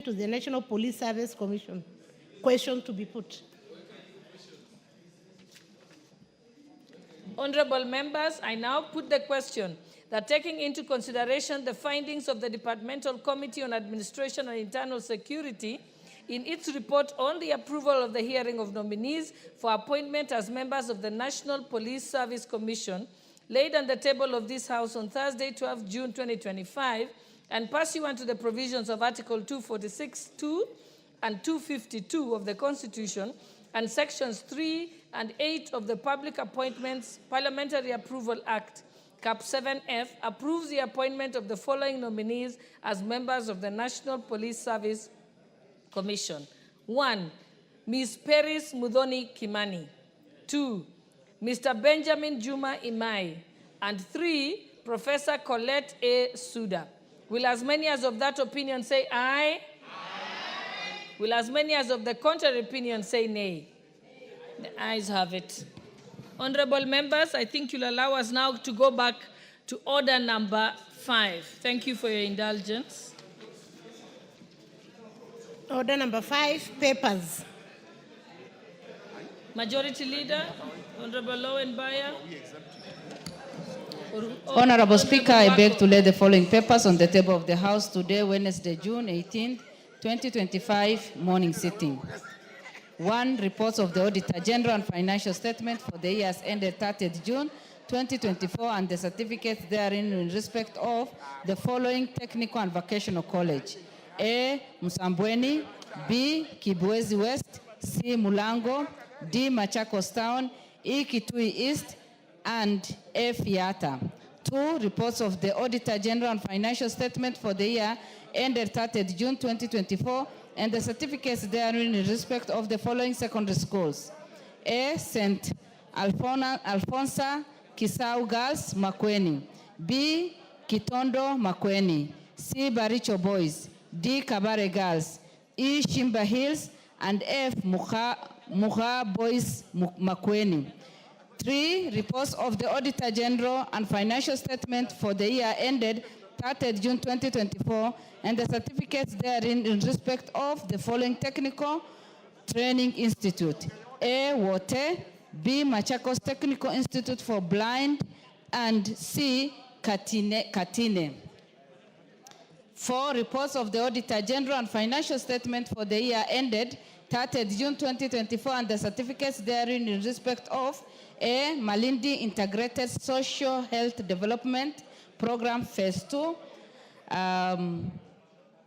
to the National Police Service Commission. Question to be put. Honorable members, I now put the question that taking into consideration the findings of the Departmental Committee on Administration and Internal Security in its report on the approval of the hearing of nominees for appointment as members of the National Police Service Commission, laid on the table of this House on Thursday, 12 June 2025, and pursuant to the provisions of Article 246(2) and 252 of the Constitution, and Sections 3 and 8 of the Public Appointments Parliamentary Approval Act, Cap 7F, approves the appointment of the following nominees as members of the National Police Service Commission. 1. Ms. Peris Mudhoni Kimani. 2. Mr. Benjamin Juma Imai. And 3. Professor Colette A. Suda. Will as many as of that opinion say aye? Aye. Will as many as of the contrary opinion say nay? The ayes have it. Honorable members, I think you'll allow us now to go back to order number 5. Thank you for your indulgence. Order number 5, papers. Majority Leader, Honorable Lowen Baya. Honorable Speaker, I beg to lay the following papers on the table of the House today, Wednesday, June 18, 2025, morning sitting. 1. Reports of the Auditor General and Financial Statement for the years ended 30th June 2024 and the certificates therein in respect of the following technical and vocational college. A. Msambweni. B. Kibwezi West. C. Mulango. D. Machakos Town. E. Kitui East. And F. Yata. 2. Reports of the Auditor General and Financial Statement for the year ended 30th June 2024 and the certificates therein in respect of the following secondary schools. A. St. Alfonsa Kisau Girls, Makueni. B. Kitondo, Makueni. C. Baricho Boys. D. Kabare Girls. E. Shimba Hills. And F. Muha Boys, Makueni. 3. Reports of the Auditor General and Financial Statement for the year ended 30th June 2024 and the certificates therein in respect of the following Technical Training Institute. A. Wote. B. Machakos Technical Institute for Blind. And C. Katine. 4. Reports of the Auditor General and Financial Statement for the year ended 30th June 2024 and the certificates therein in respect of A. Malindi Integrated Social Health Development Program Phase 2,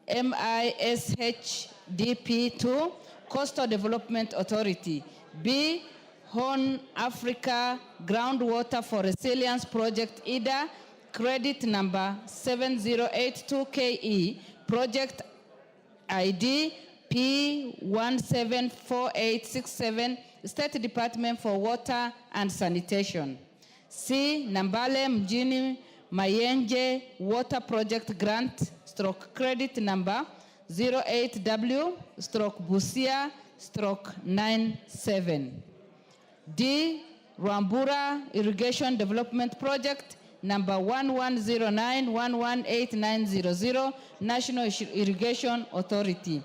MISHDP 2, Coastal Development Authority. B. Horn Africa Groundwater for Resilience Project IDA, credit number 7082KE, project ID P174867, State Department for Water and Sanitation. C. Nambale Mjini Mayenje Water Project Grant / credit number 08W/Busia/97. D. Rwambura Irrigation Development Project number 1109118900, National Irrigation Authority.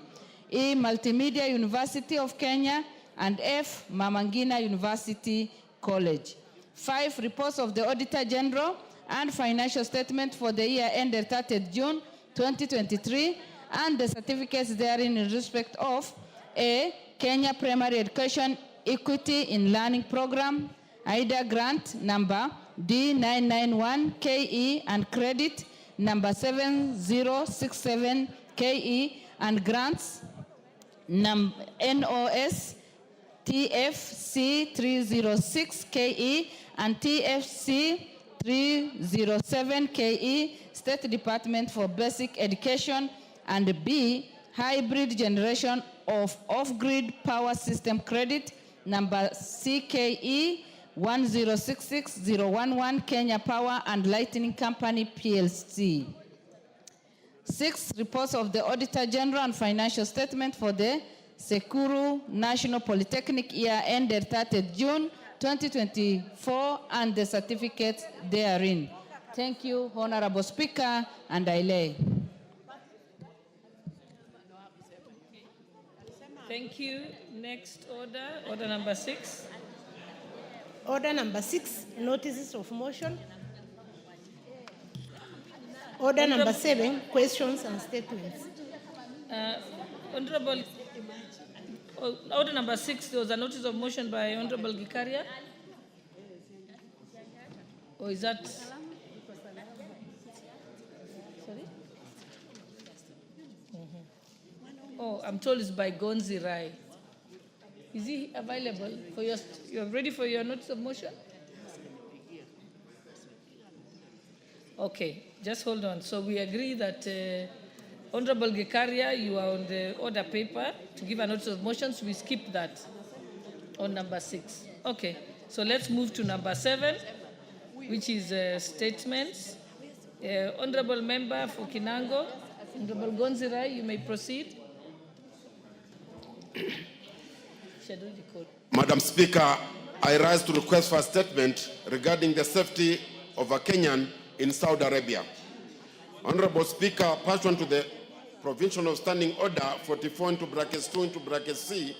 E. Multimedia University of Kenya. And F. Mamangina University College. 5. Reports of the Auditor General and Financial Statement for the year ended 30th June 2023 and the certificates therein in respect of A. Kenya Primary Education Equity in Learning Program, IDA grant number D991KE and credit number 7067KE and grants NOS TFC 306KE and TFC 307KE, State Department for Basic Education, and B. Hybrid Generation of Off-Grid Power System Credit number CKE 1066011, Kenya Power and Lighting Company PLC. 6. Reports of the Auditor General and Financial Statement for the Sekuru National Polytechnic year ended 30th June 2024 and the certificates therein. Thank you, Honorable Speaker, and I lay. Thank you. Next order number 6. Order number 6, notices of motion. Order number 7, questions and statements. Honorable, order number 6, there was a notice of motion by Honorable Gikaria. Or is that? Sorry? Oh, I'm told it's by Gonzi Rai. Is he available for your? You're ready for your notice of motion? Okay, just hold on. So we agree that Honorable Gikaria, you are on the order paper to give a notice of motion. So we skip that on number 6. Okay, so let's move to number 7, which is statements. Honorable Member for Kinango, Honorable Gonzi Rai, you may proceed. Madam Speaker, I rise to request for a statement regarding the safety of a Kenyan in Saudi Arabia. Honorable Speaker, pursuant to the provision of Standing Order 44(2)(c),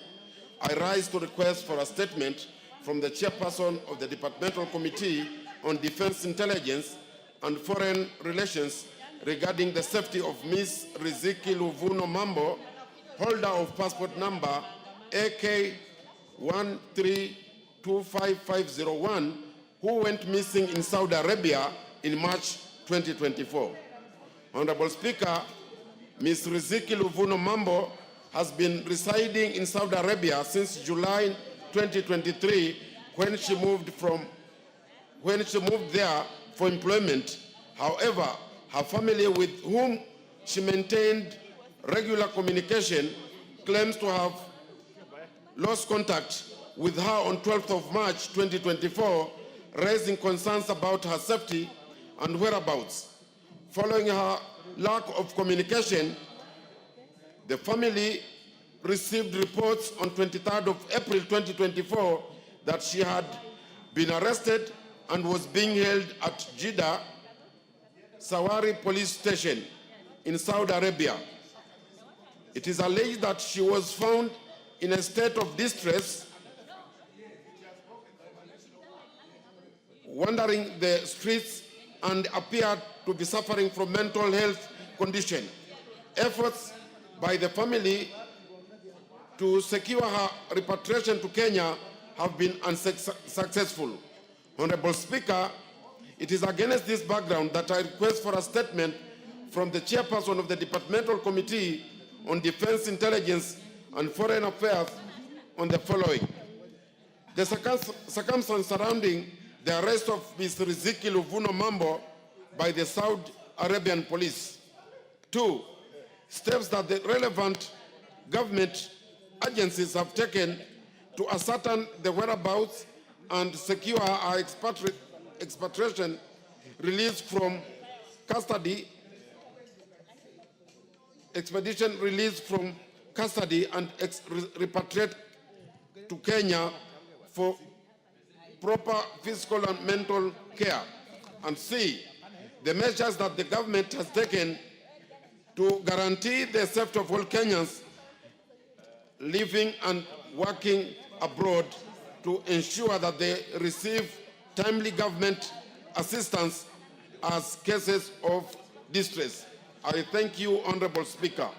I rise to request for a statement from the chairperson of the Departmental Committee on Defense Intelligence and Foreign Relations regarding the safety of Ms. Riziki Luvuno Mambo, holder of passport number AK1325501, who went missing in Saudi Arabia in March 2024. Honorable Speaker, Ms. Riziki Luvuno Mambo has been residing in Saudi Arabia since July 2023 when she moved there for employment. However, her family, with whom she maintained regular communication, claims to have lost contact with her on 12th of March 2024, raising concerns about her safety and whereabouts. Following her lack of communication, the family received reports on 23rd of April 2024 that she had been arrested and was being held at Jeddah Sawari police station in Saudi Arabia. It is alleged that she was found in a state of distress, wandering the streets, and appeared to be suffering from mental health condition. Efforts by the family to secure her repatriation to Kenya have been unsuccessful. Honorable Speaker, it is against this background that I request for a statement from the chairperson of the Departmental Committee on Defense Intelligence and Foreign Affairs on the following. The circumstances surrounding the arrest of Ms. Riziki Luvuno Mambo by the Saudi Arabian police. 2, steps that the relevant government agencies have taken to ascertain the whereabouts and secure our expatriation, release from custody, expedition release from custody, and repatriate to Kenya for proper physical and mental care. And C, the measures that the government has taken to guarantee the safety of all Kenyans living and working abroad to ensure that they receive timely government assistance as cases of distress. I thank you, Honorable Speaker.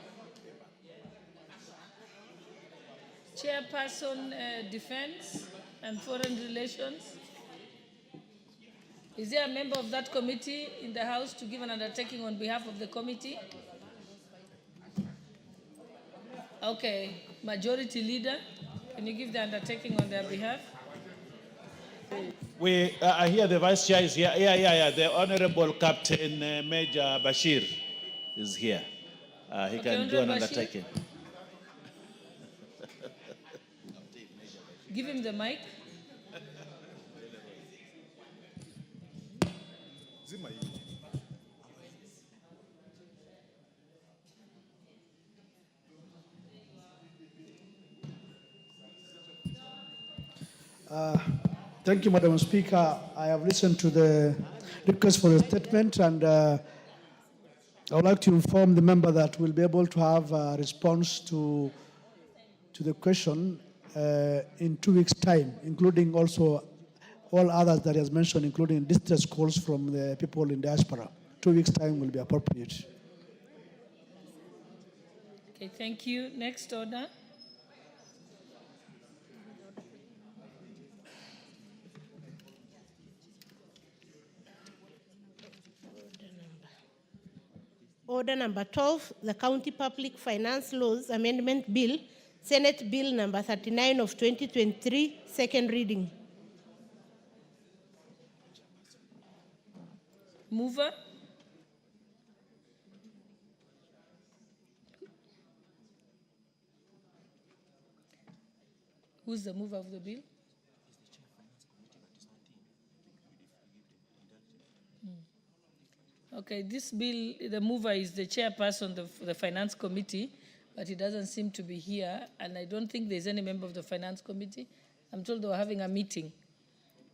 Chairperson, Defense and Foreign Relations. Is there a member of that committee in the House to give an undertaking on behalf of the committee? Okay, Majority Leader, can you give the undertaking on their behalf? We are here, the Vice Chair is here. Yeah. The Honorable Captain Major Bashir is here. He can do an undertaking. Give him the mic. Thank you, Madam Speaker. I have listened to the request for a statement, and I would like to inform the member that we'll be able to have a response to to the question in 2 weeks' time, including also all others that he has mentioned, including distress calls from the people in diaspora. 2 weeks' time will be appropriate. Okay, thank you. Next order. Order number 12, the County Public Finance Laws Amendment Bill, Senate Bill number 39 of 2023, second reading. Mover. Who's the mover of the bill? Okay, this bill, the mover is the chairperson of the Finance Committee, but he doesn't seem to be here, and I don't think there's any member of the Finance Committee. I'm told they were having a meeting.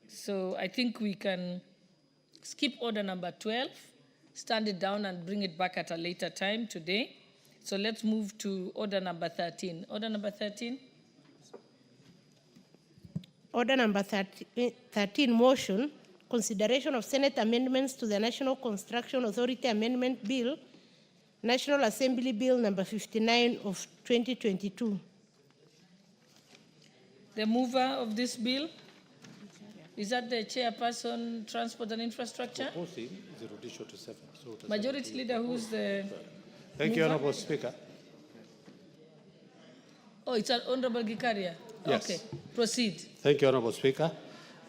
So I think we can skip order number 12, stand it down and bring it back at a later time today. So let's move to order number 13. Order number 13. Order number 13, motion, consideration of Senate amendments to the National Construction Authority Amendment Bill, National Assembly Bill number 59 of 2022. The mover of this bill, is that the chairperson, Transport and Infrastructure? Majority Leader, who's the Thank you, Honorable Speaker. Oh, it's Honorable Gikaria? Yes. Okay, proceed. Thank you, Honorable Speaker.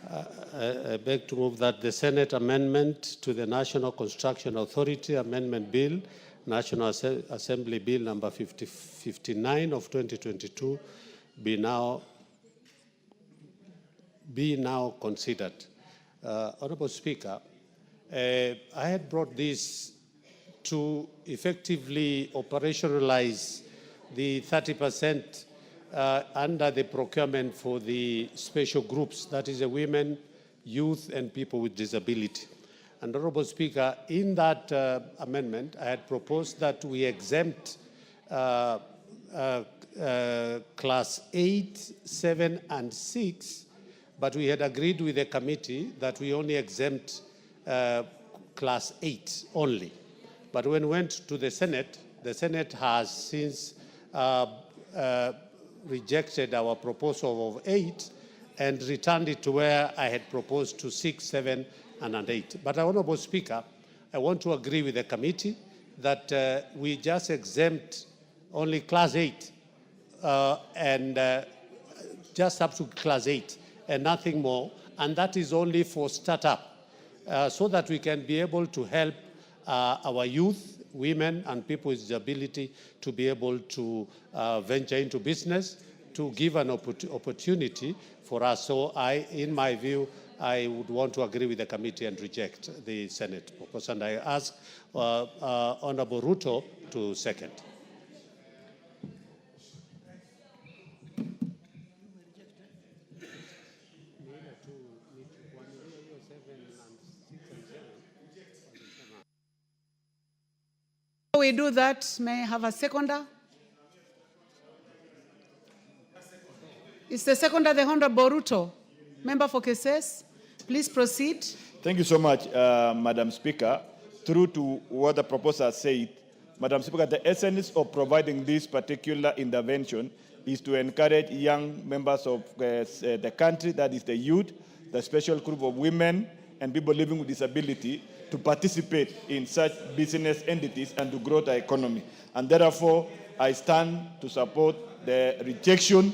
I beg to move that the Senate amendment to the National Construction Authority Amendment Bill, National Assembly Bill number 59 of 2022, be now considered. Honorable Speaker, I had brought this to effectively operationalize the 30% under the procurement for the special groups, that is the women, youth, and people with disability. And Honorable Speaker, in that amendment, I had proposed that we exempt class 8, 7, and 6, but we had agreed with the committee that we only exempt class 8 only. But when we went to the Senate has since rejected our proposal of 8 and returned it to where I had proposed to 6, 7, and 8. But, Honorable Speaker, I want to agree with the committee that we just exempt only class 8 and just up to class 8 and nothing more, and that is only for startup, so that we can be able to help our youth, women, and people with disability to be able to venture into business, to give an opportunity for us. So in my view, I would want to agree with the committee and reject the Senate proposal. And I ask Honorable Ruto to second. We do that. May I have a seconder? Is the seconder the Honorable Ruto? Member for Cases, please proceed. Thank you so much, Madam Speaker. Through to what the proposer said, Madam Speaker, the essence of providing this particular intervention is to encourage young members of the country, that is the youth, the special group of women, and people living with disability, to participate in such business entities and to grow the economy. And therefore, I stand to support the rejection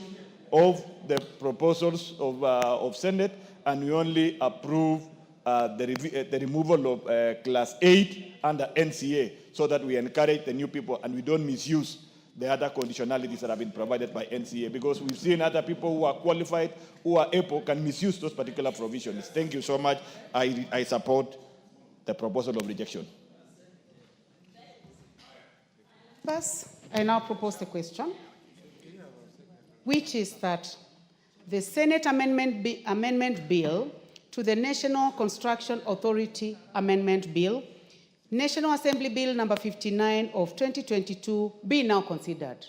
of the proposals of Senate, and we only approve the removal of Class 8 under NCA, so that we encourage the new people and we don't misuse the other conditionalities that have been provided by NCA, because we've seen other people who are qualified, who are able, can misuse those particular provisions. Thank you so much. I support the proposal of rejection. First, I now propose the question, which is that the Senate amendment bill to the National Construction Authority Amendment Bill, National Assembly Bill number 59 of 2022, be now considered.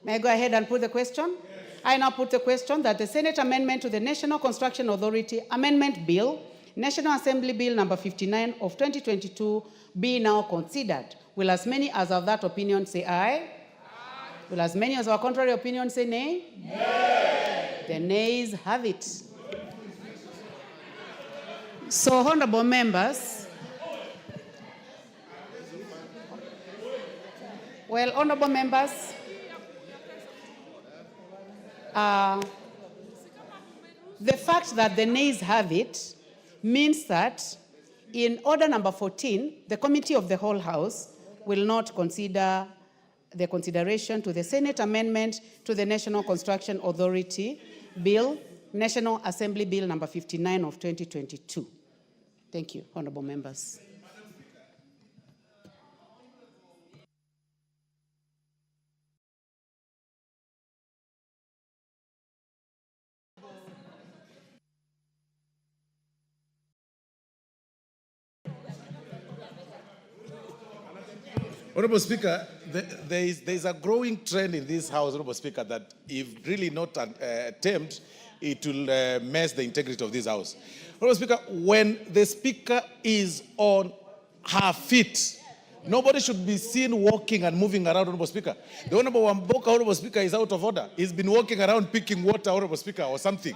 May I go ahead and put the question? I now put the question that the Senate amendment to the National Construction Authority Amendment Bill, National Assembly Bill number 59 of 2022 be now considered. Will as many as of that opinion say aye? Aye. Will as many as our contrary opinion say nay? Nay. The nays have it. So, honorable members, honorable members, the fact that the nays have it means that in order number 14, the Committee of the Whole House will not consider the consideration to the Senate amendment to the National Construction Authority Bill, National Assembly Bill number 59 of 2022. Thank you, honorable members. Honorable Speaker, there is a growing trend in this House, Honorable Speaker, that if really not attempt, it will mess the integrity of this House. Honorable Speaker, when the Speaker is on her feet, nobody should be seen walking and moving around, Honorable Speaker. The Honorable Wamboka, Honorable Speaker, is out of order. He's been walking around picking water, Honorable Speaker, or something.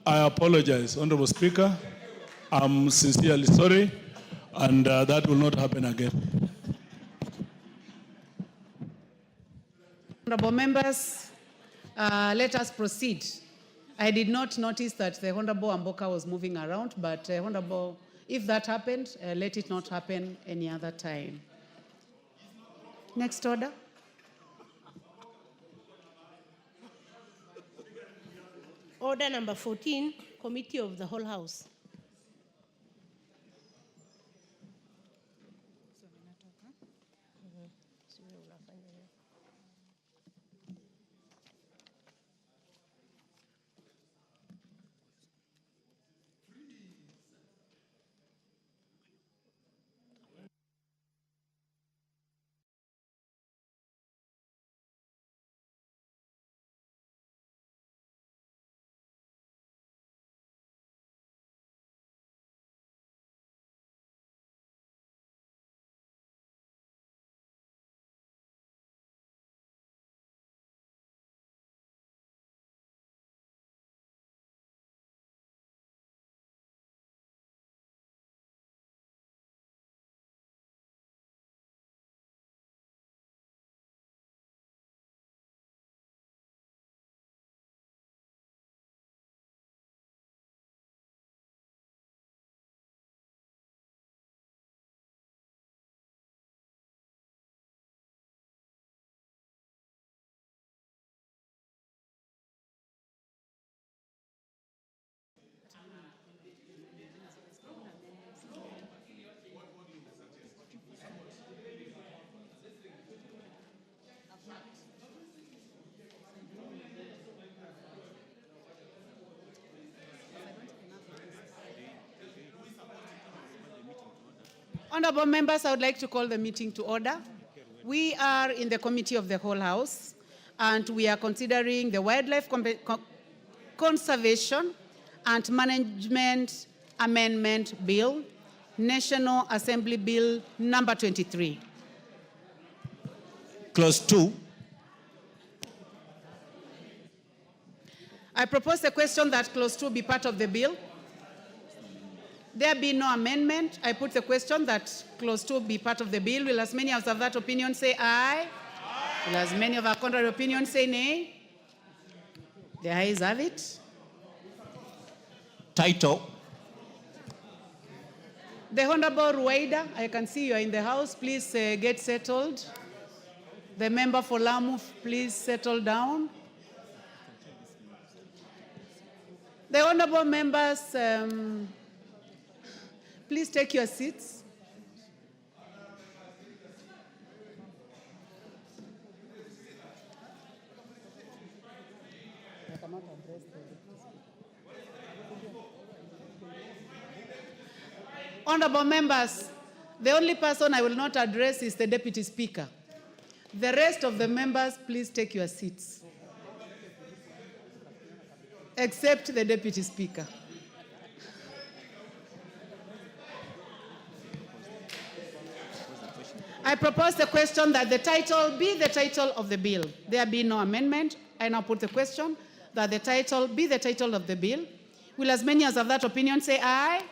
I apologize, Honorable Speaker. I'm sincerely sorry, and that will not happen again. Honorable members, let us proceed. I did not notice that the Honorable Wamboka was moving around, but Honorable, if that happened, let it not happen any other time. Next order. Order number 14, Committee of the Whole House. Honorable members, I would like to call the meeting to order. We are in the Committee of the Whole House, and we are considering the Wildlife Conservation and Management Amendment Bill, National Assembly Bill number 23. Clause 2. I propose the question that clause 2 be part of the bill. There be no amendment. I put the question that clause 2 be part of the bill. Will as many as of that opinion say aye? Aye. Will as many of our contrary opinions say nay? The ayes have it. Title. The Honorable Ruwaida, I can see you are in the house. Please get settled. The member for Lamu, please settle down. The honorable members, please take your seats. Honorable members, the only person I will not address is the Deputy Speaker. The rest of the members, please take your seats. Except the Deputy Speaker. I propose the question that the title be the title of the bill. There be no amendment. I now put the question that the title be the title of the bill. Will as many as of that opinion say aye?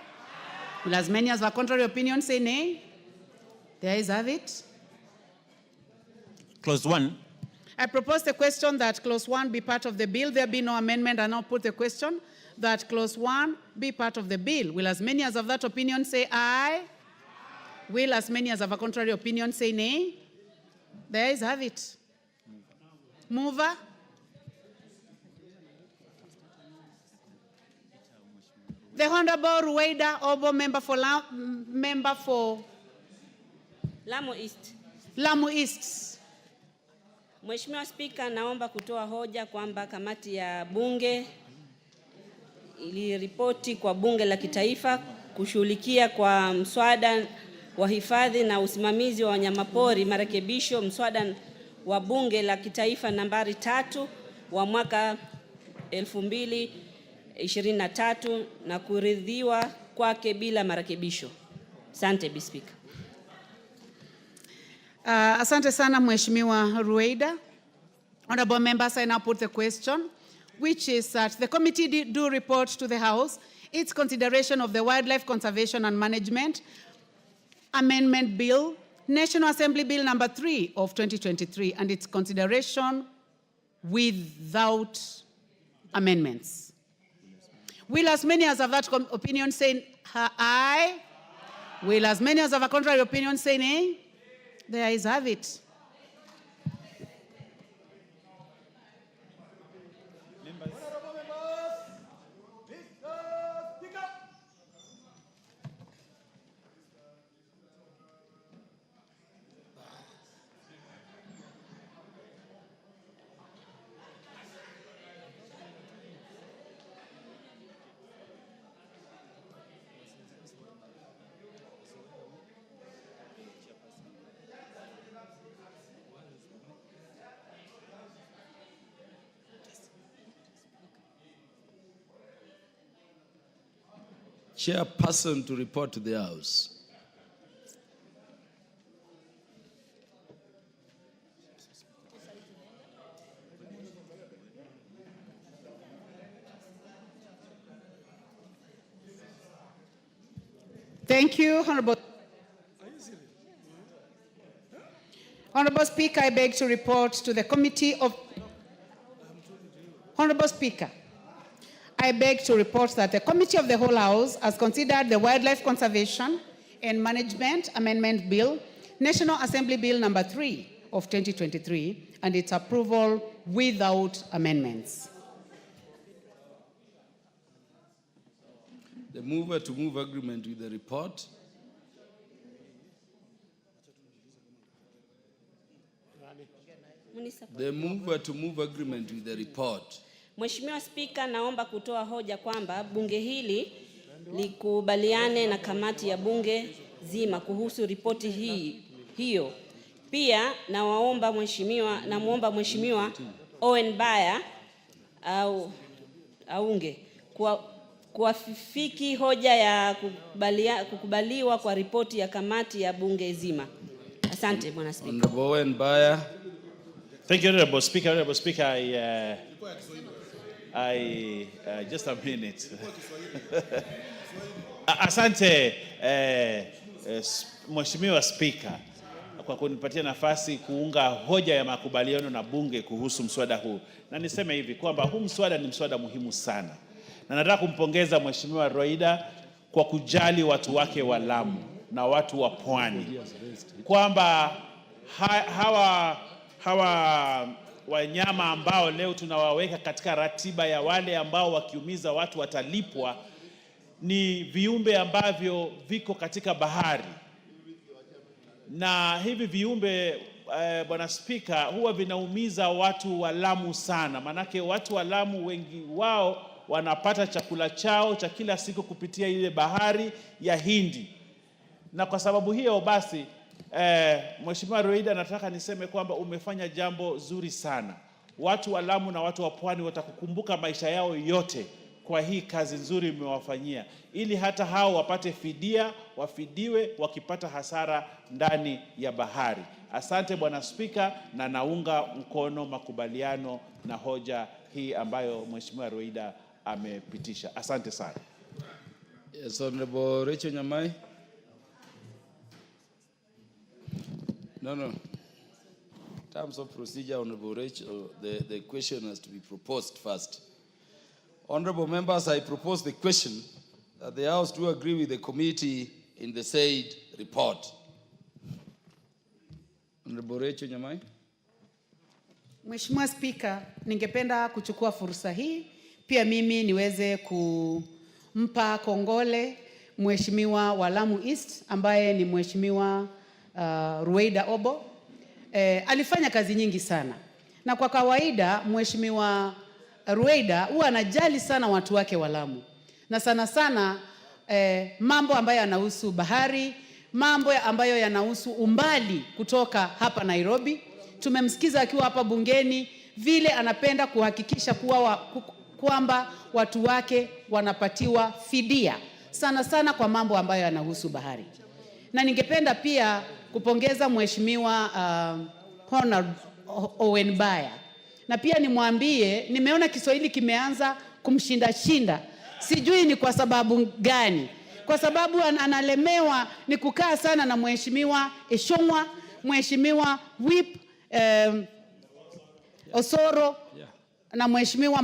Will as many as of a contrary opinion say nay? The ayes have it. Clause 1. I propose the question that clause 1 be part of the bill. There be no amendment. I now put the question that clause 1 be part of the bill. Will as many as of that opinion say aye? Will as many as of a contrary opinion say nay? The ayes have it. Mover. The Honorable Rueda Obo, member for Lamu East. Lamu East. Mheshimiwa Spika, naomba kutoa hoja kwamba kamati ya bunge iliripoti kwa bunge la kitaifa kushughulikia kwa mswada wa hifadhi na usimamizi wa wanyamapori marekebisho mswada wa bunge la kitaifa nambari 3 wa mwaka 2023 na kuridhiwa kwake bila marekebisho. Asante Bi Speaker. Asante sana Mheshimiwa Rueda. Honorable members, I now put the question, which is that the committee do report to the House its consideration of the Wildlife Conservation and Management Amendment Bill, National Assembly Bill number 3 of 2023, and its consideration without amendments. Will as many as of that opinion say aye? Will as many as of a contrary opinion say nay? The ayes have it. Chairperson to report to the House. Thank you, Honorable. Honorable Speaker, I beg to report to the Committee of... Honorable Speaker, I beg to report that the Committee of the Whole House has considered the Wildlife Conservation and Management Amendment Bill, National Assembly Bill number 3 of 2023, and its approval without amendments. The mover to move agreement with the report. The mover to move agreement with the report. Mheshimiwa Spika, naomba kutoa hoja kwamba bunge hili likubaliane na kamati ya bunge zima kuhusu ripoti hiyo. Pia namuomba Mheshimiwa Owen Baya aunge kuafiki hoja ya kukubaliwa kwa ripoti ya kamati ya bunge zima. Asante Bwana Spika. Honorable Owen Baya. Thank you, Honorable Speaker. Honorable Speaker, just a minute. Asante Mheshimiwa Speaker kwa kunipatia nafasi kuunga hoja ya makubaliano na bunge kuhusu mswada huu. Na niseme hivi kwamba huu mswada ni mswada muhimu sana. Na nataka kumpongeza Mheshimiwa Rueda kwa kujali watu wake wa Lamu na watu wa Pwani. Kwamba hawa wanyama ambao leo tunawaweka katika ratiba ya wale ambao wakiumiza watu watalipwa ni viumbe ambavyo viko katika bahari. Na hivi viumbe Bwana Spika huwa vinaumiza watu wa Lamu sana. Manake watu wa Lamu wengi wao wanapata chakula chao cha kila siku kupitia ile bahari ya Hindi. Na kwa sababu hiyo basi, Mheshimiwa Roida, nataka niseme kwamba umefanya jambo zuri sana. Watu wa Lamu na watu wa Pwani watakukumbuka maisha yao yote kwa hii kazi nzuri umewafanyia, ili hata hao wapate fidia, wafidiwe wakipata hasara ndani ya bahari. Asante Bwana Spika, na naunga mkono makubaliano na hoja hii ambayo Mheshimiwa Roida amepitisha. Asante sana. Yes, Honorable Rachel Nyamai. No. In terms of procedure, Honorable Rachel, the question has to be proposed first. Honorable members, I propose the question that the House do agree with the committee in the said report. Honorable Rachel Nyamai. Mheshimiwa Spika, ningependa kuchukua fursa hii pia mimi niweze kumpa kongole Mheshimiwa wa Lamu East ambaye ni Mheshimiwa Ruweida Obo. Alifanya kazi nyingi sana. Na kwa kawaida Mheshimiwa Ruweida huwa anajali sana watu wake wa Lamu. Na sana sana mambo ambayo yanahusu bahari, mambo ambayo yanahusu umbali kutoka hapa Nairobi. Tumemsikiza akiwa hapa bungeni vile anapenda kuhakikisha kwamba watu wake wanapatiwa fidia sana sana kwa mambo ambayo yanahusu bahari. Na ningependa pia kupongeza Mheshimiwa Honor Owen Baya. Na pia nimwambie nimeona Kiswahili kimeanza kumshinda. Sijui ni kwa sababu gani. Kwa sababu analemewa ni kukaa sana na Mheshimiwa Eshongwa, Mheshimiwa Whip Osoro na Mheshimiwa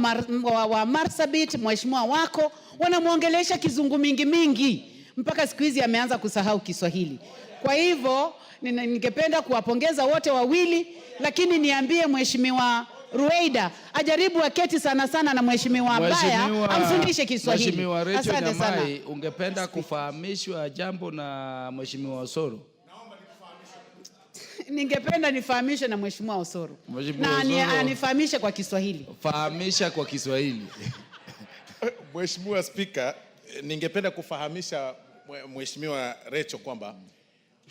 wa Marsabit, Mheshimiwa wako wanamuongelesha kizungu mingi mpaka siku hizi ameanza kusahau Kiswahili. Kwa hivyo ningependa kuwapongeza wote wawili, lakini niambie Mheshimiwa Ruweida ajaribu aketi sana na Mheshimiwa Baya amfundishe Kiswahili. Mheshimiwa Rachel Nyamai, ungependa kufahamishwa jambo na Mheshimiwa Osoro? Ningependa nifahamishe na Mheshimiwa Osoro. Na anifahamishe kwa Kiswahili. Fahamisha kwa Kiswahili. Mheshimiwa Spika, ningependa kufahamisha Mheshimiwa Rachel kwamba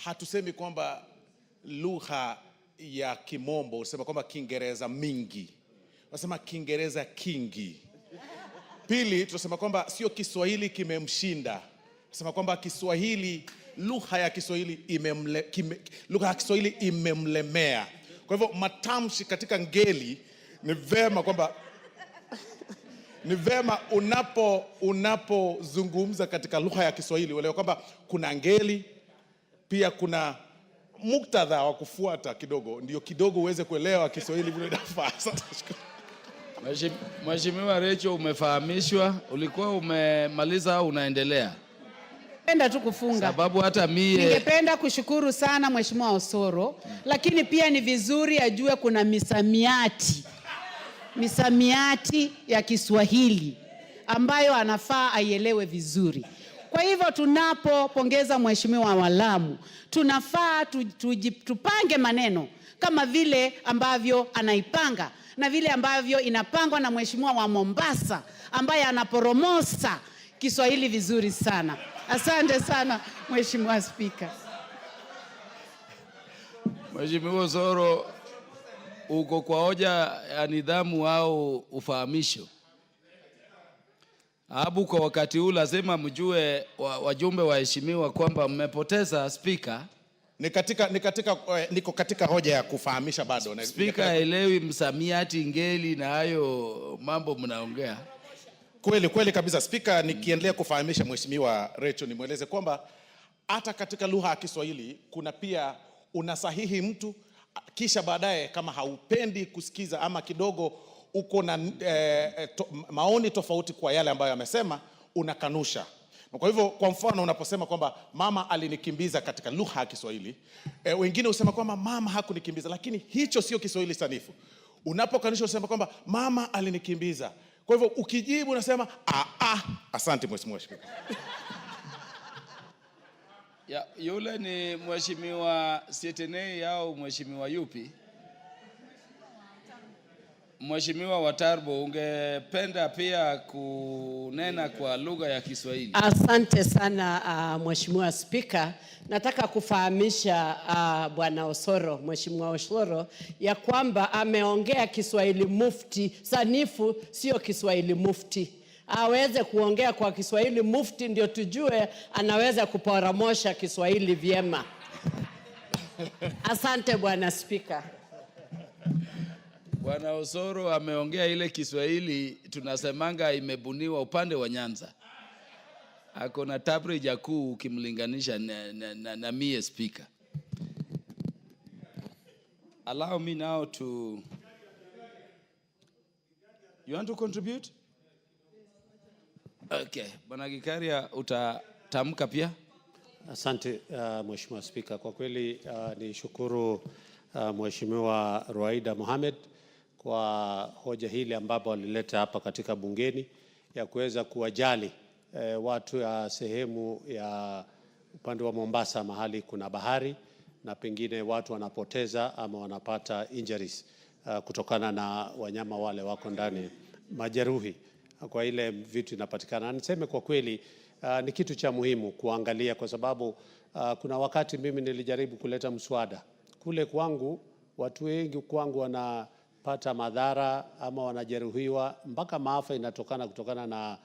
hatusemi kwamba lugha ya Kimombo, usema kwamba Kiingereza mingi. Unasema Kiingereza kingi. Pili, tunasema kwamba sio Kiswahili kimemshinda. Tunasema kwamba Kiswahili, lugha ya Kiswahili imemlemea. Kwa hivyo matamshi katika ngeli ni vema kwamba ni vema unapozungumza katika lugha ya Kiswahili uelewe kwamba kuna ngeli, pia kuna muktadha wa kufuata kidogo, ndio kidogo uweze kuelewa Kiswahili vile inafaa. Mheshimiwa Rachel, umefahamishwa, ulikuwa umemaliza au unaendelea? Ningependa tu kufunga. Sababu hata mie ningependa kushukuru sana Mheshimiwa Osoro, lakini pia ni vizuri ajue kuna misamiati ya Kiswahili ambayo anafaa aielewe vizuri. Kwa hivyo tunapopongeza Mheshimiwa wa Lamu, tunafaa tupange maneno kama vile ambavyo anaipanga na vile ambavyo inapangwa na Mheshimiwa wa Mombasa ambaye anaporomosa Kiswahili vizuri sana. Asante sana Mheshimiwa Spika. Mheshimiwa Osoro, uko kwa hoja ya nidhamu au ufahamisho? Abu, kwa wakati huu lazima mjue wajumbe waheshimiwa kwamba mmepoteza spika. Niko katika hoja ya kufahamisha bado. Spika haelewi msamiati, ngeli na hayo mambo mnaongea. Kweli kabisa Spika, nikiendelea kufahamisha Mheshimiwa Rachel nimweleze kwamba hata katika lugha ya Kiswahili kuna pia unasahihi mtu kisha baadaye kama haupendi kusikiza ama kidogo uko na maoni tofauti kwa yale ambayo amesema, unakanusha. Kwa hivyo kwa mfano unaposema kwamba mama alinikimbiza katika lugha ya Kiswahili, wengine usema kwamba mama hakunikimbiza, lakini hicho sio Kiswahili sanifu. Unapokanusha usema kwamba mama alinikimbiza. Kwa hivyo ukijibu unasema asante Mheshimiwa Spika. Ya, yule ni Mheshimiwa Sietenei au Mheshimiwa yupi? Mheshimiwa Watarbo, ungependa pia kunena kwa lugha ya Kiswahili? Asante sana Mheshimiwa Spika. Nataka kufahamisha Bwana Osoro, Mheshimiwa Osoro, ya kwamba ameongea Kiswahili mufti sanifu, sio Kiswahili mufti. Aweze kuongea kwa Kiswahili mufti ndio tujue anaweza kuporomosha Kiswahili vyema. Asante Bwana Spika. Bwana Osoro ameongea ile Kiswahili tunasemanga imebuniwa upande wa Nyanza. Ako na tabrija kuu ukimlinganisha na mie speaker. Allow me now to... You want to contribute? Okay. Bwana Gikaria, utatamka pia? Asante Mheshimiwa Spika. Kwa kweli ni shukuru Mheshimiwa Ruaida Mohamed kwa hoja hili ambapo alileta hapa katika bungeni ya kuweza kuwajali watu ya sehemu ya upande wa Mombasa mahali kuna bahari na pengine watu wanapoteza ama wanapata injuries kutokana na wanyama wale wako ndani, majeruhi kwa ile vitu inapatikana. Niseme kwa kweli ni kitu cha muhimu kuangalia, kwa sababu kuna wakati mimi nilijaribu kuleta mswada kule kwangu, watu wengi kwangu wanapata madhara ama wanajeruhiwa mpaka maafa inatokana kutokana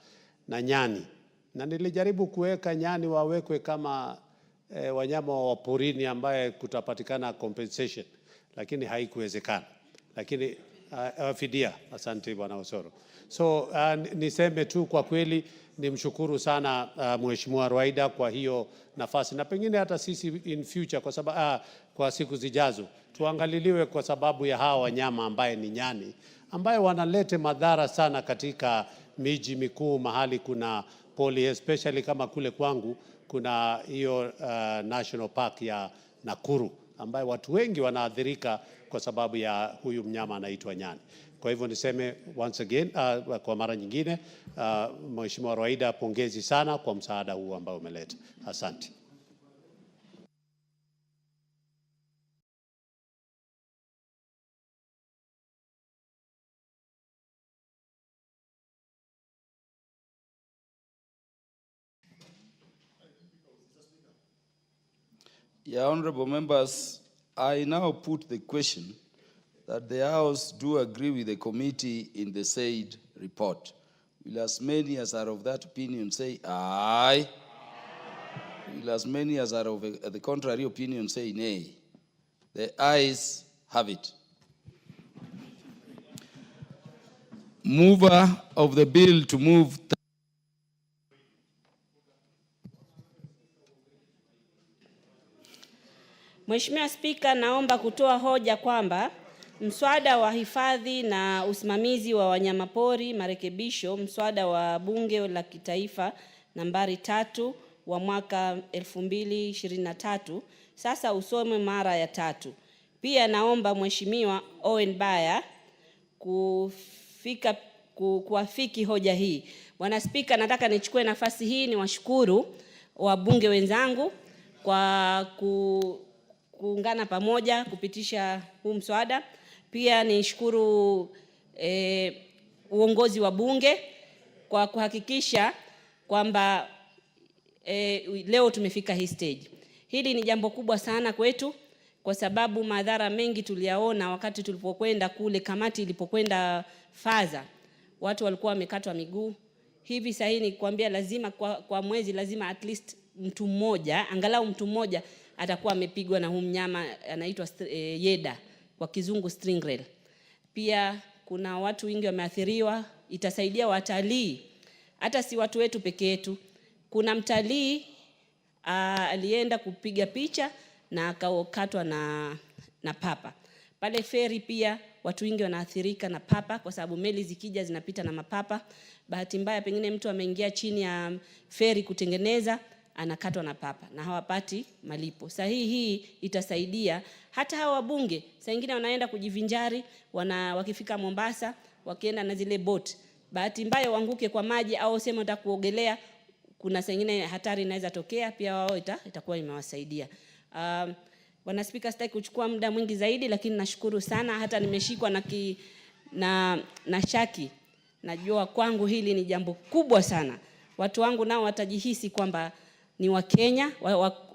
na nyani, na nilijaribu kuweka nyani wawekwe kama wanyama wa porini ambaye kutapatikana compensation, lakini haikuwezekana, lakini fidia. Asante Bwana Osoro. So niseme tu kwa kweli nimshukuru sana Mheshimiwa Ruaida kwa hiyo nafasi, na pengine hata sisi in future kwa sababu kwa siku zijazo tuangaliliwe kwa sababu ya hawa wanyama ambaye ni nyani ambaye wanalete madhara sana katika miji mikuu mahali kuna poli, especially kama kule kwangu kuna hiyo National Park ya Nakuru ambaye watu wengi wanaathirika kwa sababu ya huyu mnyama anaitwa nyani. Kwa hivyo niseme once again kwa mara nyingine Mheshimiwa Ruaida, pongezi sana kwa msaada huu ambao umeleta. Asante. Yeah, honorable members, I now put the question that the House do agree with the committee in the said report. Will as many as are of that opinion say aye? Will as many as are of the contrary opinion say nay? The ayes have it. Mover of the bill to move. Mheshimiwa Spika, naomba kutoa hoja kwamba mswada wa hifadhi na usimamizi wa wanyamapori marekebisho, mswada wa Bunge la Kitaifa nambari 3 wa mwaka 2023 sasa usome mara ya 3. Pia naomba Mheshimiwa Owen Baya kuafiki hoja hii. Bwana Spika, nataka nichukue nafasi hii niwashukuru wabunge wenzangu kwa kuungana pamoja kupitisha huu mswada. Pia nishukuru uongozi wa bunge kwa kuhakikisha kwamba leo tumefika hii stage. Hili ni jambo kubwa sana kwetu kwa sababu madhara mengi tuliyaona wakati tulipokwenda kule, kamati ilipokwenda Faza. Watu walikuwa wamekatwa miguu. Hivi sasa ni kuambia lazima kwa mwezi lazima at least mtu mmoja, angalau mtu mmoja atakuwa amepigwa na huu mnyama anaitwa yeda, kwa kizungu stingray. Pia kuna watu wengi wameathiriwa, itasaidia watalii, hata si watu wetu peke yetu. Kuna mtalii alienda kupiga picha na akakatwa na papa. Pale feri pia watu wengi wanaathirika na papa kwa sababu meli zikija zinapita na mapapa. Bahati mbaya pengine mtu ameingia chini ya feri kutengeneza, anakatwa na papa na hawapati malipo. Sahihi hii itasaidia hata hawa wabunge. Saa nyingine wanaenda kujivinjari, wakifika Mombasa, wakienda na zile boat. Bahati mbaya waanguke kwa maji au sema nataka kuogelea, kuna saa nyingine hatari inaweza tokea, pia wao itakuwa imewasaidia. Bwana Spika, sitaki kuchukua muda mwingi zaidi, lakini nashukuru sana. Hata nimeshikwa na shaki. Najua kwangu hili ni jambo kubwa sana. Watu wangu nao watajihisi kwamba ni Wakenya,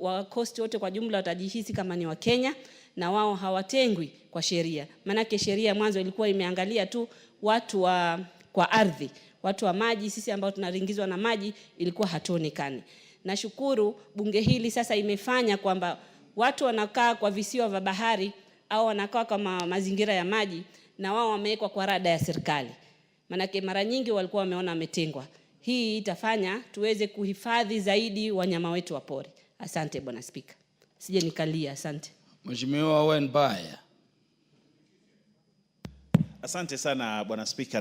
wakosti wote kwa jumla watajihisi kama ni Wakenya, na wao hawatengwi kwa sheria. Manake sheria mwanzo ilikuwa imeangalia tu watu kwa ardhi, watu wa maji, sisi ambao tunaringizwa na maji ilikuwa hatuonekani. Nashukuru bunge hili sasa imefanya kwamba watu wanakaa kwa visiwa vya bahari au wanakaa kwa mazingira ya maji, na wao wamewekwa kwa rada ya serikali. Manake mara nyingi walikuwa wameona wametengwa. Hii itafanya tuweze kuhifadhi zaidi wanyama wetu wa pori. Asante Bwana Spika. Sije nikalia, asante. Mheshimiwa Owen Baya. Asante sana Bwana Spika,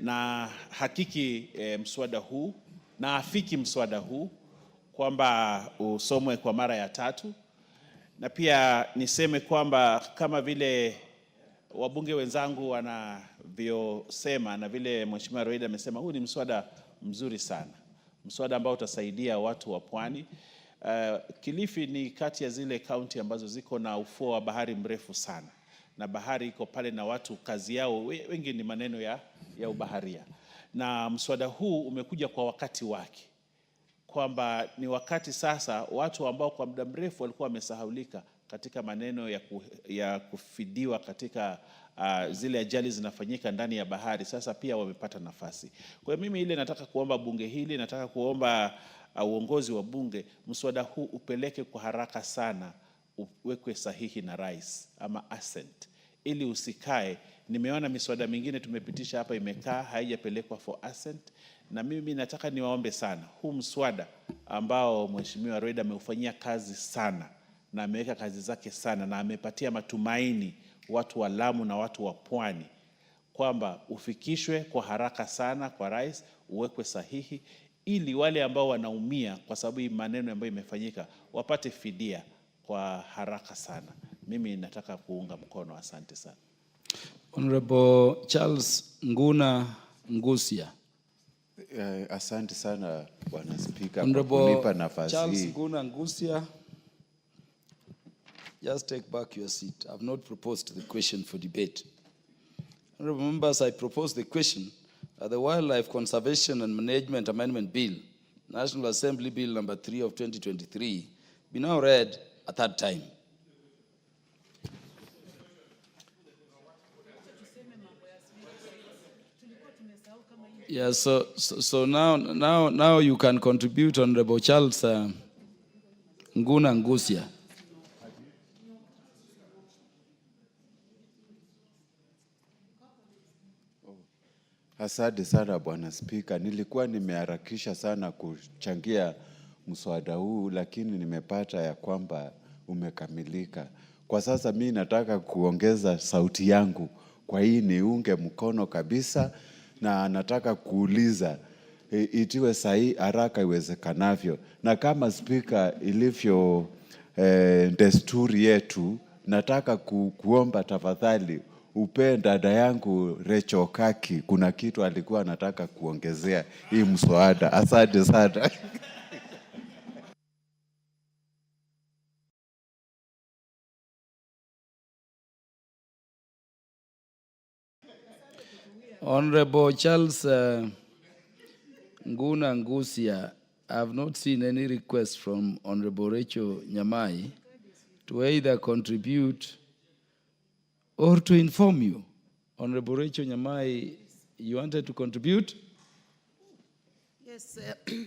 na hakiki mswada huu na afiki mswada huu kwamba usomwe kwa mara ya 3, na pia niseme kwamba kama vile wabunge wenzangu wanavyosema na vile Mheshimiwa Roida amesema, huu ni mswada mzuri sana, mswada ambao utasaidia watu wa pwani. Kilifi ni kati ya zile kaunti ambazo ziko na ufuo wa bahari mrefu sana, na bahari iko pale na watu kazi yao wengi ni maneno ya ubaharia, na mswada huu umekuja kwa wakati wake, kwamba ni wakati sasa watu ambao kwa muda mrefu walikuwa wamesahaulika katika maneno ya kufidiwa katika zile ajali zinafanyika ndani ya bahari, sasa pia wamepata nafasi. Kwa hiyo mimi ile nataka kuomba bunge hili, nataka kuomba uongozi wa bunge, mswada huu upeleke kwa haraka sana, uwekwe sahihi na rais ama assent, ili usikae. Nimeona miswada mingine tumepitisha hapa imekaa haijapelekwa for assent, na mimi nataka niwaombe sana, huu mswada ambao Mheshimiwa Roida ameufanyia kazi sana na ameweka kazi zake sana na amepatia matumaini watu wa Lamu na watu wa pwani, kwamba ufikishwe kwa haraka sana kwa rais, uwekwe sahihi, ili wale ambao wanaumia kwa sababu hii maneno ambayo imefanyika wapate fidia kwa haraka sana. Mimi nataka kuunga mkono. Asante sana. Honorable Charles Nguna Ngusia. Asante sana Bwana Spika kwa kunipa nafasi hii. Charles Nguna Ngusia, just take back your seat. I have not proposed the question for debate. Honorable members, I propose the question that the Wildlife Conservation and Management Amendment Bill, National Assembly Bill number 3 of 2023, be now read a third time. Yeah, so now you can contribute, Honorable Charles Nguna Ngusia. Asante sana Bwana Spika. Nilikuwa nimeharakisha sana kuchangia mswada huu, lakini nimepata ya kwamba umekamilika. Kwa sasa mimi nataka kuongeza sauti yangu kwa hii niunge mkono kabisa, na nataka kuuliza itiwe sahihi haraka iwezekanavyo. Na kama Spika ilivyo desturi yetu, nataka kuomba tafadhali upe dada yangu Recho Kaki, kuna kitu alikuwa anataka kuongezea hii mswada. Asante sana. Honorable Charles Nguna Ngusia, I have not seen any request from Honorable Rachel Nyamai to either contribute or to inform you. Honorable Rachel Nyamai, you wanted to contribute? Yes,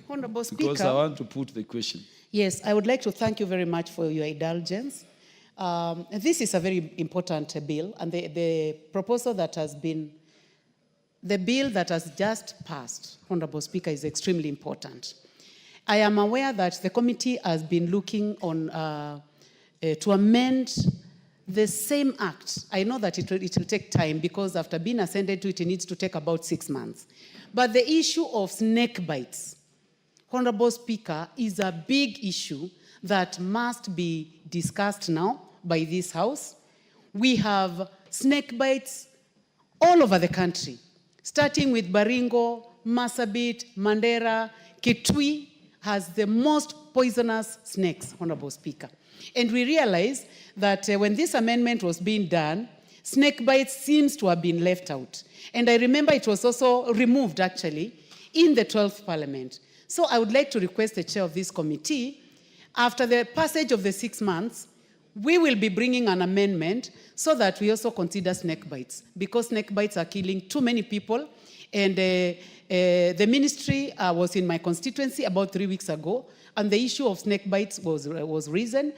Honorable Speaker. Because I want to put the question. Yes, I would like to thank you very much for your indulgence. This is a very important bill, and the proposal that has been, the bill that has just passed, Honorable Speaker, is extremely important. I am aware that the committee has been looking on to amend the same act. I know that it will take time, because after being ascended to it, it needs to take about 6 months. But the issue of snake bites, Honorable Speaker, is a big issue that must be discussed now by this House. We have snake bites all over the country, starting with Baringo, Marsabit, Mandera. Kitui has the most poisonous snakes, Honorable Speaker. And we realized that when this amendment was being done, snake bites seems to have been left out. And I remember it was also removed, actually, in the 12th Parliament. So I would like to request the chair of this committee, after the passage of the 6 months, we will be bringing an amendment so that we also consider snake bites, because snake bites are killing too many people. And the ministry was in my constituency about 3 weeks ago, and the issue of snake bites was raised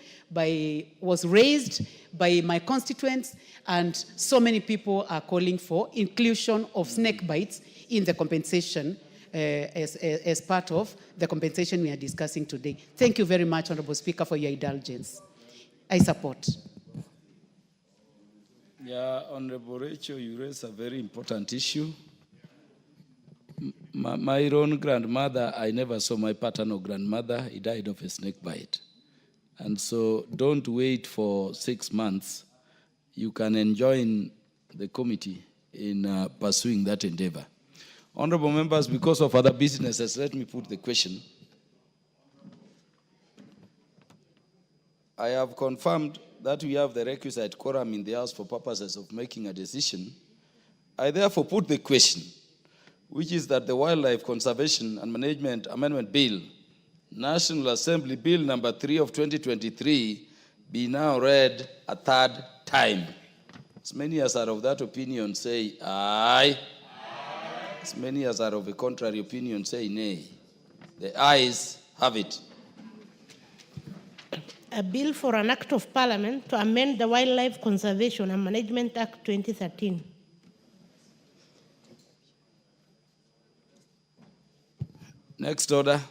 by my constituents, and so many people are calling for inclusion of snake bites in the compensation as part of the compensation we are discussing today. Thank you very much, Honorable Speaker, for your indulgence. I support. Yeah, Honorable Rachel, you raise a very important issue. My own grandmother, I never saw my paternal grandmother. He died of a snake bite. And so don't wait for 6 months. You can join the committee in pursuing that endeavor. Honorable members, because of other businesses, let me put the question. I have confirmed that we have the requisite quorum in the House for purposes of making a decision. I therefore put the question, which is that the Wildlife Conservation and Management Amendment Bill, National Assembly Bill number 3 of 2023, be now read a third time. As many as are of that opinion say aye. As many as are of a contrary opinion say nay. The ayes have it. A bill for an act of parliament to amend the Wildlife Conservation and Management Act 2013. Next order.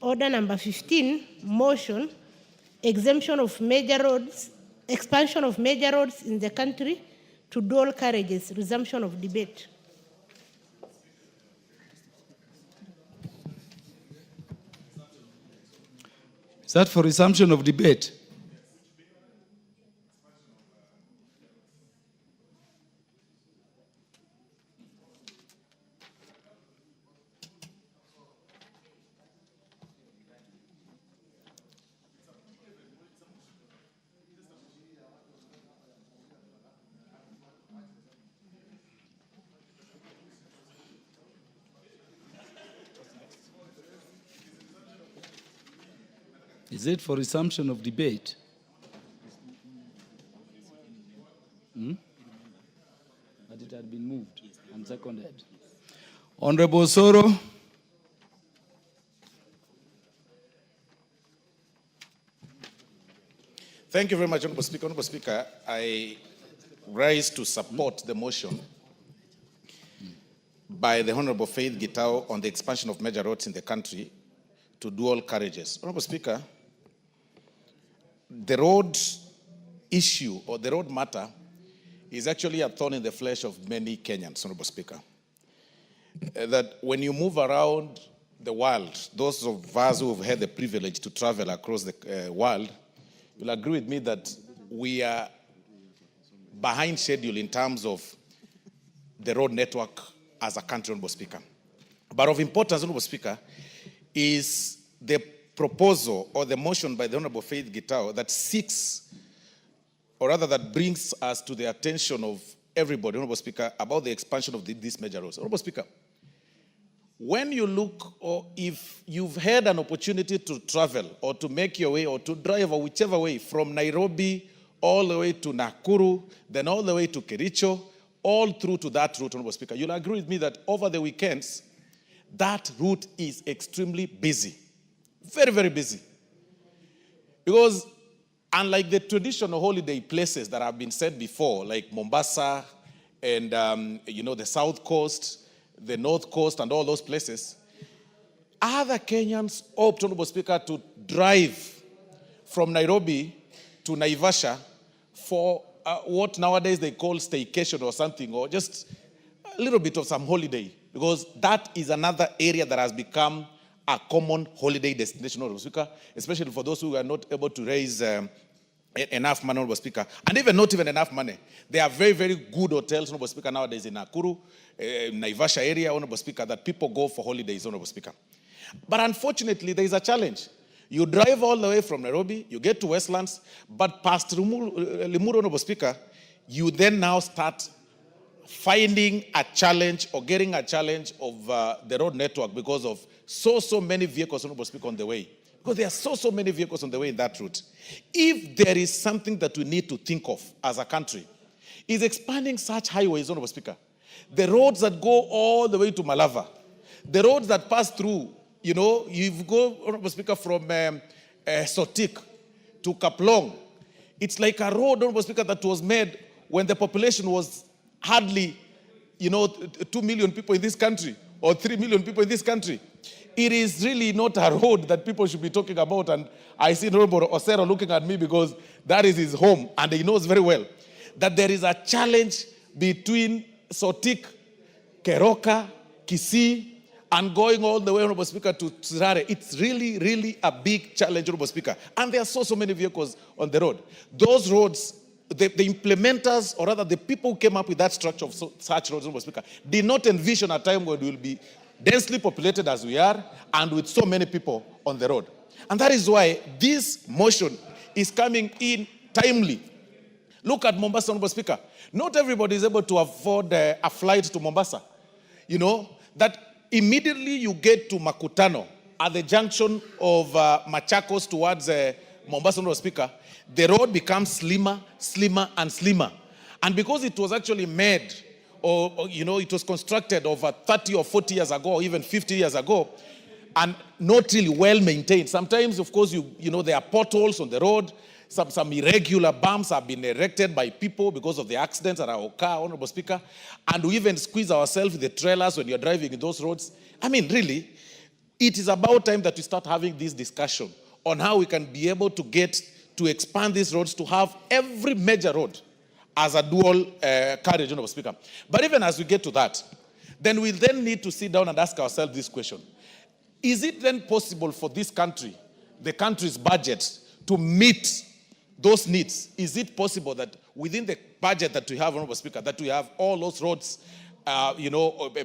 Order number 15, motion, exemption of major roads, expansion of major roads in the country to dual carriages, resumption of debate. Is that for resumption of debate? Is it for resumption of debate? But it had been moved and seconded. Honorable Soro. Thank you very much, Honorable Speaker. Honorable Speaker, I rise to support the motion by the Honorable Faith Gitao on the expansion of major roads in the country to dual carriages. Honorable Speaker, the road issue or the road matter is actually a thorn in the flesh of many Kenyans, Honorable Speaker. That when you move around the world, those of us who have had the privilege to travel across the world, you'll agree with me that we are behind schedule in terms of the road network as a country, Honorable Speaker. But of importance, Honorable Speaker, is the proposal or the motion by the Honorable Faith Gitao that seeks, or rather that brings us to the attention of everybody, Honorable Speaker, about the expansion of these major roads. Honorable Speaker, when you look, or if you've had an opportunity to travel or to make your way or to drive or whichever way from Nairobi all the way to Nakuru, then all the way to Kericho, all through to that route, Honorable Speaker, you'll agree with me that over the weekends, that route is extremely busy. Very, very busy. Because unlike the traditional holiday places that have been said before, like Mombasa and, the South Coast, the North Coast and all those places, other Kenyans opt, Honorable Speaker, to drive from Nairobi to Naivasha for what nowadays they call staycation or something, or just a little bit of some holiday, because that is another area that has become a common holiday destination, Honorable Speaker, especially for those who are not able to raise enough money, Honorable Speaker, and even not even enough money. There are very, very good hotels, Honorable Speaker, nowadays in Nakuru, Naivasha area, Honorable Speaker, that people go for holidays, Honorable Speaker. But unfortunately, there is a challenge. You drive all the way from Nairobi, you get to Westlands, but past Limuru, Honorable Speaker, you then now start finding a challenge or getting a challenge of the road network because of so many vehicles, Honorable Speaker, on the way. Because there are so many vehicles on the way in that route. If there is something that we need to think of as a country, is expanding such highways, Honorable Speaker. The roads that go all the way to Malava, the roads that pass through, you know, you go, Honorable Speaker, from Sotik to Kaplong. It's like a road, Honorable Speaker, that was made when the population was hardly, 2 million people in this country or 3 million people in this country. It is really not a road that people should be talking about. And I see Honorable Osero looking at me because that is his home, and he knows very well that there is a challenge between Sotik, Keroka, Kisii, and going all the way, Honorable Speaker, to Sirare. It's really, really a big challenge, Honorable Speaker. And there are so many vehicles on the road. Those roads, the implementers, or rather the people who came up with that structure of such roads, Honorable Speaker, did not envision a time when we will be densely populated as we are and with so many people on the road. And that is why this motion is coming in timely. Look at Mombasa, Honorable Speaker. Not everybody is able to afford a flight to Mombasa. You know, that immediately you get to Makutano at the junction of Machakos towards Mombasa, Honorable Speaker, the road becomes slimmer, and slimmer. And because it was actually made, or it was constructed over 30 or 40 years ago, or even 50 years ago, and not really well maintained. Sometimes, of course, there are potholes on the road. Some irregular bumps have been erected by people because of the accidents that are occur, Honorable Speaker. And we even squeeze ourselves with the trailers when you're driving in those roads. I mean, really, it is about time that we start having this discussion on how we can be able to get to expand these roads to have every major road as a dual carriage, Honorable Speaker. But even as we get to that, then we then need to sit down and ask ourselves this question. Is it then possible for this country, the country's budget, to meet those needs? Is it possible that within the budget that we have, Honorable Speaker, that we have all those roads,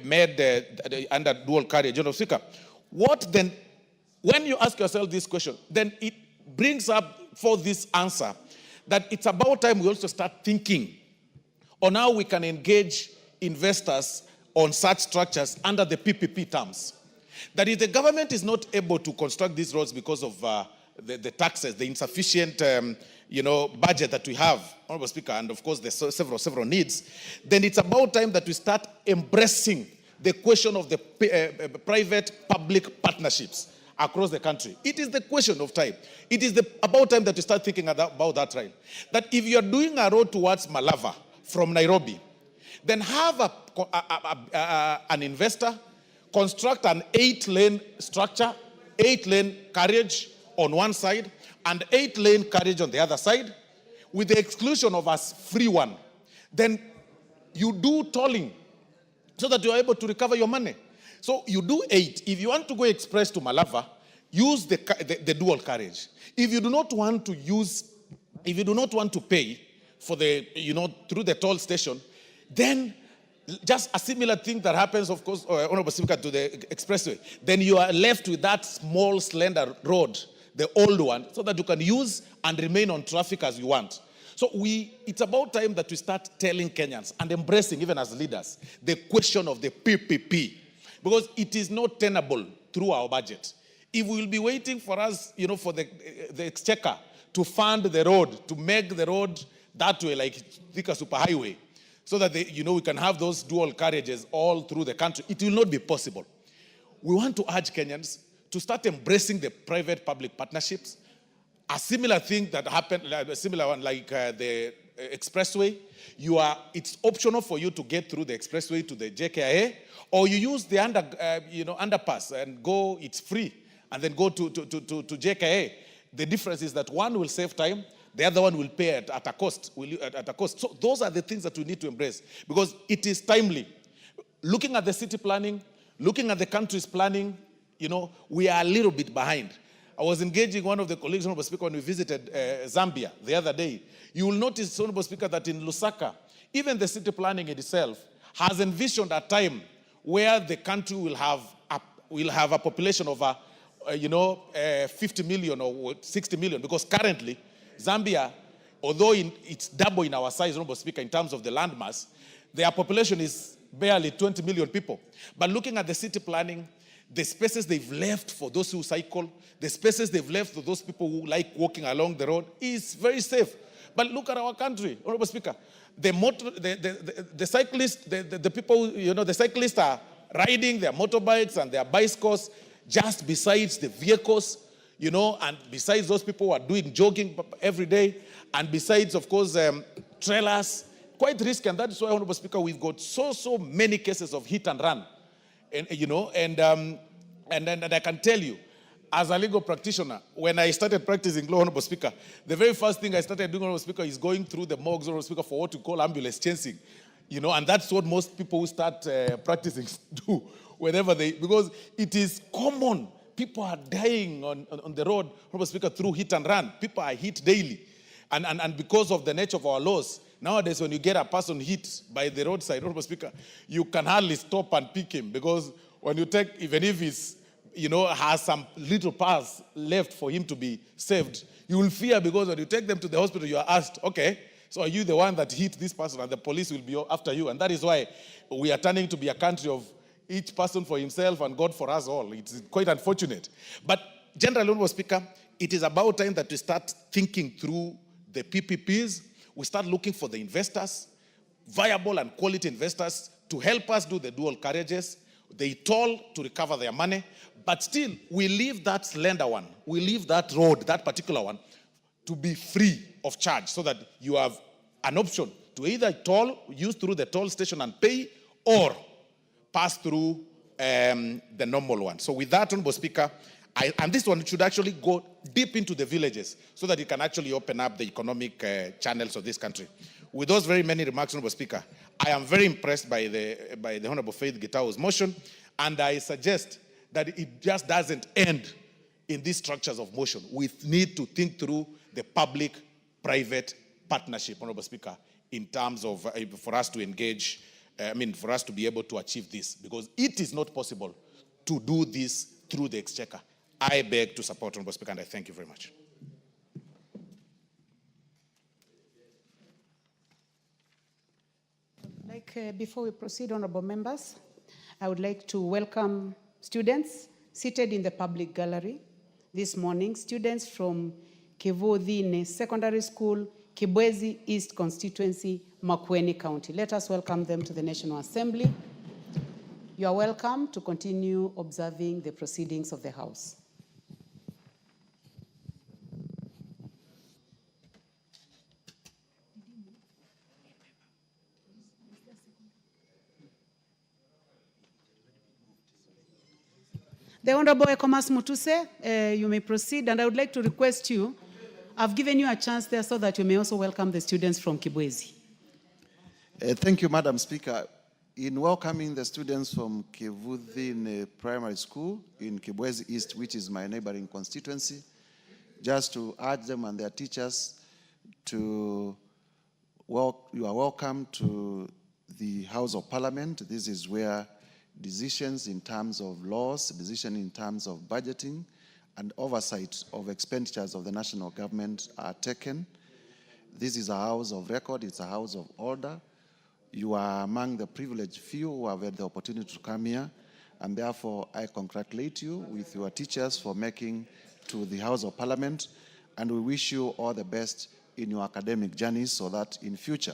made under dual carriage, Honorable Speaker? What then, when you ask yourself this question, then it brings up for this answer that it's about time we also start thinking on how we can engage investors on such structures under the PPP terms. That if the government is not able to construct these roads because of the taxes, the insufficient budget that we have, Honorable Speaker, and of course there's several needs, then it's about time that we start embracing the question of the private-public partnerships across the country. It is the question of time. It is about time that we start thinking about that, right? That if you're doing a road towards Malava from Nairobi, then have an investor construct an 8-lane structure, 8-lane carriage on one side, and 8-lane carriage on the other side, with the exclusion of a free one. Then you do tolling so that you are able to recover your money. So you do 8. If you want to go express to Malava, use the dual carriage. If you do not want to pay for through the toll station, then just a similar thing that happens, of course, Honorable Speaker, to the expressway. Then you are left with that small, slender road, the old one, so that you can use and remain on traffic as you want. So it's about time that we start telling Kenyans and embracing, even as leaders, the question of the PPP. Because it is not tenable through our budget. If we will be waiting for us, for the exchequer to fund the road, to make the road that way, like Thika Superhighway, so that we can have those dual carriages all through the country, it will not be possible. We want to urge Kenyans to start embracing the private-public partnerships. A similar thing that happened, a similar one like the expressway, it's optional for you to get through the expressway to the JKIA, or you use the underpass and go, it's free, and then go to JKIA. The difference is that one will save time, the other one will pay at a cost. So those are the things that we need to embrace, because it is timely. Looking at the city planning, looking at the country's planning, we are a little bit behind. I was engaging one of the colleagues, Honorable Speaker, when we visited Zambia the other day. You will notice, Honorable Speaker, that in Lusaka, even the city planning itself has envisioned a time where the country will have a population of 50 million or 60 million, because currently Zambia, although it's double in our size, Honorable Speaker, in terms of the landmass, their population is barely 20 million people. But looking at the city planning, the spaces they've left for those who cycle, the spaces they've left for those people who like walking along the road is very safe. But look at our country, Honorable Speaker. The cyclists, the people, the cyclists are riding their motorbikes and their bicycles just besides the vehicles, and besides those people who are doing jogging every day, and besides, of course, trailers, quite risky. And that is why, Honorable Speaker, we've got so many cases of hit and run. And I can tell you, as a legal practitioner, when I started practicing law, Honorable Speaker, the very first thing I started doing, Honorable Speaker, is going through the morgues, Honorable Speaker, for what we call ambulance chasing. And that's what most people who start practicing do whenever because it is common. People are dying on the road, Honorable Speaker, through hit and run. People are hit daily. And because of the nature of our laws, nowadays when you get a person hit by the roadside, Honorable Speaker, you can hardly stop and pick him, because when you take, even if he's, has some little pass left for him to be saved, you will fear, because when you take them to the hospital, you are asked, okay, so are you the one that hit this person? And the police will be after you. And that is why we are turning to be a country of each person for himself and God for us all. It's quite unfortunate. But generally, Honorable Speaker, it is about time that we start thinking through the PPPs. We start looking for the investors, viable and quality investors, to help us do the dual carriages. They toll to recover their money. But still, we leave that slender one, we leave that road, that particular one, to be free of charge, so that you have an option to either toll, use through the toll station and pay, or pass through the normal one. So with that, Honorable Speaker, and this one should actually go deep into the villages, so that it can actually open up the economic channels of this country. With those very many remarks, Honorable Speaker, I am very impressed by the Honorable Faith Gitau's motion, and I suggest that it just doesn't end in these structures of motion. We need to think through the public-private partnership, Honorable Speaker, in terms of, for us to engage, for us to be able to achieve this, because it is not possible to do this through the exchequer. I beg to support, Honorable Speaker, and I thank you very much. Before we proceed, honorable members, I would like to welcome students seated in the public gallery this morning, students from Kivuthine Secondary School, Kibwezi East Constituency, Makueni County. Let us welcome them to the National Assembly. You are welcome to continue observing the proceedings of the House. The Honorable Ekomas Mutuse, you may proceed, and I would like to request you, I've given you a chance there so that you may also welcome the students from Kibwezi. Thank you, Madam Speaker. In welcoming the students from Kivuthine Primary School in Kibwezi East, which is my neighboring constituency, just to urge them and their teachers to, you are welcome to the House of Parliament. This is where decisions in terms of laws, decisions in terms of budgeting, and oversight of expenditures of the national government are taken. This is a house of record, it's a house of order. You are among the privileged few who have had the opportunity to come here, and therefore I congratulate you with your teachers for making to the House of Parliament, and we wish you all the best in your academic journeys, so that in future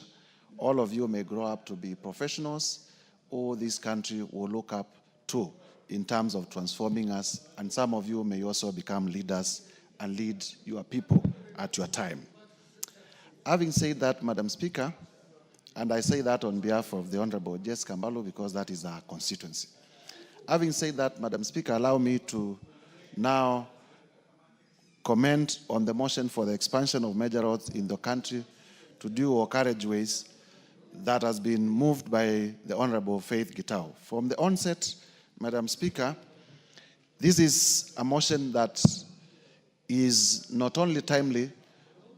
all of you may grow up to be professionals who this country will look up to in terms of transforming us, and some of you may also become leaders and lead your people at your time. Having said that, Madam Speaker, and I say that on behalf of the Honorable Jess Kambalu, because that is our constituency. Having said that, Madam Speaker, allow me to now comment on the motion for the expansion of major roads in the country to dual carriageways that has been moved by the Honorable Faith Gitau. From the onset, Madam Speaker, this is a motion that is not only timely,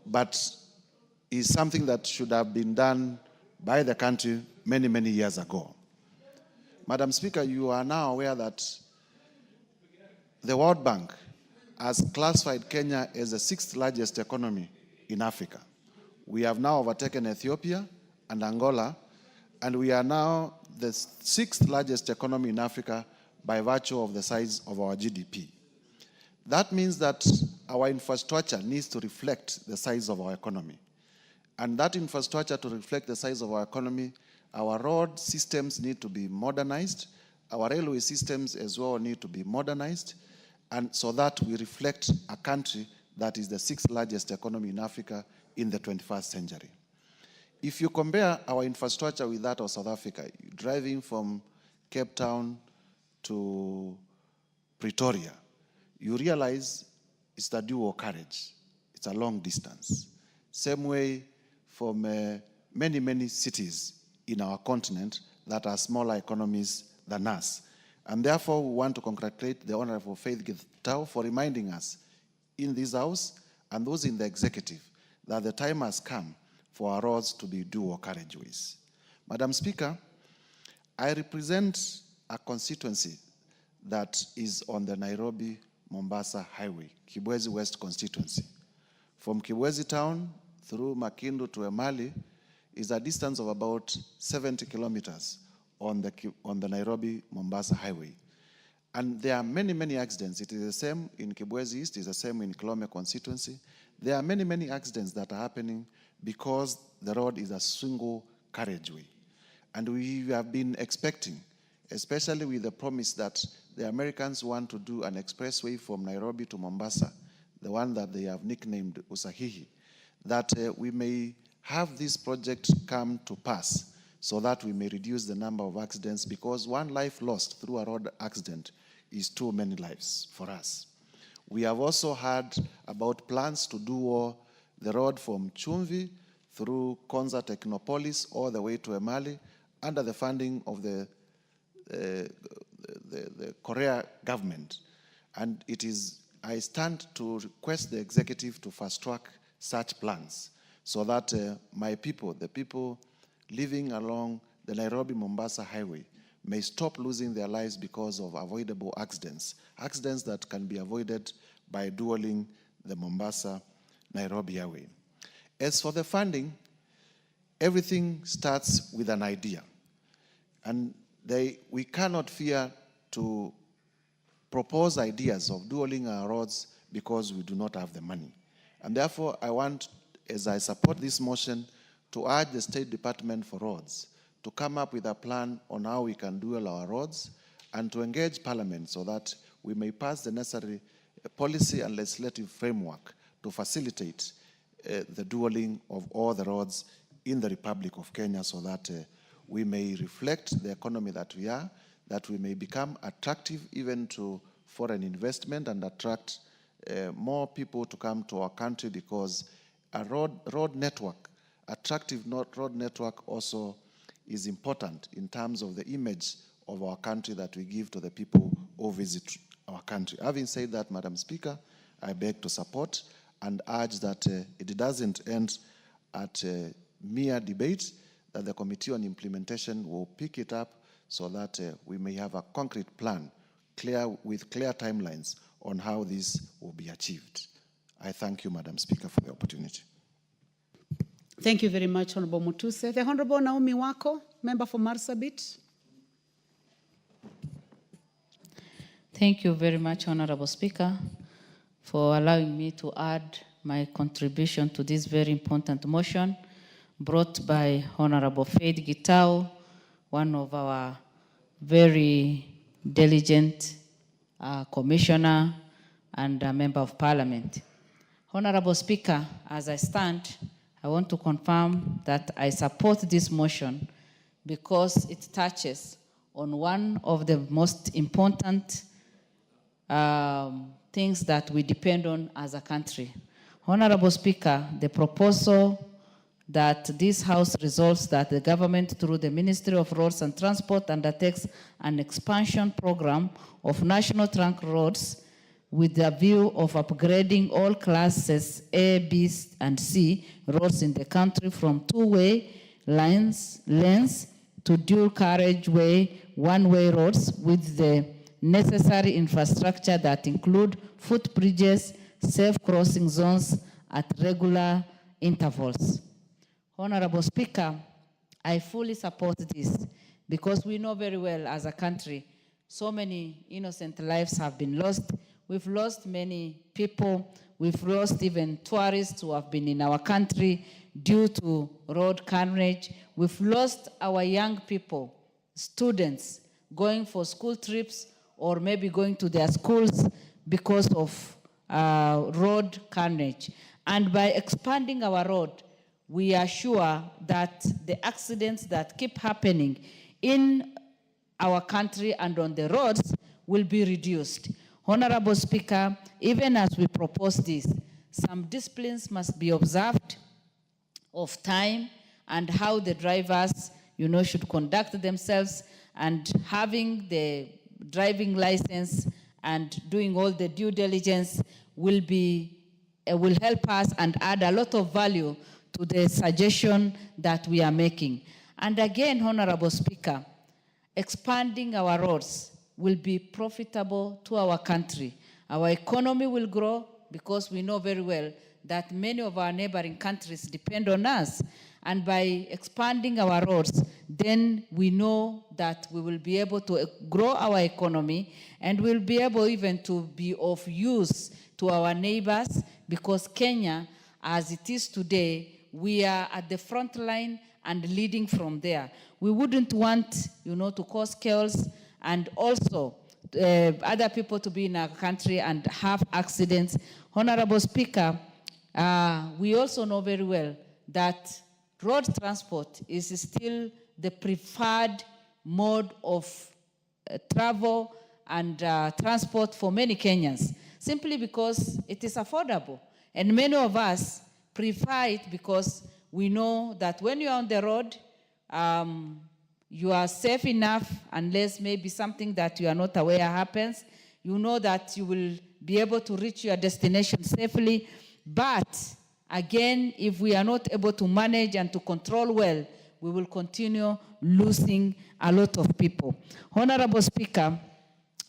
but is something that should have been done by the country many, many years ago. Madam Speaker, you are now aware that the World Bank has classified Kenya as the 6th largest economy in Africa. We have now overtaken Ethiopia and Angola, and we are now the 6th largest economy in Africa by virtue of the size of our GDP. That means that our infrastructure needs to reflect the size of our economy. And that infrastructure to reflect the size of our economy, our road systems need to be modernized, our railway systems as well need to be modernized, and so that we reflect a country that is the 6th largest economy in Africa in the 21st century. If you compare our infrastructure with that of South Africa, driving from Cape Town to Pretoria, you realize it's the dual carriage. It's a long distance. Same way from many, many cities in our continent that are smaller economies than us. And therefore, we want to congratulate the Honorable Faith Gitau for reminding us in this House and those in the executive that the time has come for our roads to be dual carriageways. Madam Speaker, I represent a constituency that is on the Nairobi-Mombasa Highway, Kibwezi West constituency. From Kibwezi town through Makindu to Emali is a distance of about 70 kilometers on the Nairobi-Mombasa Highway. And there are many, many accidents. It is the same in Kibwezi East, it is the same in Kilome constituency. There are many, many accidents that are happening because the road is a single carriageway. And we have been expecting, especially with the promise that the Americans want to do an expressway from Nairobi to Mombasa, the one that they have nicknamed Usahihi, that we may have this project come to pass so that we may reduce the number of accidents, because one life lost through a road accident is too many lives for us. We have also heard about plans to do the road from Chumvi through Konza Technopolis all the way to Emali under the funding of the Korea government. And I stand to request the executive to fast track such plans so that my people, the people living along the Nairobi-Mombasa Highway, may stop losing their lives because of avoidable accidents that can be avoided by dualing the Mombasa-Nairobi Highway. As for the funding, everything starts with an idea. And we cannot fear to propose ideas of dualing our roads because we do not have the money. And therefore, I want, as I support this motion, to urge the State Department for Roads to come up with a plan on how we can dual our roads and to engage Parliament so that we may pass the necessary policy and legislative framework to facilitate the dualing of all the roads in the Republic of Kenya so that we may reflect the economy that we are, that we may become attractive even to foreign investment and attract more people to come to our country, because a road network, attractive road network also is important in terms of the image of our country that we give to the people who visit our country. Having said that, Madam Speaker, I beg to support and urge that it doesn't end at mere debate, that the Committee on Implementation will pick it up so that we may have a concrete plan with clear timelines on how this will be achieved. I thank you, Madam Speaker, for the opportunity. Thank you very much, Honorable Mutuse. The Honorable Naomi Wako, member for Marsabit. Thank you very much, Honorable Speaker, for allowing me to add my contribution to this very important motion brought by Honorable Faith Gitau, one of our very diligent commissioner and a member of Parliament. Honorable Speaker, as I stand, I want to confirm that I support this motion because it touches on one of the most important things that we depend on as a country. Honorable Speaker, the proposal that this House resolves that the government, through the Ministry of Roads and Transport, undertakes an expansion program of national trunk roads with the view of upgrading all classes A, B, and C roads in the country from two-way lanes to dual carriageway, one-way roads with the necessary infrastructure that include footbridges, safe crossing zones at regular intervals. Honorable Speaker, I fully support this because we know very well as a country, so many innocent lives have been lost. We've lost many people. We've lost even tourists who have been in our country due to road carnage. We've lost our young people, students, going for school trips or maybe going to their schools because of road carnage. And by expanding our road, we are sure that the accidents that keep happening in our country and on the roads will be reduced. Honorable Speaker, even as we propose this, some disciplines must be observed of time and how the drivers, should conduct themselves, and having the driving license and doing all the due diligence will help us and add a lot of value to the suggestion that we are making. And again, Honorable Speaker, expanding our roads will be profitable to our country. Our economy will grow because we know very well that many of our neighboring countries depend on us. And by expanding our roads, then we know that we will be able to grow our economy and we'll be able even to be of use to our neighbors, because Kenya, as it is today, we are at the front line and leading from there. We wouldn't want, to cause chaos and also other people to be in our country and have accidents. Honorable Speaker, we also know very well that road transport is still the preferred mode of travel and transport for many Kenyans, simply because it is affordable. And many of us prefer it because we know that when you're on the road, you are safe enough, unless maybe something that you are not aware happens. You know that you will be able to reach your destination safely. But again, if we are not able to manage and to control well, we will continue losing a lot of people. Honorable Speaker,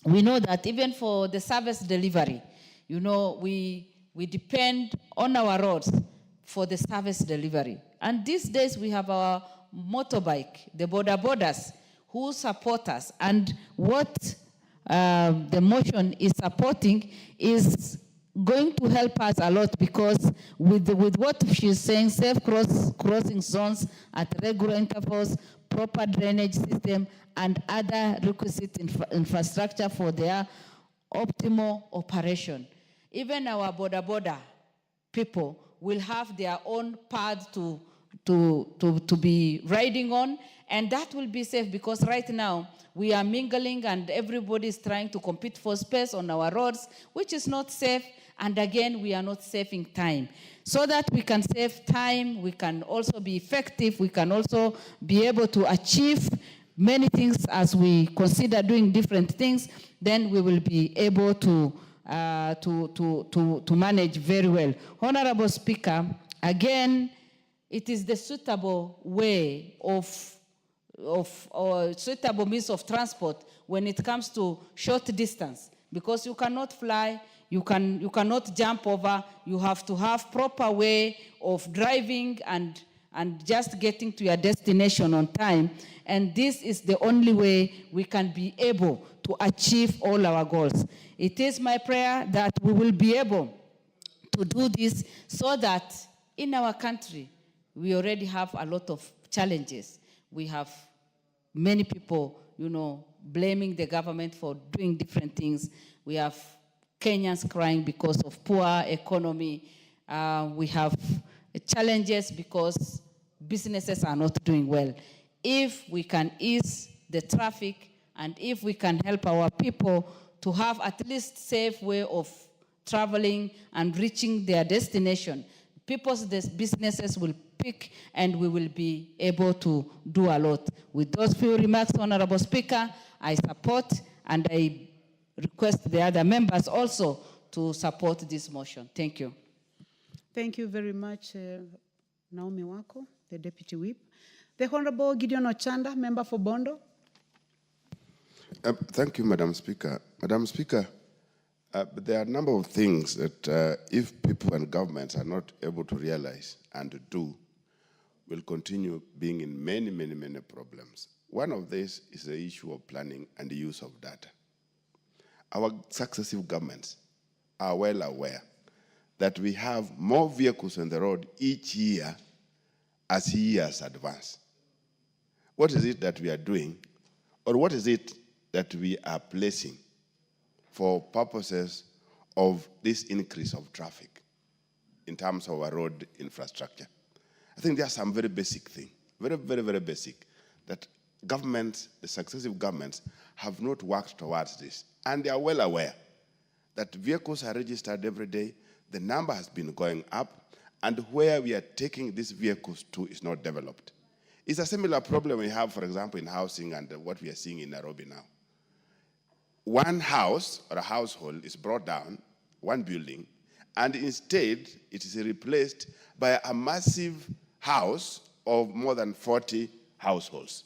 we know that even for the service delivery, we depend on our roads for the service delivery. And these days we have our motorbike, the borders, who support us. And what the motion is supporting is going to help us a lot, because with what she's saying, safe crossing zones at regular intervals, proper drainage system, and other requisite infrastructure for their optimal operation. Even our border people will have their own path to be riding on, and that will be safe, because right now we are mingling and everybody is trying to compete for space on our roads, which is not safe. And again, we are not saving time. So that we can save time, we can also be effective, we can also be able to achieve many things as we consider doing different things, then we will be able to manage very well. Honorable Speaker, again, it is the suitable way or suitable means of transport when it comes to short distance, because you cannot fly, you cannot jump over, you have to have proper way of driving and just getting to your destination on time. And this is the only way we can be able to achieve all our goals. It is my prayer that we will be able to do this, so that in our country, we already have a lot of challenges. We have many people, blaming the government for doing different things. We have Kenyans crying because of poor economy. We have challenges because businesses are not doing well. If we can ease the traffic, and if we can help our people to have at least safe way of traveling and reaching their destination, people's businesses will pick and we will be able to do a lot. With those few remarks, Honorable Speaker, I support, and I request the other members also to support this motion. Thank you. Thank you very much, Naomi Wako, the Deputy Whip. The Honorable Gideon Ochanda, member for Bondo. Thank you, Madam Speaker. Madam Speaker, there are a number of things that if people and governments are not able to realize and to do, will continue being in many, many, many problems. One of these is the issue of planning and the use of data. Our successive governments are well aware that we have more vehicles on the road each year as years advance. What is it that we are doing, or what is it that we are placing for purposes of this increase of traffic in terms of our road infrastructure? I think there are some very basic things, very, very, very basic, that governments, the successive governments, have not worked towards this. And they are well aware that vehicles are registered every day, the number has been going up, and where we are taking these vehicles to is not developed. It's a similar problem we have, for example, in housing and what we are seeing in Nairobi now. One house or a household is brought down, one building, and instead it is replaced by a massive house of more than 40 households.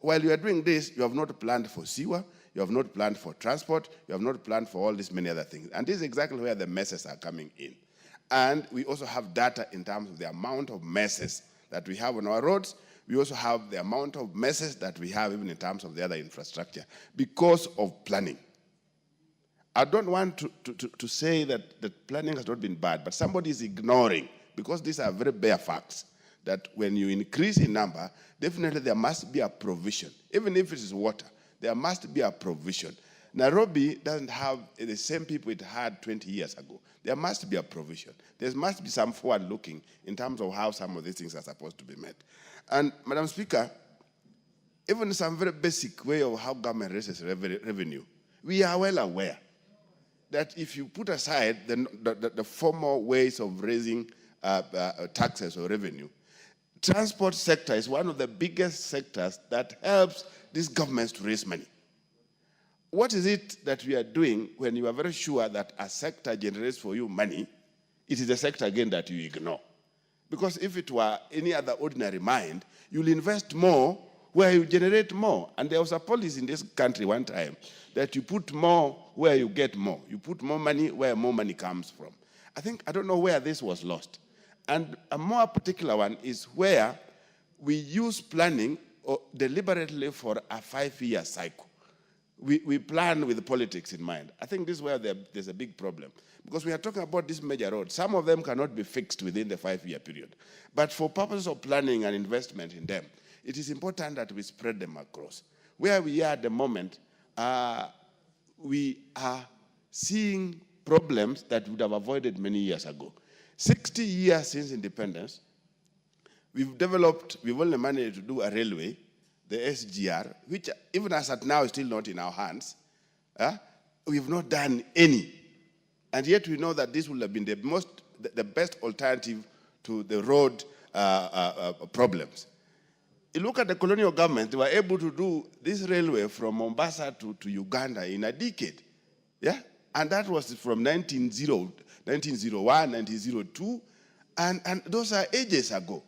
While you are doing this, you have not planned for sewer, you have not planned for transport, you have not planned for all these many other things. And this is exactly where the messes are coming in. And we also have data in terms of the amount of messes that we have on our roads. We also have the amount of messes that we have even in terms of the other infrastructure because of planning. I don't want to say that the planning has not been bad, but somebody is ignoring, because these are very bare facts, that when you increase in number, definitely there must be a provision. Even if it is water, there must be a provision. Nairobi doesn't have the same people it had 20 years ago. There must be a provision. There must be some forward looking in terms of how some of these things are supposed to be met. And Madam Speaker, even some very basic way of how government raises revenue, we are well aware that if you put aside the formal ways of raising taxes or revenue, transport sector is one of the biggest sectors that helps these governments to raise money. What is it that we are doing when you are very sure that a sector generates for you money? It is a sector again that you ignore. Because if it were any other ordinary mind, you'll invest more where you generate more. And there was a policy in this country one time that you put more where you get more. You put more money where more money comes from. I don't know where this was lost. And a more particular one is where we use planning deliberately for a 5-year cycle. We plan with politics in mind. I think this is where there's a big problem. Because we are talking about these major roads. Some of them cannot be fixed within the 5-year period. But for purposes of planning and investment in them, it is important that we spread them across. Where we are at the moment, we are seeing problems that we would have avoided many years ago. 60 years since independence, we've only managed to do a railway, the SGR, which even as at now is still not in our hands. We've not done any. And yet we know that this would have been the best alternative to the road problems. You look at the colonial government, they were able to do this railway from Mombasa to Uganda in a decade. Yeah? And that was from 1901, 1902, and those are ages ago.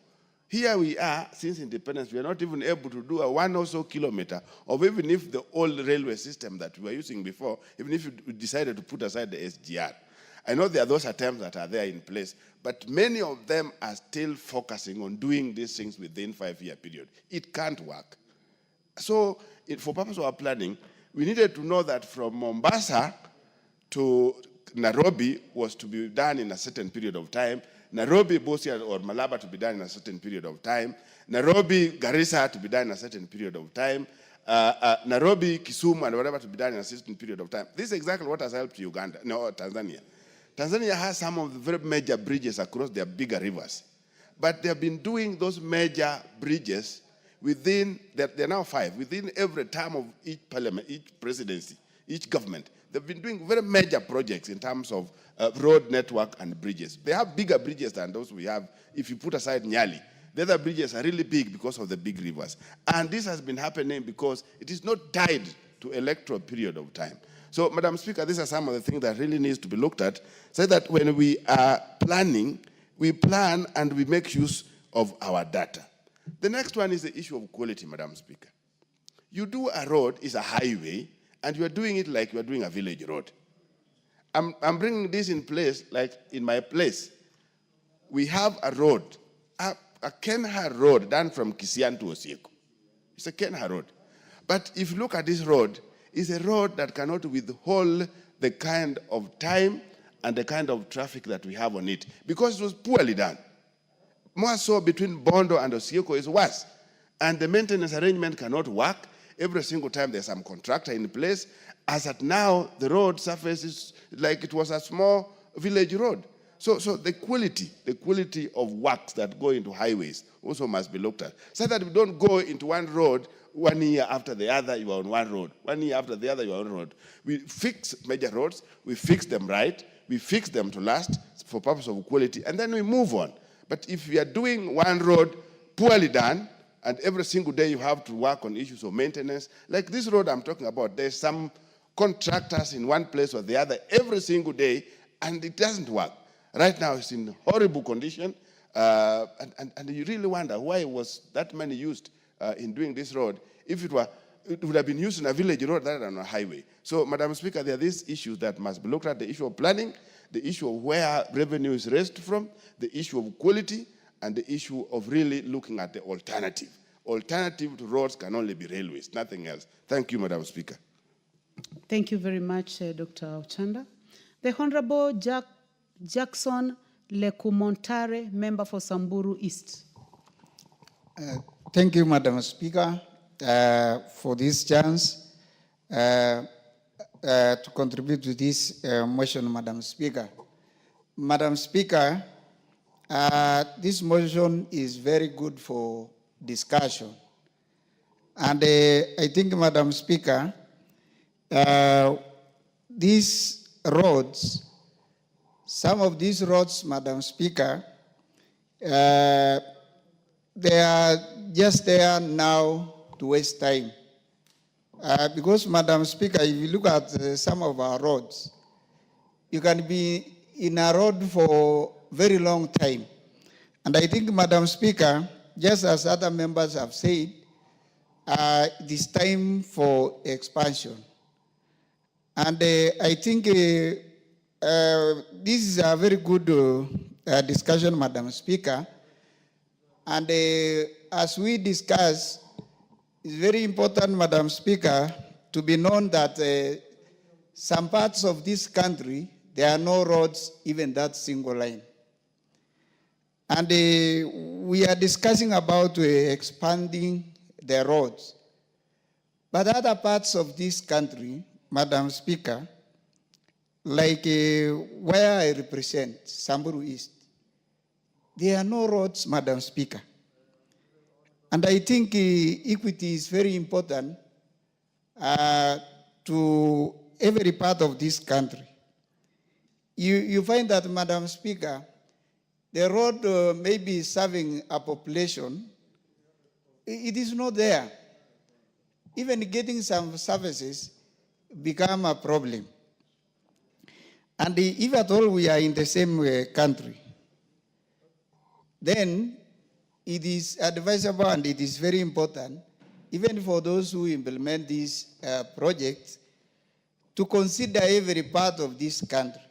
Here we are, since independence, we are not even able to do a 1 or so kilometer of even if the old railway system that we were using before, even if we decided to put aside the SGR. I know there are those attempts that are there in place, but many of them are still focusing on doing these things within 5-year period. It can't work. So for purpose of our planning, we needed to know that from Mombasa to Nairobi was to be done in a certain period of time, Nairobi, Busia, or Malaba to be done in a certain period of time, Nairobi, Garissa to be done in a certain period of time, Nairobi, Kisumu, and whatever to be done in a certain period of time. This is exactly what has helped Tanzania. Tanzania has some of the very major bridges across their bigger rivers. But they have been doing those major bridges within, they're now 5, within every term of each parliament, each presidency, each government. They've been doing very major projects in terms of road network and bridges. They have bigger bridges than those we have if you put aside Nyali. The other bridges are really big because of the big rivers. And this has been happening because it is not tied to electoral period of time. So, Madam Speaker, these are some of the things that really needs to be looked at, so that when we are planning, we plan and we make use of our data. The next one is the issue of quality, Madam Speaker. You do a road, is a highway, and you are doing it like you are doing a village road. I'm bringing this in place, like in my place. We have a road, a Kenha road done from Kisian to Osieko. It's a Kenha road. But if you look at this road, it's a road that cannot withhold the kind of time and the kind of traffic that we have on it, because it was poorly done. More so between Bondo and Osieko is worse. And the maintenance arrangement cannot work. Every single time there's some contractor in place. As at now, the road surface is like it was a small village road. So the quality of works that go into highways also must be looked at, so that we don't go into one road 1 year after the other, you are on one road. 1 year after the other, you are on one road. We fix major roads, we fix them right, we fix them to last for purpose of quality, and then we move on. But if we are doing one road poorly done, and every single day you have to work on issues of maintenance, like this road I'm talking about, there's some contractors in one place or the other every single day, and it doesn't work. Right now it's in horrible condition, and you really wonder why was that money used in doing this road. If it would have been used in a village road rather than a highway. So, Madam Speaker, there are these issues that must be looked at: the issue of planning, the issue of where revenue is raised from, the issue of quality, and the issue of really looking at the alternative. Alternative to roads can only be railways, nothing else. Thank you, Madam Speaker. Thank you very much, Dr. Ochanda. The Honorable Jackson Lekumontare, member for Samburu East. Thank you, Madam Speaker, for this chance to contribute to this motion, Madam Speaker. Madam Speaker, this motion is very good for discussion. And I think, Madam Speaker, these roads, some of these roads, Madam Speaker, they are just there now to waste time. Because, Madam Speaker, if you look at some of our roads, you can be in a road for a very long time. And I think, Madam Speaker, just as other members have said, it is time for expansion. And I think this is a very good discussion, Madam Speaker. And as we discuss, it's very important, Madam Speaker, to be known that some parts of this country, there are no roads, even that single line. And we are discussing about expanding the roads. But other parts of this country, Madam Speaker, like where I represent, Samburu East, there are no roads, Madam Speaker. And I think equity is very important to every part of this country. You find that, Madam Speaker, the road may be serving a population, it is not there. Even getting some services become a problem. And if at all we are in the same country, then it is advisable and it is very important, even for those who implement these projects, to consider every part of this country.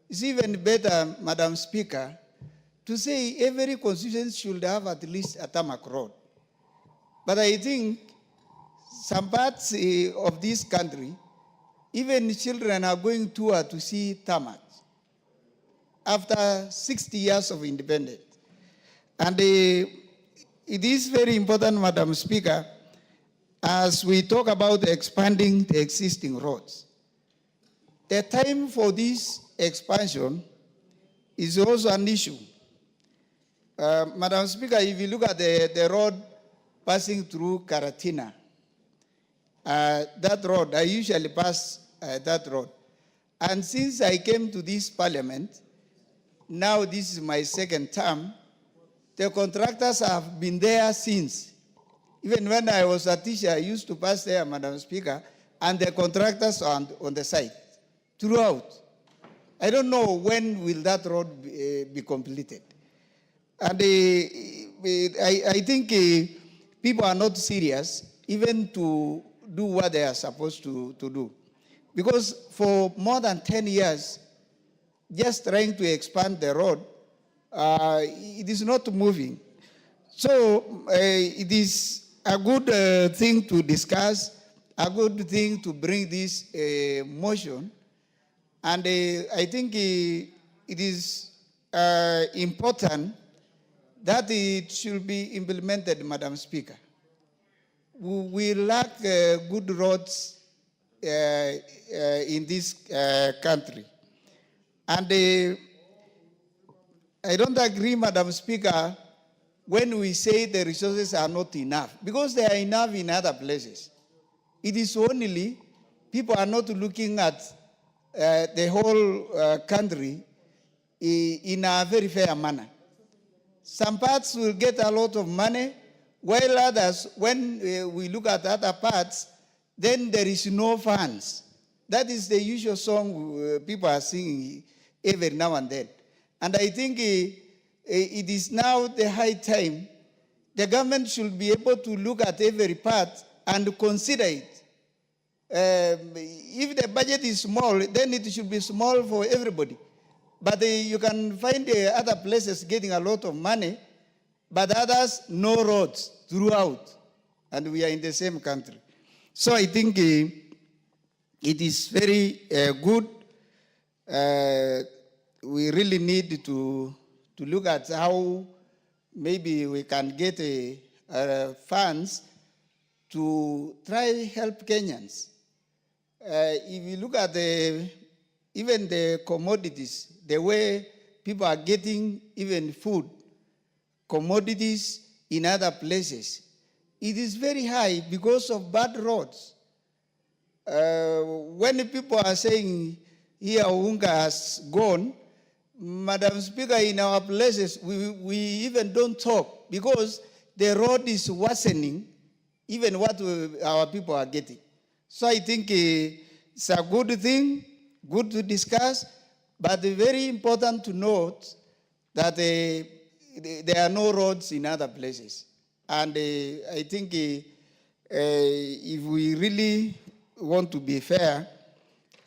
It's even better, Madam Speaker, to say every constituency should have at least a tarmac road. But I think some parts of this country, even children are going to see tarmac after 60 years of independence. And it is very important, Madam Speaker, as we talk about expanding the existing roads. The time for this expansion is also an issue. Madam Speaker, if you look at the road passing through Karatina, that road, I usually pass that road. And since I came to this parliament, now this is my second term, the contractors have been there since. Even when I was a teacher, I used to pass there, Madam Speaker, and the contractors are on the site throughout. I don't know when will that road be completed. And I think people are not serious even to do what they are supposed to do. Because for more than 10 years, just trying to expand the road, it is not moving. So it is a good thing to discuss, a good thing to bring this motion. And I think it is important that it should be implemented, Madam Speaker. We lack good roads in this country. And I don't agree, Madam Speaker, when we say the resources are not enough, because they are enough in other places. It is only people are not looking at the whole country in a very fair manner. Some parts will get a lot of money, while others, when we look at other parts, then there is no funds. That is the usual song people are singing every now and then. And I think it is now the high time the government should be able to look at every part and consider it. If the budget is small, then it should be small for everybody. But you can find other places getting a lot of money, but others, no roads throughout. And we are in the same country. So I think it is very good. We really need to look at how maybe we can get funds to try help Kenyans. If you look at even the commodities, the way people are getting even food, commodities in other places, it is very high because of bad roads. When people are saying here Unga has gone, Madam Speaker, in our places, we even don't talk because the road is worsening even what our people are getting. So I think it's a good thing, good to discuss, but very important to note that there are no roads in other places. And I think if we really want to be fair,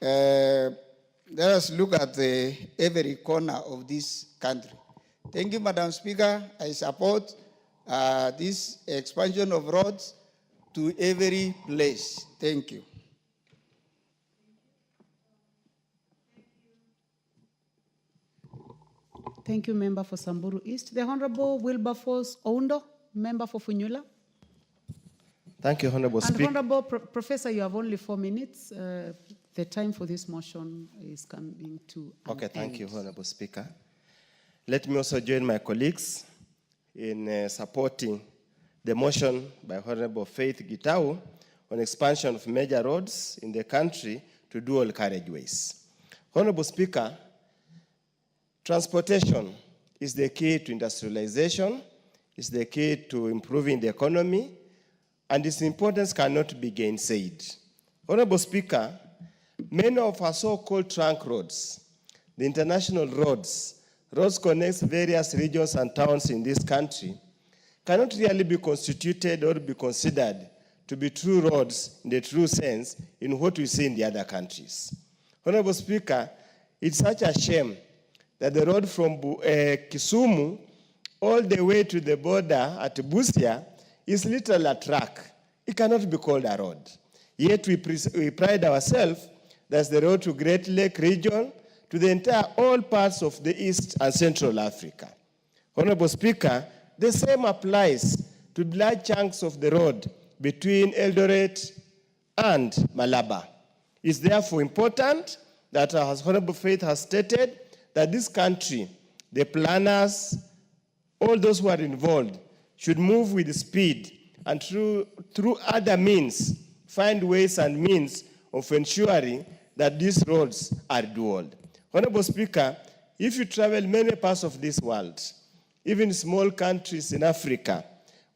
let us look at every corner of this country. Thank you, Madam Speaker. I support this expansion of roads to every place. Thank you. Thank you, Member for Samburu East. The Honorable Wilberforce Oundo, Member for Funyula. Thank you, Honorable Speaker. And Honorable Professor, you have only 4 minutes. The time for this motion is coming to an Okay, thank end. you, Honorable Speaker. Let me also join my colleagues in supporting the motion by Honorable Faith Gitau on expansion of major roads in the country to dual carriageways. Honorable Speaker, transportation is the key to industrialization, is the key to improving the economy, and its importance cannot be gainsaid. Honorable Speaker, many of our so-called trunk roads, the international roads connect various regions and towns in this country, cannot really be constituted or be considered to be true roads in the true sense in what we see in the other countries. Honorable Speaker, it's such a shame that the road from Kisumu all the way to the border at Busia is literally a track. It cannot be called a road. Yet we pride ourselves that's the road to Great Lake region, to the entire all parts of the East and Central Africa. Honorable Speaker, the same applies to large chunks of the road between Eldoret and Malaba. It's therefore important that, as Honorable Faith has stated, that this country, the planners, all those who are involved, should move with speed and through other means, find ways and means of ensuring that these roads are dual. Honorable Speaker, if you travel many parts of this world, even small countries in Africa,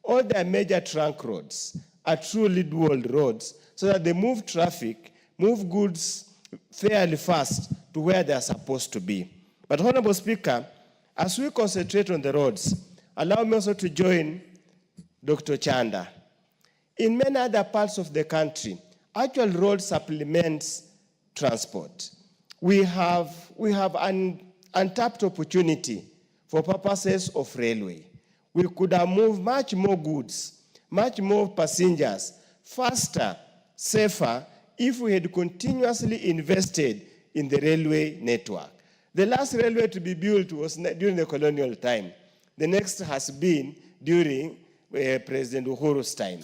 all their major trunk roads are truly dual roads so that they move traffic, move goods fairly fast to where they are supposed to be. But Honorable Speaker, as we concentrate on the roads, allow me also to join Dr. Chanda In many other parts of the country, actual road supplements transport. We have an untapped opportunity for purposes of railway. We could have moved much more goods, much more passengers, faster, safer, if we had continuously invested in the railway network. The last railway to be built was during the colonial time. The next has been during President Uhuru's time.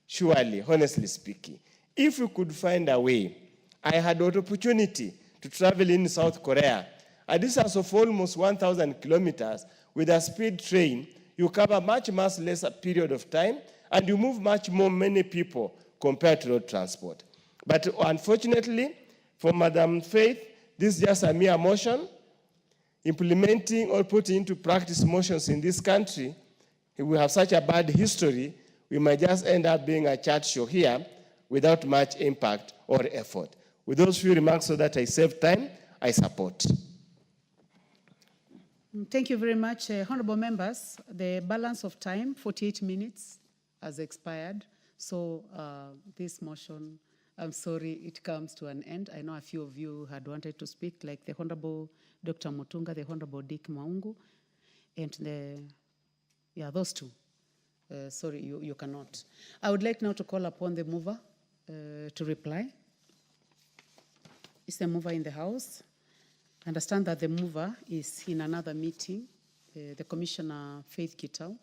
Surely, honestly speaking, if we could find a way, I had an opportunity to travel in South Korea, a distance of almost 1,000 kilometers with a speed train. You cover much less period of time, and you move much many people compared to road transport. But unfortunately, for Madam Faith, this is just a mere motion. Implementing or putting into practice motions in this country, if we have such a bad history, we might just end up being a chat show here without much impact or effort. With those few remarks, so that I save time, I support. Thank you very much, honorable members. The balance of time, 48 minutes, has expired. So this motion, I'm sorry, it comes to an end. I know a few of you had wanted to speak, like the Honorable Dr. Mutunga, the Honorable Dick Maungu, and those two. Sorry, you cannot. I would like now to call upon the mover to reply. Is the mover in the house? I understand that the mover is in another meeting, the Commissioner Faith Kitau.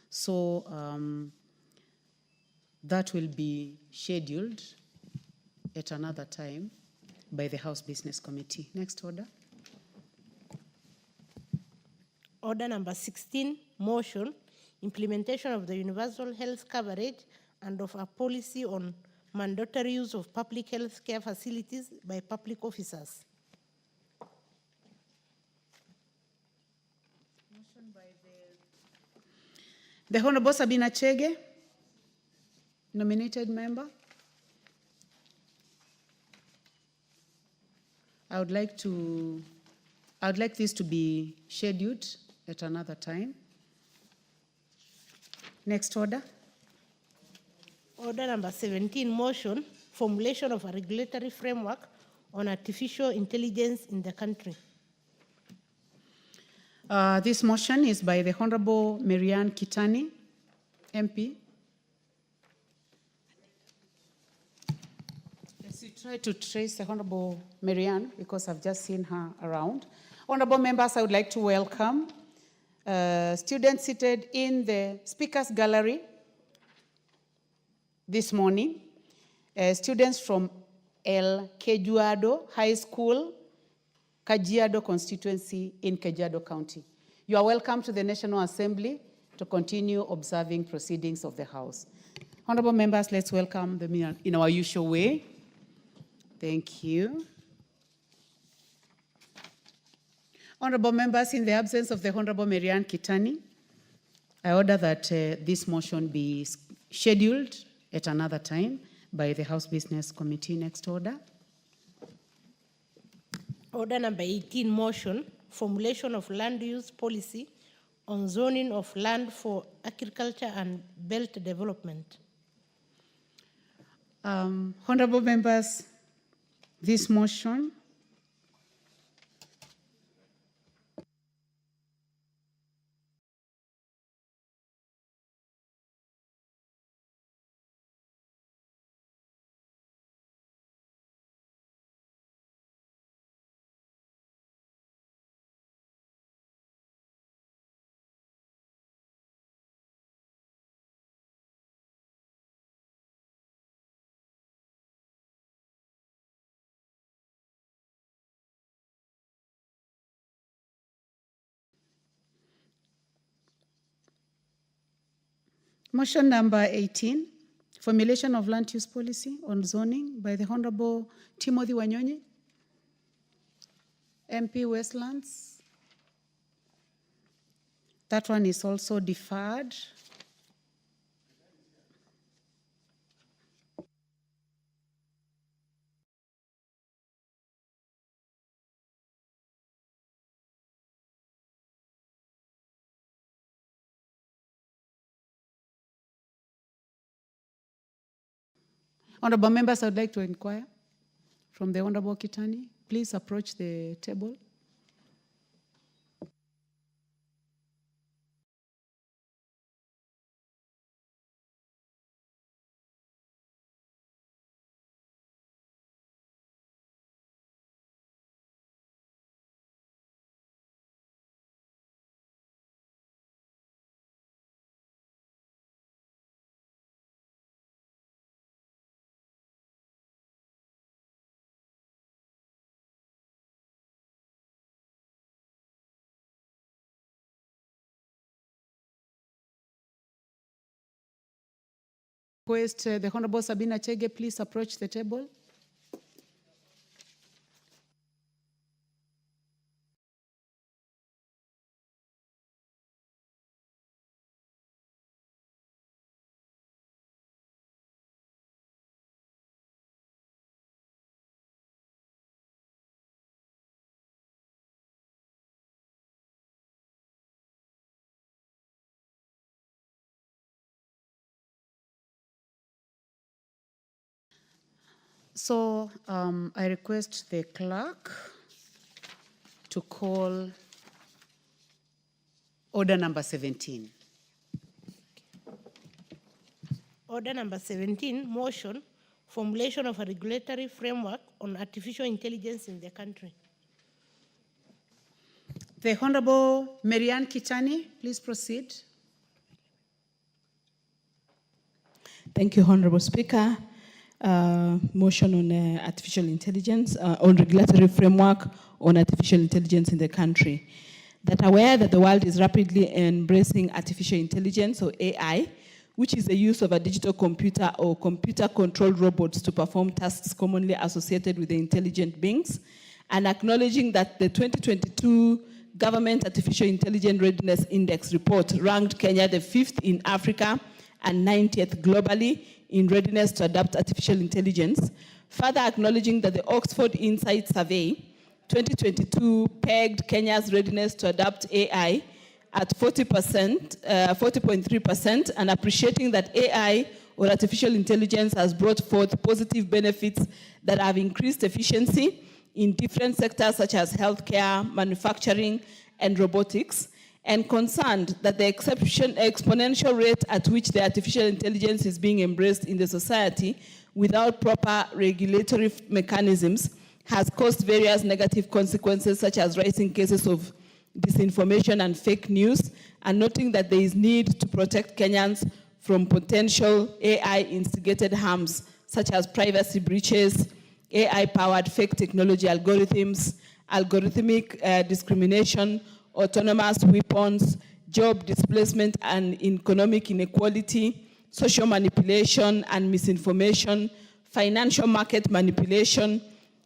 So that will be scheduled at another time by the House Business Committee. Next order. Order number 16, motion, implementation of the universal health coverage and of a policy on mandatory use of public health care facilities by public officers. The Honorable Sabina Chege, nominated member. I would like this to be scheduled at another time. Next order. Order number 17, motion, formulation of a regulatory framework on artificial intelligence in the country. This motion is by the Honorable Marianne Kitani, MP. Yes, you try to trace the Honorable Marianne because I've just seen her around. Honorable members, I would like to welcome students seated in the Speakers Gallery this morning. Students from El Kejuado High School, Kajiado constituency in Kajiado County. You are welcome to the National Assembly to continue observing proceedings of the House. Honorable members, let's welcome them in our usual way. Thank you. Honorable members, in the absence of the Honorable Marianne Kitani, I order that this motion be scheduled at another time by the House Business Committee. Next order. Order number 18, motion, formulation of land use policy on zoning of land for agriculture and belt development. Honorable members, this motion motion number 18, formulation of land use policy on zoning by the Honorable Timothy Wanyonyi, MP Westlands. That one is also deferred. Honorable members, I would like to inquire from the Honorable Kitani. Please approach the table. Request the Honorable Sabina Chege, please approach the table. So I request the clerk to call order number 17. Order number 17, motion, formulation of a regulatory framework on artificial intelligence in the country. The Honorable Marianne Kitani, please proceed. Thank you, Honorable Speaker. Motion on artificial intelligence, on regulatory framework on artificial intelligence in the country. That aware that the world is rapidly embracing artificial intelligence, or AI, which is the use of a digital computer or computer-controlled robots to perform tasks commonly associated with the intelligent beings, and acknowledging that the 2022 Government Artificial Intelligence Readiness Index report ranked Kenya the 5th in Africa and 90th globally in readiness to adopt artificial intelligence. Further acknowledging that the Oxford Insight Survey 2022 pegged Kenya's readiness to adopt AI at 40.3%, and appreciating that AI, or artificial intelligence, has brought forth positive benefits that have increased efficiency in different sectors such as healthcare, manufacturing, and robotics, and concerned that the exponential rate at which the artificial intelligence is being embraced in the society without proper regulatory mechanisms has caused various negative consequences, such as rising cases of disinformation and fake news, and noting that there is need to protect Kenyans from potential AI-instigated harms, such as privacy breaches, AI-powered fake technology algorithms, algorithmic discrimination, autonomous weapons, job displacement and economic inequality, social manipulation and misinformation, financial market manipulation,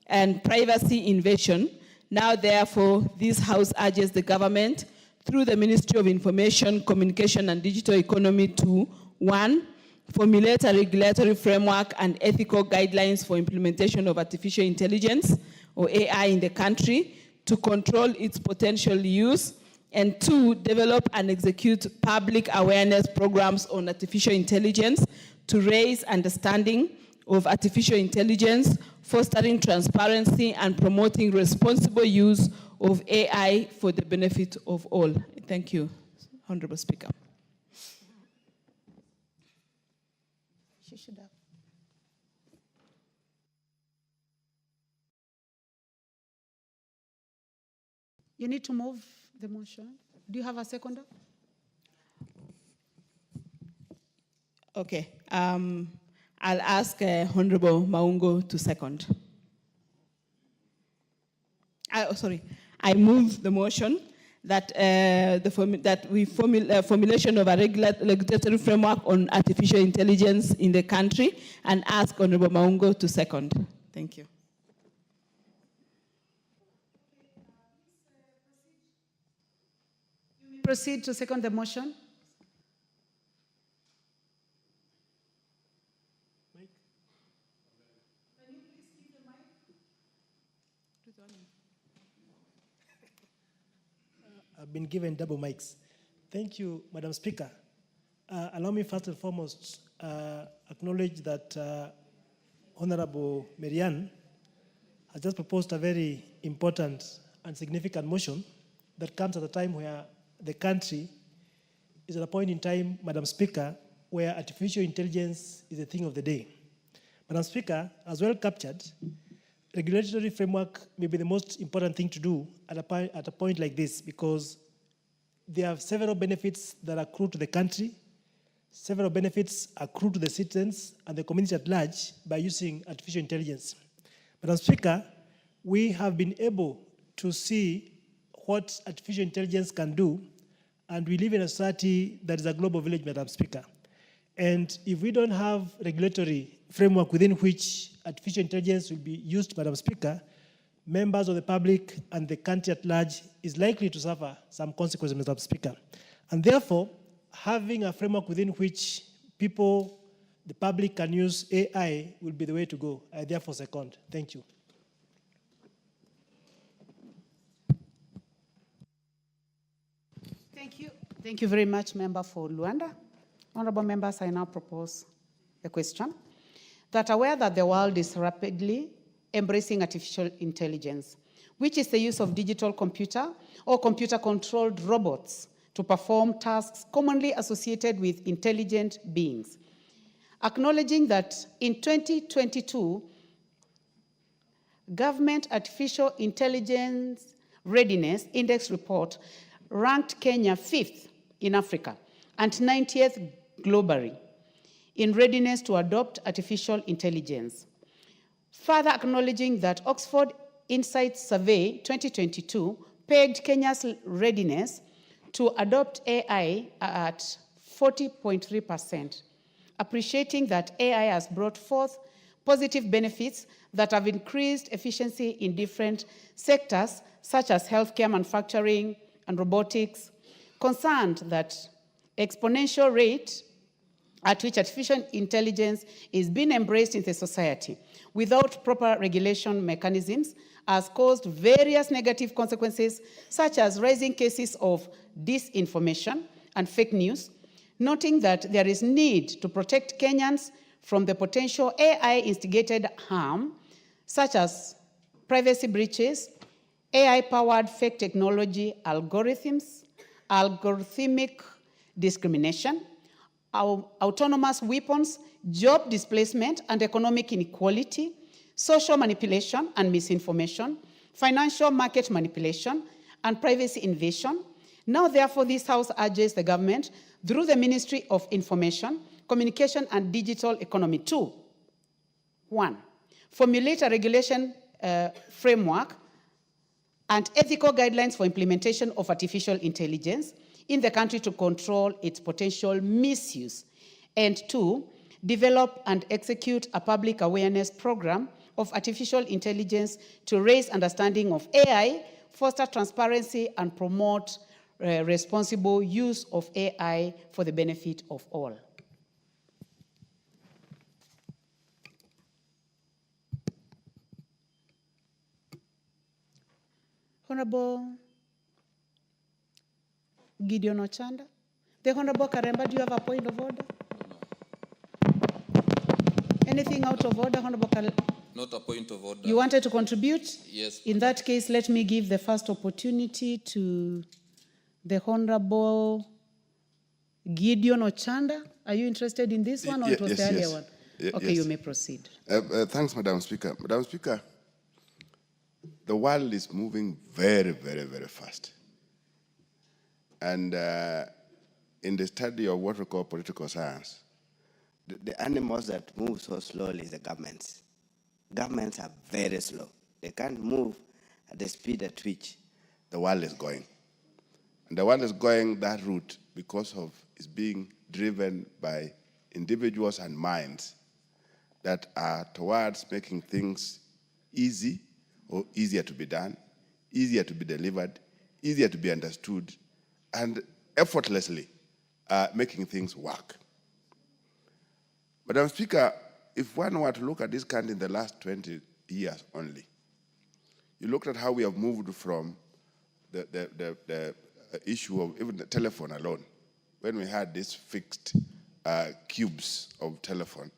and privacy invasion. Now, therefore, this House urges the government, through the Ministry of Information, Communication and Digital Economy, to 1, formulate a regulatory framework and ethical guidelines for implementation of artificial intelligence, or AI, in the country, to control its potential use, and 2, develop and execute public awareness programs on artificial intelligence to raise understanding of artificial intelligence, fostering transparency and promoting responsible use of AI for the benefit of all. Thank you, Honorable Speaker. She should have. You need to move the motion. Do you have a seconder? Okay. I'll ask Honorable Maungo to second. I move the motion that formulation of a regulatory framework on artificial intelligence in the country, and ask Honorable Maungo to second. Thank you. Proceed to second the motion. I've been given double mics. Thank you, Madam Speaker. Allow me first and foremost acknowledge that Honorable Marianne has just proposed a very important and significant motion that comes at a time where the country is at a point in time, Madam Speaker, where artificial intelligence is a thing of the day. Madam Speaker, as well captured, regulatory framework may be the most important thing to do at a point like this, because there are several benefits that accrue to the country, several benefits accrue to the citizens and the community at large by using artificial intelligence. Madam Speaker, we have been able to see what artificial intelligence can do, and we live in a society that is a global village, Madam Speaker. And if we don't have regulatory framework within which artificial intelligence will be used, Madam Speaker, members of the public and the country at large is likely to suffer some consequences, Madam Speaker. And therefore, having a framework within which people, the public, can use AI will be the way to go. I therefore second. Thank you. Thank you. Thank you very much, Member for Luanda. Honorable members, I now propose a question. That aware that the world is rapidly embracing artificial intelligence, which is the use of digital computer or computer-controlled robots to perform tasks commonly associated with intelligent beings. Acknowledging that in 2022, Government Artificial Intelligence Readiness Index report ranked Kenya 5th in Africa and 90th globally in readiness to adopt artificial intelligence. Further acknowledging that Oxford Insights Survey 2022 pegged Kenya's readiness to adopt AI at 40.3%, appreciating that AI has brought forth positive benefits that have increased efficiency in different sectors such as healthcare, manufacturing, and robotics, concerned that exponential rate at which artificial intelligence is being embraced in the society without proper regulation mechanisms has caused various negative consequences, such as rising cases of disinformation and fake news, noting that there is need to protect Kenyans from the potential AI-instigated harm, such as privacy breaches, AI-powered fake technology algorithms, algorithmic discrimination, autonomous weapons, job displacement and economic inequality, social manipulation and misinformation, financial market manipulation, and privacy invasion. Now, therefore, this House urges the government, through the Ministry of Information, Communication and Digital Economy, to 1, formulate a regulation framework and ethical guidelines for implementation of artificial intelligence in the country to control its potential misuse, and 2, develop and execute a public awareness program of artificial intelligence to raise understanding of AI, foster transparency, and promote responsible use of AI for the benefit of all. Honorable Gideon Ochanda. The Honorable Karemba, do you have a point of order? Anything out of order, Honorable Karemba? Not a point of order. You wanted to contribute? Yes. In that case, let me give the first opportunity to the Honorable Gideon Ochanda. Are you interested in this one, or it was the earlier one? Okay, you may proceed. Thanks, Madam Speaker. Madam Speaker, the world is moving very, very, very fast. And in the study of what we call political science, the animals that move so slowly is the governments. Governments are very slow. They can't move at the speed at which the world is going. And the world is going that route because of it's being driven by individuals and minds that are towards making things easy or easier to be done, easier to be delivered, easier to be understood, and effortlessly making things work. Madam Speaker, if one were to look at this country in the last 20 years only, you looked at how we have moved from the issue of even the telephone alone, when we had these fixed cubes of telephone.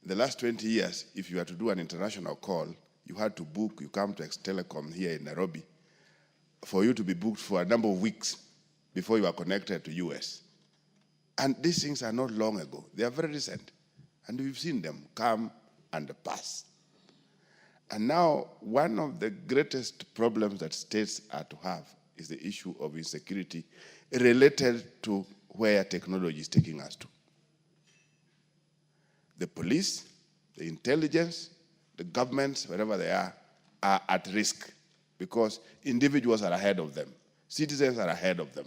in the last 20 years, if you had to do an international call, you had to book, you come to Ex-Telecom here in Nairobi, for you to be booked for a number of weeks before you are connected to US. And these things are not long ago. They are very recent. And we've seen them come and pass. And now, one of the greatest problems that states are to have is the issue of insecurity related to where technology is taking us to. The police, the intelligence, the governments, wherever they are at risk because individuals are ahead of them. Citizens are ahead of them.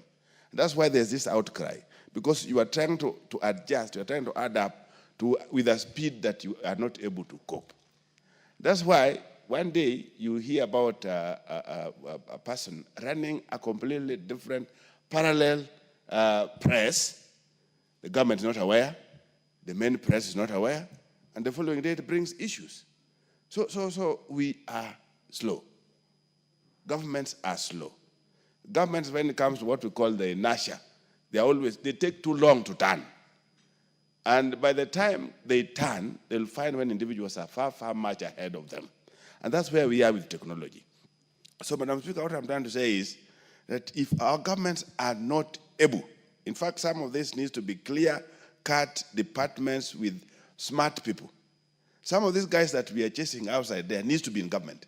And that's why there's this outcry, because you are trying to adjust, you are trying to adapt with a speed that you are not able to cope. That's why one day you hear about a person running a completely different parallel press. The government is not aware, the main press is not aware, and the following day it brings issues. So we are slow. Governments are slow. Governments, when it comes to what we call the inertia, they take too long to turn. And by the time they turn, they'll find when individuals are far, far much ahead of them. And that's where we are with technology. So, Madam Speaker, what I'm trying to say is that if our governments are not able, in fact, some of this needs to be clear-cut departments with smart people. Some of these guys that we are chasing outside there needs to be in government.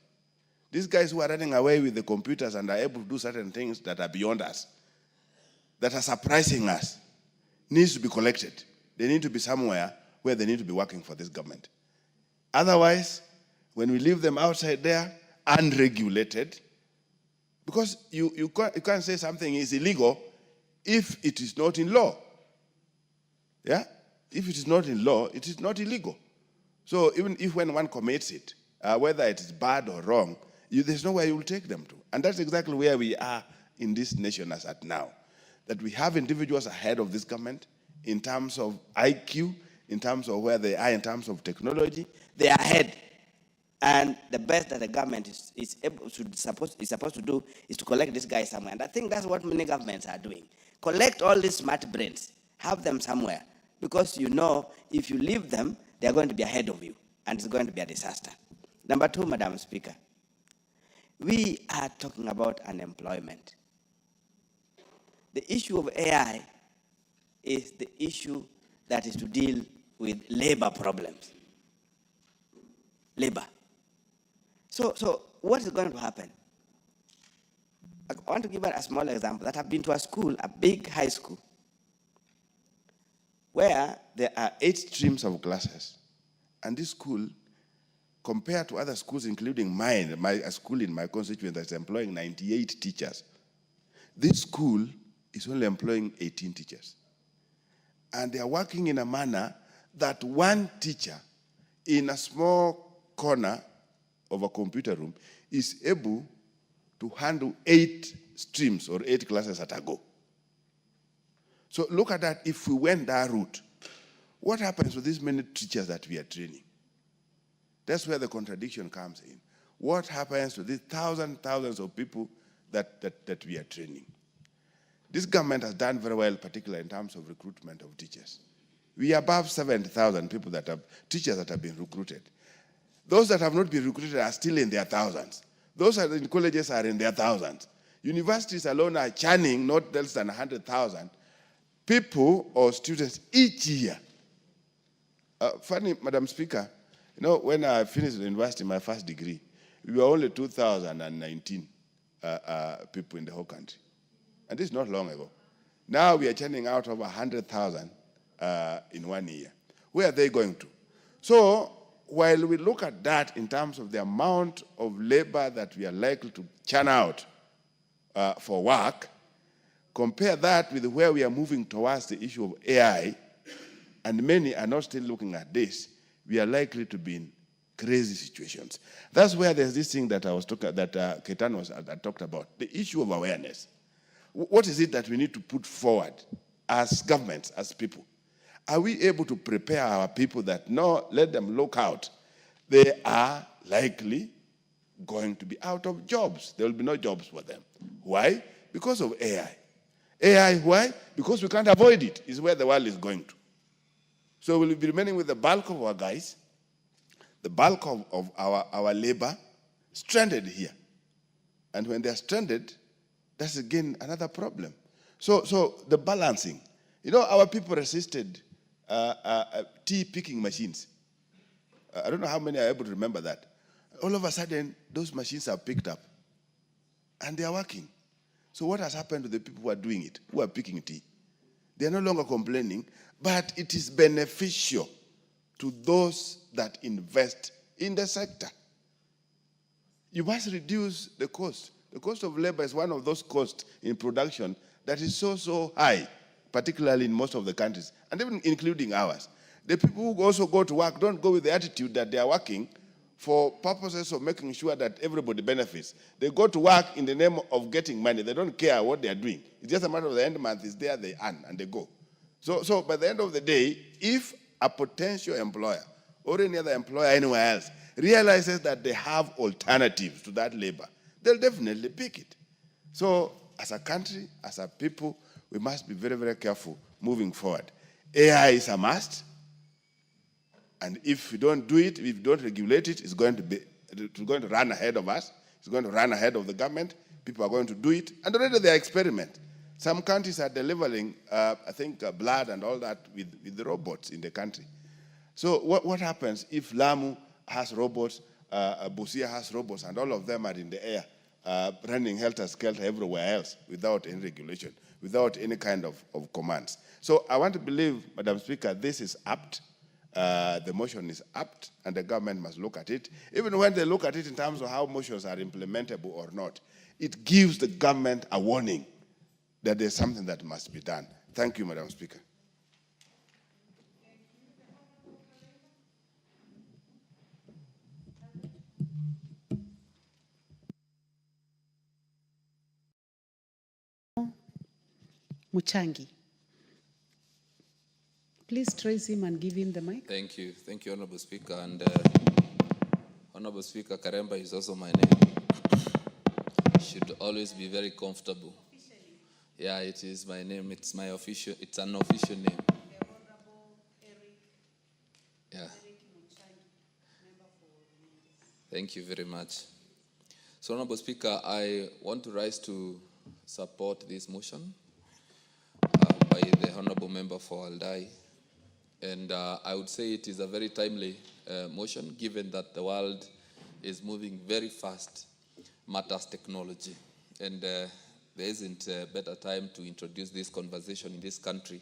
These guys who are running away with the computers and are able to do certain things that are beyond us, that are surprising us, needs to be collected. They need to be somewhere where they need to be working for this government. Otherwise, when we leave them outside there, unregulated, because you can't say something is illegal if it is not in law. Yeah? If it is not in law, it is not illegal. So even if when one commits it, whether it is bad or wrong, there's nowhere you will take them to. And that's exactly where we are in this nation as at now. That we have individuals ahead of this government in terms of IQ, in terms of where they are, in terms of technology. They are ahead. And the best that the government is supposed to do is to collect this guy somewhere. And I think that's what many governments are doing. Collect all these smart brains, have them somewhere. Because you know, if you leave them, they are going to be ahead of you. And it's going to be a disaster. Number two, Madam Speaker, we are talking about unemployment. The issue of AI is the issue that is to deal with labor problems. Labor. So what is going to happen? I want to give a small example that I've been to a school, a big high school, where there are 8 streams of classes. And this school, compared to other schools, including mine, a school in my constituency that's employing 98 teachers, this school is only employing 18 teachers. And they are working in a manner that one teacher in a small corner of a computer room is able to handle 8 streams or 8 classes at a go. So look at that. If we went that route, what happens to these many teachers that we are training? That's where the contradiction comes in. What happens to these thousands of people that we are training? This government has done very well, particularly in terms of recruitment of teachers. We are above 70,000 people teachers that have been recruited. Those that have not been recruited are still in their thousands. Those that are in colleges are in their thousands. Universities alone are churning not less than 100,000 people or students each year. Funny, Madam Speaker, you know, when I finished the university, my first degree, we were only 2,019 people in the whole country. And this is not long ago. Now we are churning out over 100,000 in 1 year. Where are they going to? So while we look at that in terms of the amount of labor that we are likely to churn out for work, compare that with where we are moving towards the issue of AI, and many are not still looking at this, we are likely to be in crazy situations. That's where there's this thing that Ketan talked about, the issue of awareness. What is it that we need to put forward as governments, as people? Are we able to prepare our people that, no, let them look out? They are likely going to be out of jobs. There will be no jobs for them. Why? Because of AI. AI, why? Because we can't avoid it, is where the world is going to. So we'll be remaining with the bulk of our guys the bulk of our labor stranded here. And when they're stranded, that's again another problem. So the balancing. You know, our people resisted tea picking machines. I don't know how many are able to remember that. All of a sudden, those machines are picked up and they are working. So what has happened to the people who are doing it, who are picking tea? They are no longer complaining, but it is beneficial to those that invest in the sector. You must reduce the cost. The cost of labor is one of those costs in production that is so high, particularly in most of the countries, and even including ours. The people who also go to work don't go with the attitude that they are working for purposes of making sure that everybody benefits. They go to work in the name of getting money. They don't care what they are doing. It's just a matter of the end month is there, they earn, and they go. So by the end of the day, if a potential employer or any other employer anywhere else realizes that they have alternatives to that labor, they'll definitely pick it. So as a country, as a people, we must be very, very careful moving forward. AI is a must. And if we don't do it, if we don't regulate it, it's going to run ahead of us. It's going to run ahead of the government. People are going to do it. And already they are experimenting. Some countries are delivering, I think, blood and all that with the robots in the country. So what happens if Lamu has robots, Busia has robots, and all of them are in the air, running helter-skelter everywhere else without any regulation, without any kind of commands? So I want to believe, Madam Speaker, this is apt. The motion is apt, and the government must look at it. Even when they look at it in terms of how motions are implementable or not, it gives the government a warning that there's something that must be done. Thank you, Madam Speaker. Muchangi. Please trace him and give him the mic. Thank you, Honorable Speaker. And Honorable Speaker, Karemba is also my name. Should always be very comfortable. Yeah, it is my name. It's my official. It's an official name. Yeah. Thank you very much. So, Honorable Speaker, I want to rise to support this motion by the Honorable Member for Aldai. And I would say it is a very timely motion, given that the world is moving very fast, matters technology. And there isn't a better time to introduce this conversation in this country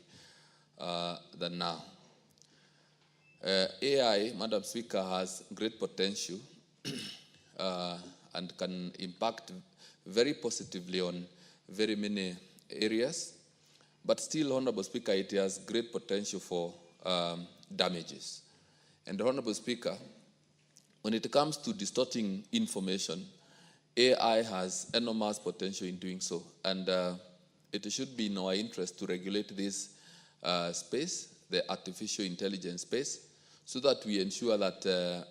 than now. AI, Madam Speaker, has great potential and can impact very positively on very many areas. But still, Honorable Speaker, it has great potential for damages. And Honorable Speaker, when it comes to distorting information, AI has enormous potential in doing so. And it should be in our interest to regulate this space, the artificial intelligence space, so that we ensure that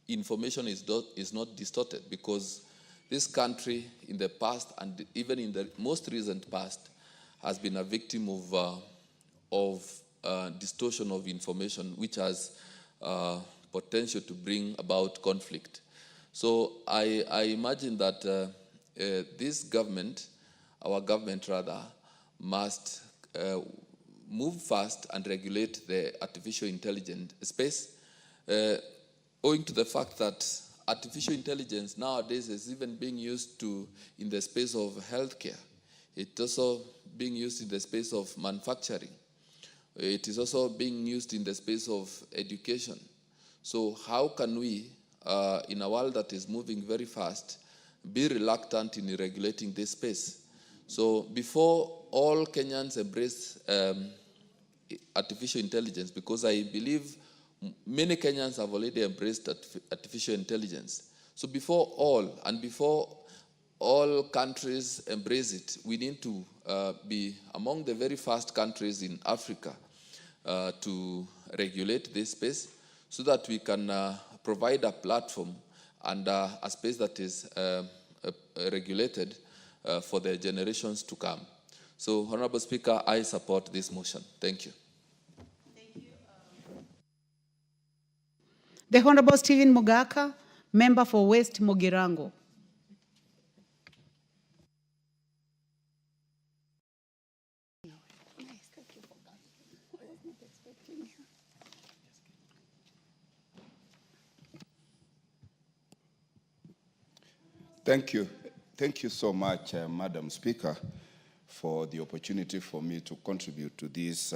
information is not distorted, because this country in the past and even in the most recent past has been a victim of distortion of information, which has potential to bring about conflict. So I imagine that this government, our government rather, must move fast and regulate the artificial intelligence space, owing to the fact that artificial intelligence nowadays is even being used in the space of healthcare. It's also being used in the space of manufacturing. It is also being used in the space of education. So how can we, in a world that is moving very fast, be reluctant in regulating this space? So before all Kenyans embrace artificial intelligence, because I believe many Kenyans have already embraced artificial intelligence. So before all countries embrace it, we need to be among the very first countries in Africa to regulate this space, so that we can provide a platform and a space that is regulated for the generations to come. So, Honorable Speaker, I support this motion. Thank you. The Honorable Stephen Mugaka, member for West Mogirango. Thank you. Thank you so much, Madam Speaker, for the opportunity for me to contribute to this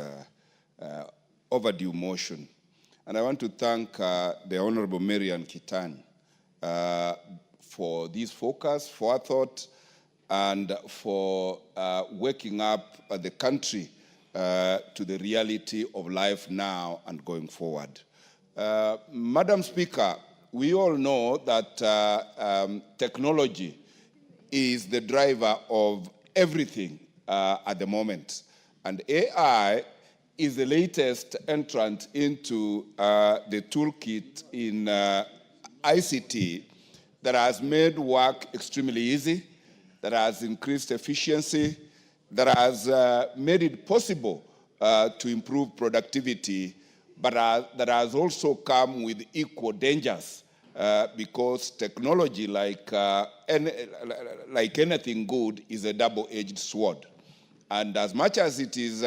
overdue motion. And I want to thank the Honorable Marian Kitani for this focus, forethought, and for waking up the country to the reality of life now and going forward. Madam Speaker, we all know that technology is the driver of everything at the moment. And AI is the latest entrant into the toolkit in ICT that has made work extremely easy, that has increased efficiency, that has made it possible to improve productivity, but that has also come with equal dangers. Because technology, like anything good, is a double-edged sword. And as much as it is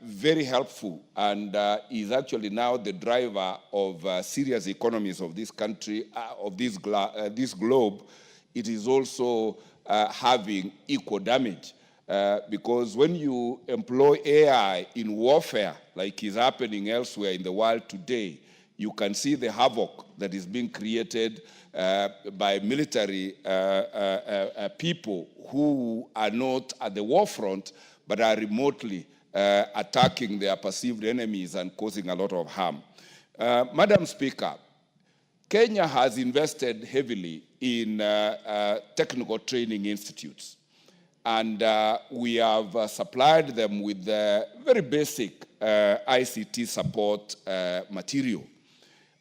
very helpful and is actually now the driver of serious economies of this country, of this globe, it is also having equal damage. Because when you employ AI in warfare, like is happening elsewhere in the world today, you can see the havoc that is being created by military people who are not at the war front, but are remotely attacking their perceived enemies and causing a lot of harm. Madam Speaker, Kenya has invested heavily in technical training institutes. And we have supplied them with very basic ICT support material.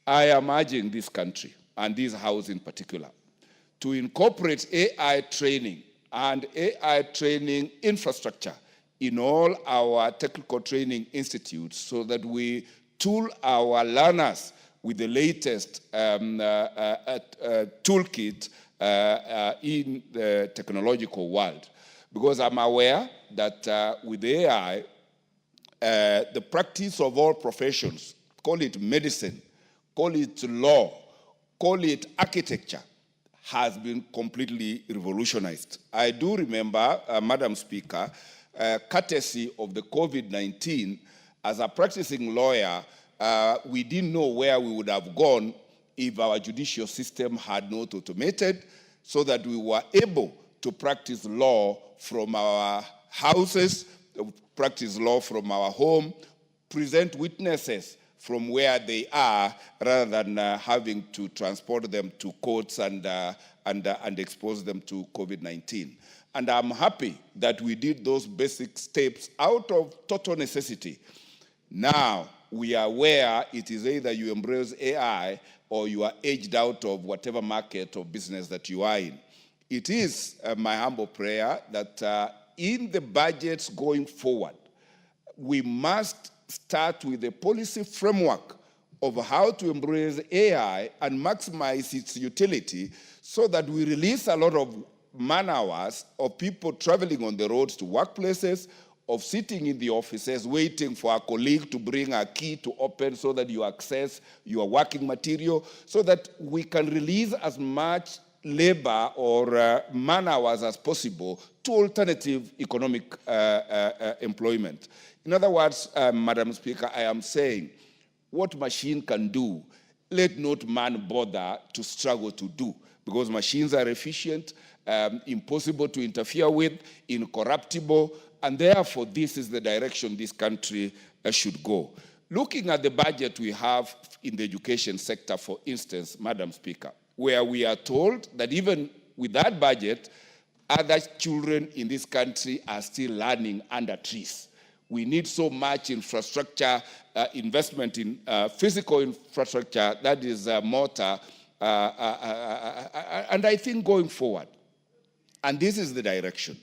I am urging this country, and this House in particular, to incorporate AI training and AI training infrastructure in all our technical training institutes so that we tool our learners with the latest toolkit in the technological world. Because I'm aware that with AI, the practice of all professions, call it medicine, call it law, call it architecture, has been completely revolutionized. I do remember, Madam Speaker, courtesy of the COVID-19, as a practicing lawyer, we didn't know where we would have gone if our judicial system had not automated, so that we were able to practice law from our houses, practice law from our home, present witnesses from where they are, rather than having to transport them to courts and expose them to COVID-19. And I'm happy that we did those basic steps out of total necessity. Now we are where it is either you embrace AI or you are edged out of whatever market or business that you are in. It is my humble prayer that in the budgets going forward, we must start with a policy framework of how to embrace AI and maximize its utility so that we release a lot of man hours of people traveling on the roads to workplaces, of sitting in the offices waiting for a colleague to bring a key to open so that you access your working material, so that we can release as much labor or man hours as possible to alternative economic employment. In other words, Madam Speaker, I am saying what machine can do, let not man bother to struggle to do, because machines are efficient, impossible to interfere with, incorruptible, and therefore this is the direction this country should go. Looking at the budget we have in the education sector, for instance, Madam Speaker, where we are told that even with that budget, other children in this country are still learning under trees. We need so much infrastructure, investment in physical infrastructure, that is mortar, and I think going forward, and this is the direction,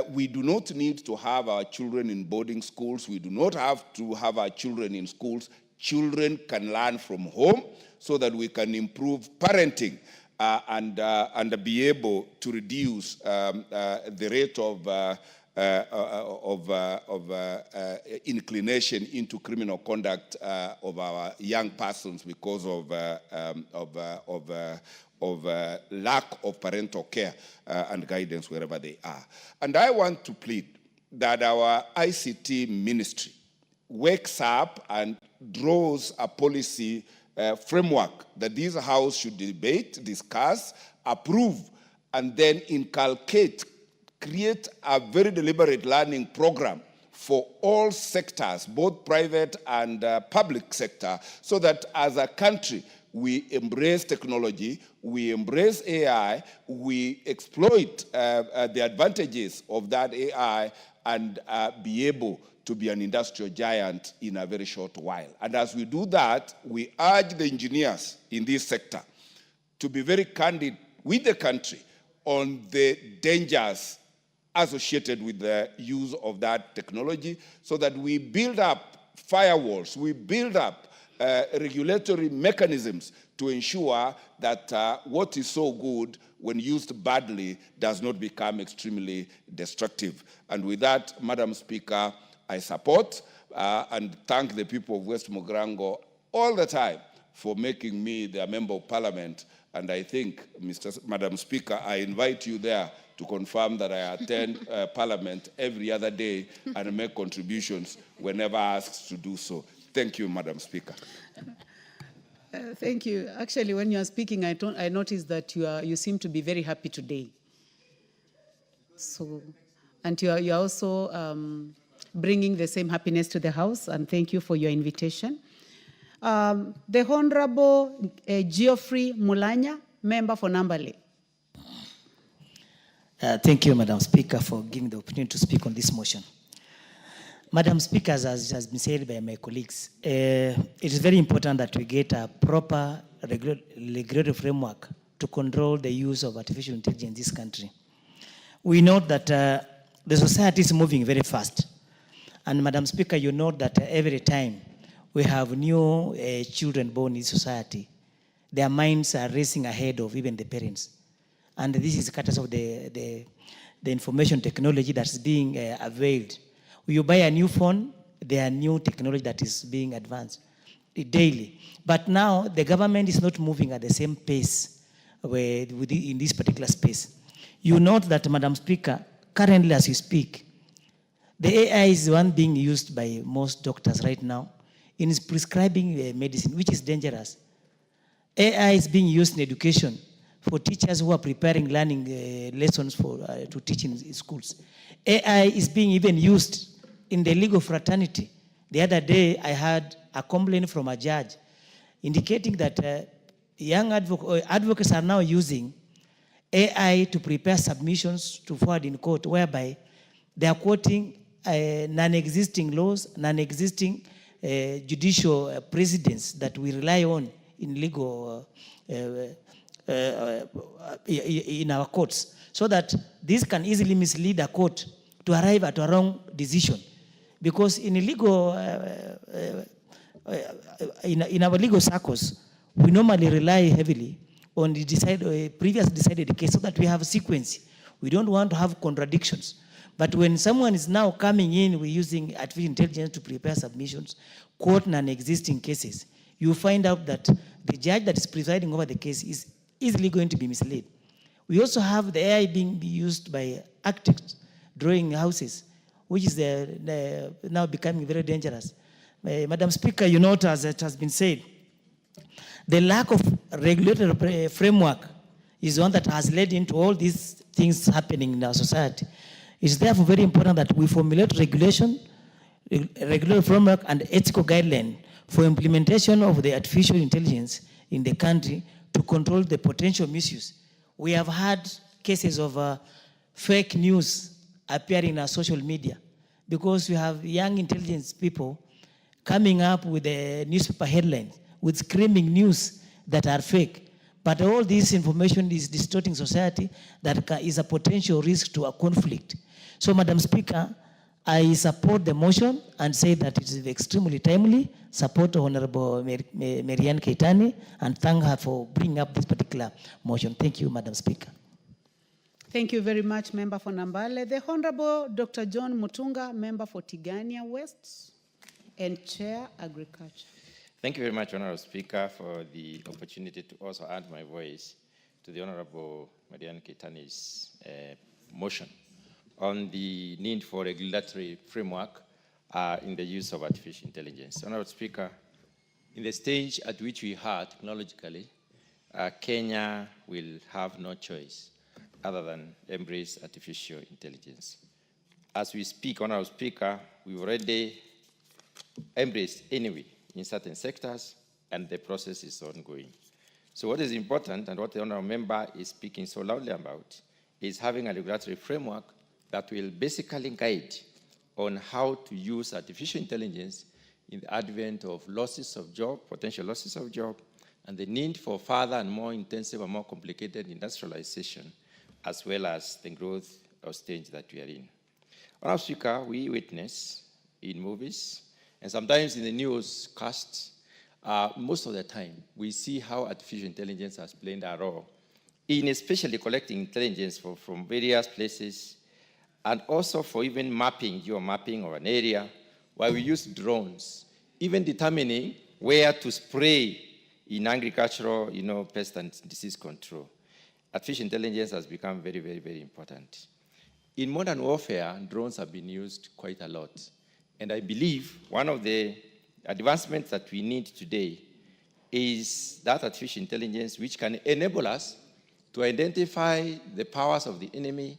we do not need to have our children in boarding schools. We do not have to have our children in schools children can learn from home so that we can improve parenting and be able to reduce the rate of inclination into criminal conduct of our young persons because of lack of parental care and guidance wherever they are. And I want to plead that our ICT ministry wakes up and draws a policy framework that this House should debate, discuss, approve, and then inculcate, create a very deliberate learning program for all sectors, both private and public sector, so that as a country, we embrace technology, we embrace AI, we exploit the advantages of that AI and be able to be an industrial giant in a very short while. And as we do that, we urge the engineers in this sector to be very candid with the country on the dangers associated with the use of that technology so that we build up firewalls, we build up regulatory mechanisms to ensure that what is so good when used badly does not become extremely destructive. And with that, Madam Speaker, I support and thank the people of West Mogrango all the time for making me their member of parliament. And I think, Madam Speaker, I invite you there to confirm that I attend parliament every other day and make contributions whenever asked to do so. Thank you, Madam Speaker. Thank you. Actually, when you are speaking, I noticed that you seem to be very happy today. So, and you are also bringing the same happiness to the House, and thank you for your invitation. The Honorable Geoffrey Mulanya, member for Nambale. Thank you, Madam Speaker, for giving the opportunity to speak on this motion. Madam Speaker, as has been said by my colleagues, it is very important that we get a proper regulatory framework to control the use of artificial intelligence in this country. We know that the society is moving very fast. And Madam Speaker, you know that every time we have new children born in society, their minds are racing ahead of even the parents. And this is courtesy of the information technology that's being availed. When you buy a new phone, there are new technology that is being advanced daily. But now the government is not moving at the same pace in this particular space. You note that, Madam Speaker, currently as you speak, the AI is the one being used by most doctors right now in prescribing medicine, which is dangerous. AI is being used in education for teachers who are preparing learning lessons to teach in schools. AI is being even used in the legal fraternity. The other day, I had a complaint from a judge indicating that young advocates are now using AI to prepare submissions to forward in court, whereby they are quoting non-existing laws, non-existing judicial precedents that we rely on in legal, in our courts, so that this can easily mislead a court to arrive at a wrong decision. Because in legal, in our legal circles, we normally rely heavily on the previous decided case so that we have a sequence. We don't want to have contradictions. But when someone is now coming in, we're using artificial intelligence to prepare submissions, quote non-existing cases, you find out that the judge that is presiding over the case is easily going to be misled. We also have the AI being used by architects drawing houses, which is now becoming very dangerous. Madam Speaker, you note, as it has been said, the lack of regulatory framework is one that has led into all these things happening in our society. It's therefore very important that we formulate regulatory framework and ethical guidelines for implementation of the artificial intelligence in the country to control the potential misuse. We have had cases of fake news appearing in our social media because we have young intelligence people coming up with the newspaper headlines with screaming news that are fake. But all this information is distorting society that is a potential risk to a conflict. So, Madam Speaker, I support the motion and say that it is extremely timely. Support Honorable Marianne Keitany and thank her for bringing up this particular motion. Thank you, Madam Speaker. Thank you very much, Member for Nambale. The Honorable Dr. John Mutunga, Member for Tigania West and Chair Agriculture. Thank you very much, Honorable Speaker, for the opportunity to also add my voice to the Honorable Marianne Keitany's motion on the need for regulatory framework in the use of artificial intelligence. Honorable Speaker, in the stage at which we are technologically, Kenya will have no choice other than embrace artificial intelligence. As we speak, Honorable Speaker, we've already embraced anyway in certain sectors, and the process is ongoing. So what is important, and what the Honourable Member is speaking so loudly about, is having a regulatory framework that will basically guide on how to use artificial intelligence in the advent of losses of job, potential losses of job, and the need for further and more intensive and more complicated industrialization, as well as the growth of stage that we are in. Honourable Speaker, we witness in movies, and sometimes in the newscasts, most of the time, we see how artificial intelligence has played a role in especially collecting intelligence from various places, and also for even mapping, geo-mapping of an area, where we use drones, even determining where to spray in agricultural, pest and disease control. Artificial intelligence has become very, very, very important. In modern warfare, drones have been used quite a lot. And I believe one of the advancements that we need today is that artificial intelligence which can enable us to identify the powers of the enemy,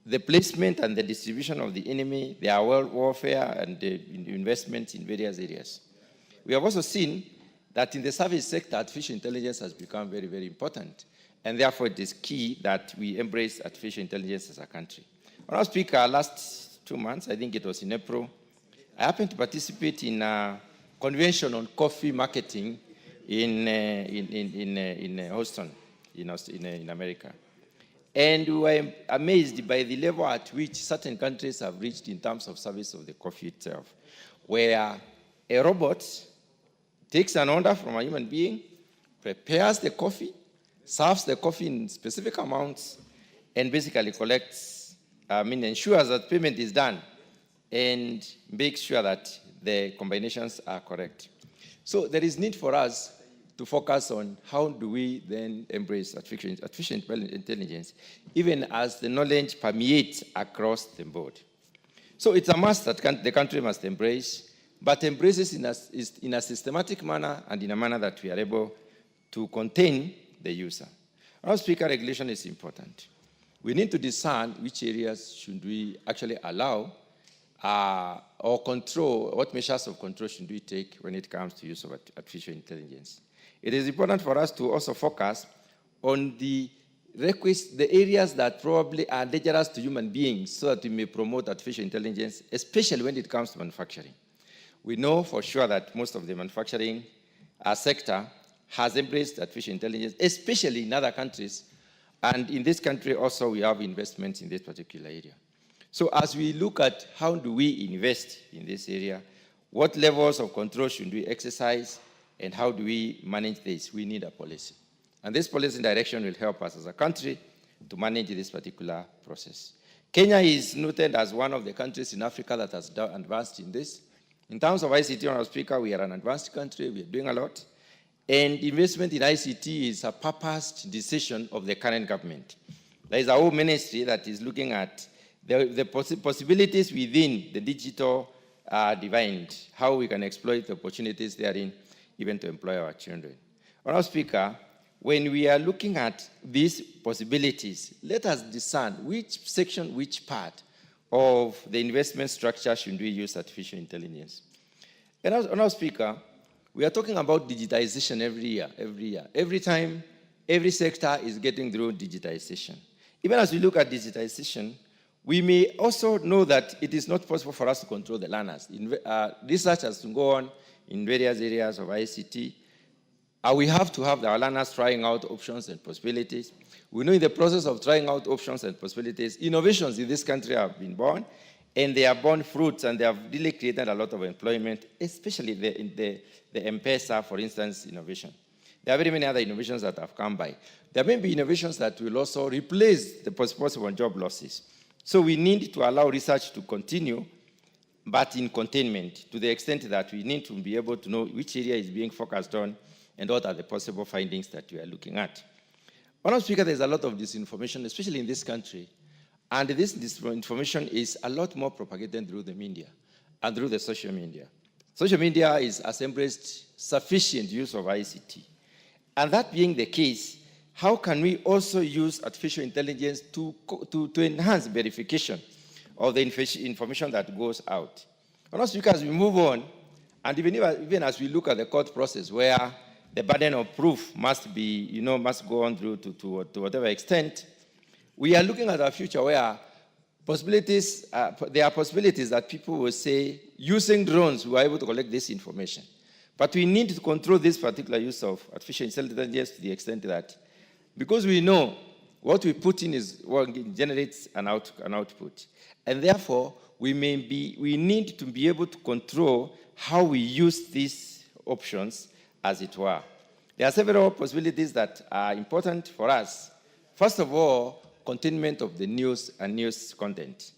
the placement and the distribution of the enemy, their warfare and the investments in various areas. We have also seen that in the service sector, artificial intelligence has become very, very important. And therefore, it is key that we embrace artificial intelligence as a country. Honourable Speaker, last 2 months, I think it was in April, I happened to participate in a convention on coffee marketing in Houston, in America. And we were amazed by the level at which certain countries have reached in terms of service of the coffee itself, where a robot takes an order from a human being, prepares the coffee, serves the coffee in specific amounts, and basically ensures that payment is done, and makes sure that the combinations are correct. So there is need for us to focus on how do we then embrace artificial intelligence, even as the knowledge permeates across the board. So it's a must that the country must embrace, but embraces in a systematic manner and in a manner that we are able to contain the user. Our Speaker, regulation is important. We need to discern which areas should we actually allow or control, what measures of control should we take when it comes to use of artificial intelligence. It is important for us to also focus on the areas that probably are dangerous to human beings so that we may promote artificial intelligence, especially when it comes to manufacturing. We know for sure that most of the manufacturing sector has embraced artificial intelligence, especially in other countries. And in this country also, we have investments in this particular area. So as we look at how do we invest in this area, what levels of control should we exercise, and how do we manage this? We need a policy. And this policy direction will help us as a country to manage this particular process. Kenya is noted as one of the countries in Africa that has advanced in this. In terms of ICT, Honourable Speaker, we are an advanced country. We are doing a lot. And investment in ICT is a purposed decision of the current government. There is a whole ministry that is looking at the possibilities within the digital divide, how we can exploit the opportunities therein, even to employ our children. Honourable Speaker, when we are looking at these possibilities, let us discern which section, which part of the investment structure should we use artificial intelligence. And Honourable Speaker, we are talking about digitization every year. Every time, every sector is getting through digitization. Even as we look at digitization, we may also know that it is not possible for us to control the learners. Research has to go on in various areas of ICT. We have to have our learners trying out options and possibilities. We know in the process of trying out options and possibilities, innovations in this country have been born, and they are borne fruits, and they have really created a lot of employment, especially the M-Pesa, for instance, innovation. There are very many other innovations that have come by. There may be innovations that will also replace the possible job losses. So we need to allow research to continue, but in containment, to the extent that we need to be able to know which area is being focused on and what are the possible findings that we are looking at. Madam Speaker, there's a lot of disinformation, especially in this country, and this disinformation is a lot more propagated through the media and through the social media. Social media has embraced sufficient use of ICT. And that being the case, how can we also use artificial intelligence to enhance verification of the information that goes out? Madam Speaker, as we move on, and even as we look at the court process where the burden of proof must be, must go on through to whatever extent, we are looking at a future where possibilities, there are possibilities that people will say, using drones, we are able to collect this information. But we need to control this particular use of artificial intelligence to the extent that, because we know what we put in is what generates an output. And therefore, we need to be able to control how we use these options, as it were. There are several possibilities that are important for us. First of all, containment of the news and news content.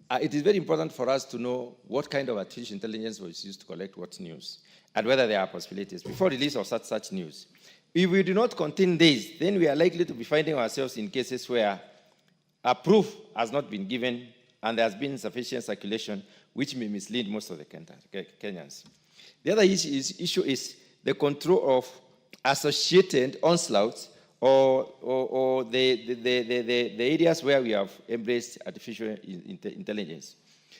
It is very important for us to know what kind of artificial intelligence was used to collect what news, and whether there are possibilities before release of such news. If we do not contain this, then we are likely to be finding ourselves in cases where a proof has not been given and there has been sufficient circulation, which may mislead most of the Kenyans. The other issue is the control of associated onslaughts or the areas where we have embraced artificial intelligence.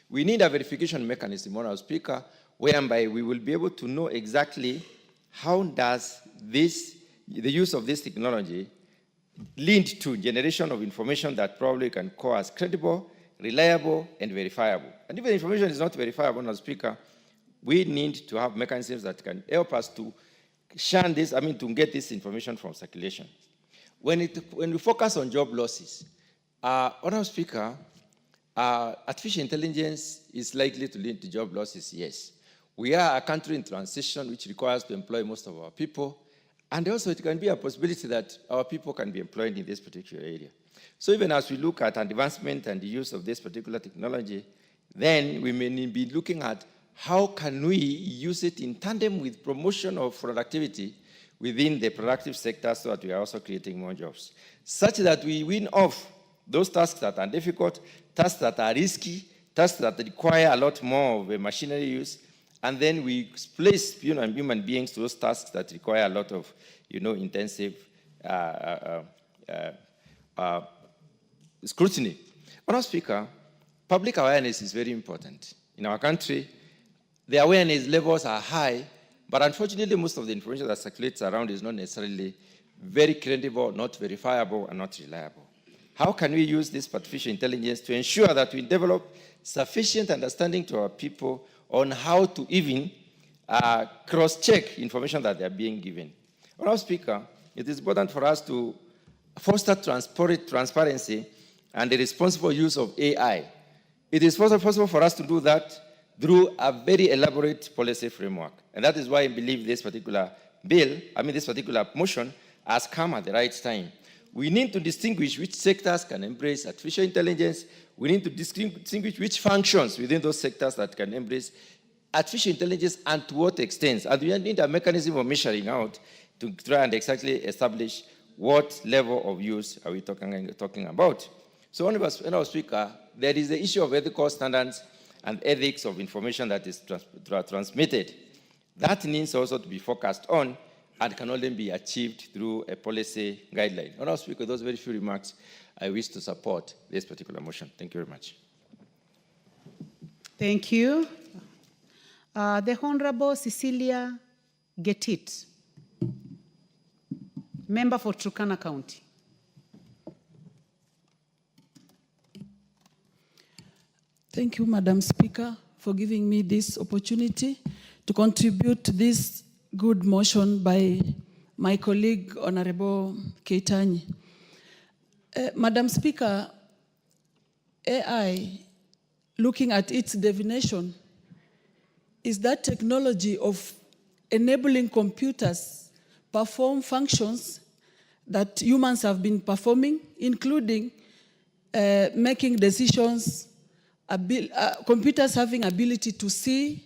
We need a verification mechanism, Madam Speaker, whereby we will be able to know exactly how does the use of this technology lead to generation of information that probably can call as credible, reliable, and verifiable. And if the information is not verifiable, Madam Speaker, we need to have mechanisms that can help us to shun this, to get this information from circulation. When we focus on job losses, Madam Speaker, artificial intelligence is likely to lead to job losses, yes. We are a country in transition which requires to employ most of our people, and also it can be a possibility that our people can be employed in this particular area. So even as we look at advancement and the use of this particular technology, then we may be looking at how can we use it in tandem with promotion of productivity within the productive sector so that we are also creating more jobs, such that we win off those tasks that are difficult, tasks that are risky, tasks that require a lot more of machinery use, and then we place human beings to those tasks that require a lot of intensive scrutiny. Madam Speaker, public awareness is very important. In our country, the awareness levels are high, but unfortunately, most of the information that circulates around is not necessarily very credible, not verifiable, and not reliable. How can we use this artificial intelligence to ensure that we develop sufficient understanding to our people on how to even cross-check information that they are being given? Madam Speaker, it is important for us to foster transparency and the responsible use of AI. It is possible for us to do that through a very elaborate policy framework. And that is why I believe this particular bill, this particular motion, has come at the right time. We need to distinguish which sectors can embrace artificial intelligence. We need to distinguish which functions within those sectors that can embrace artificial intelligence and to what extent. And we need a mechanism of measuring out to try and exactly establish what level of use are we talking about. So, Honourable Speaker, there is the issue of ethical standards and ethics of information that is transmitted. That needs also to be focused on and can only be achieved through a policy guideline. Honourable Speaker, those very few remarks, I wish to support this particular motion. Thank you very much. Thank you. The Honourable Cecilia Getit, member for Turkana County. Thank you, Madam Speaker, for giving me this opportunity to contribute to this good motion by my colleague, Honorable Keitany. Madam Speaker, AI looking at its definition, is that technology of enabling computers perform functions that humans have been performing, including making decisions, computers having ability to see,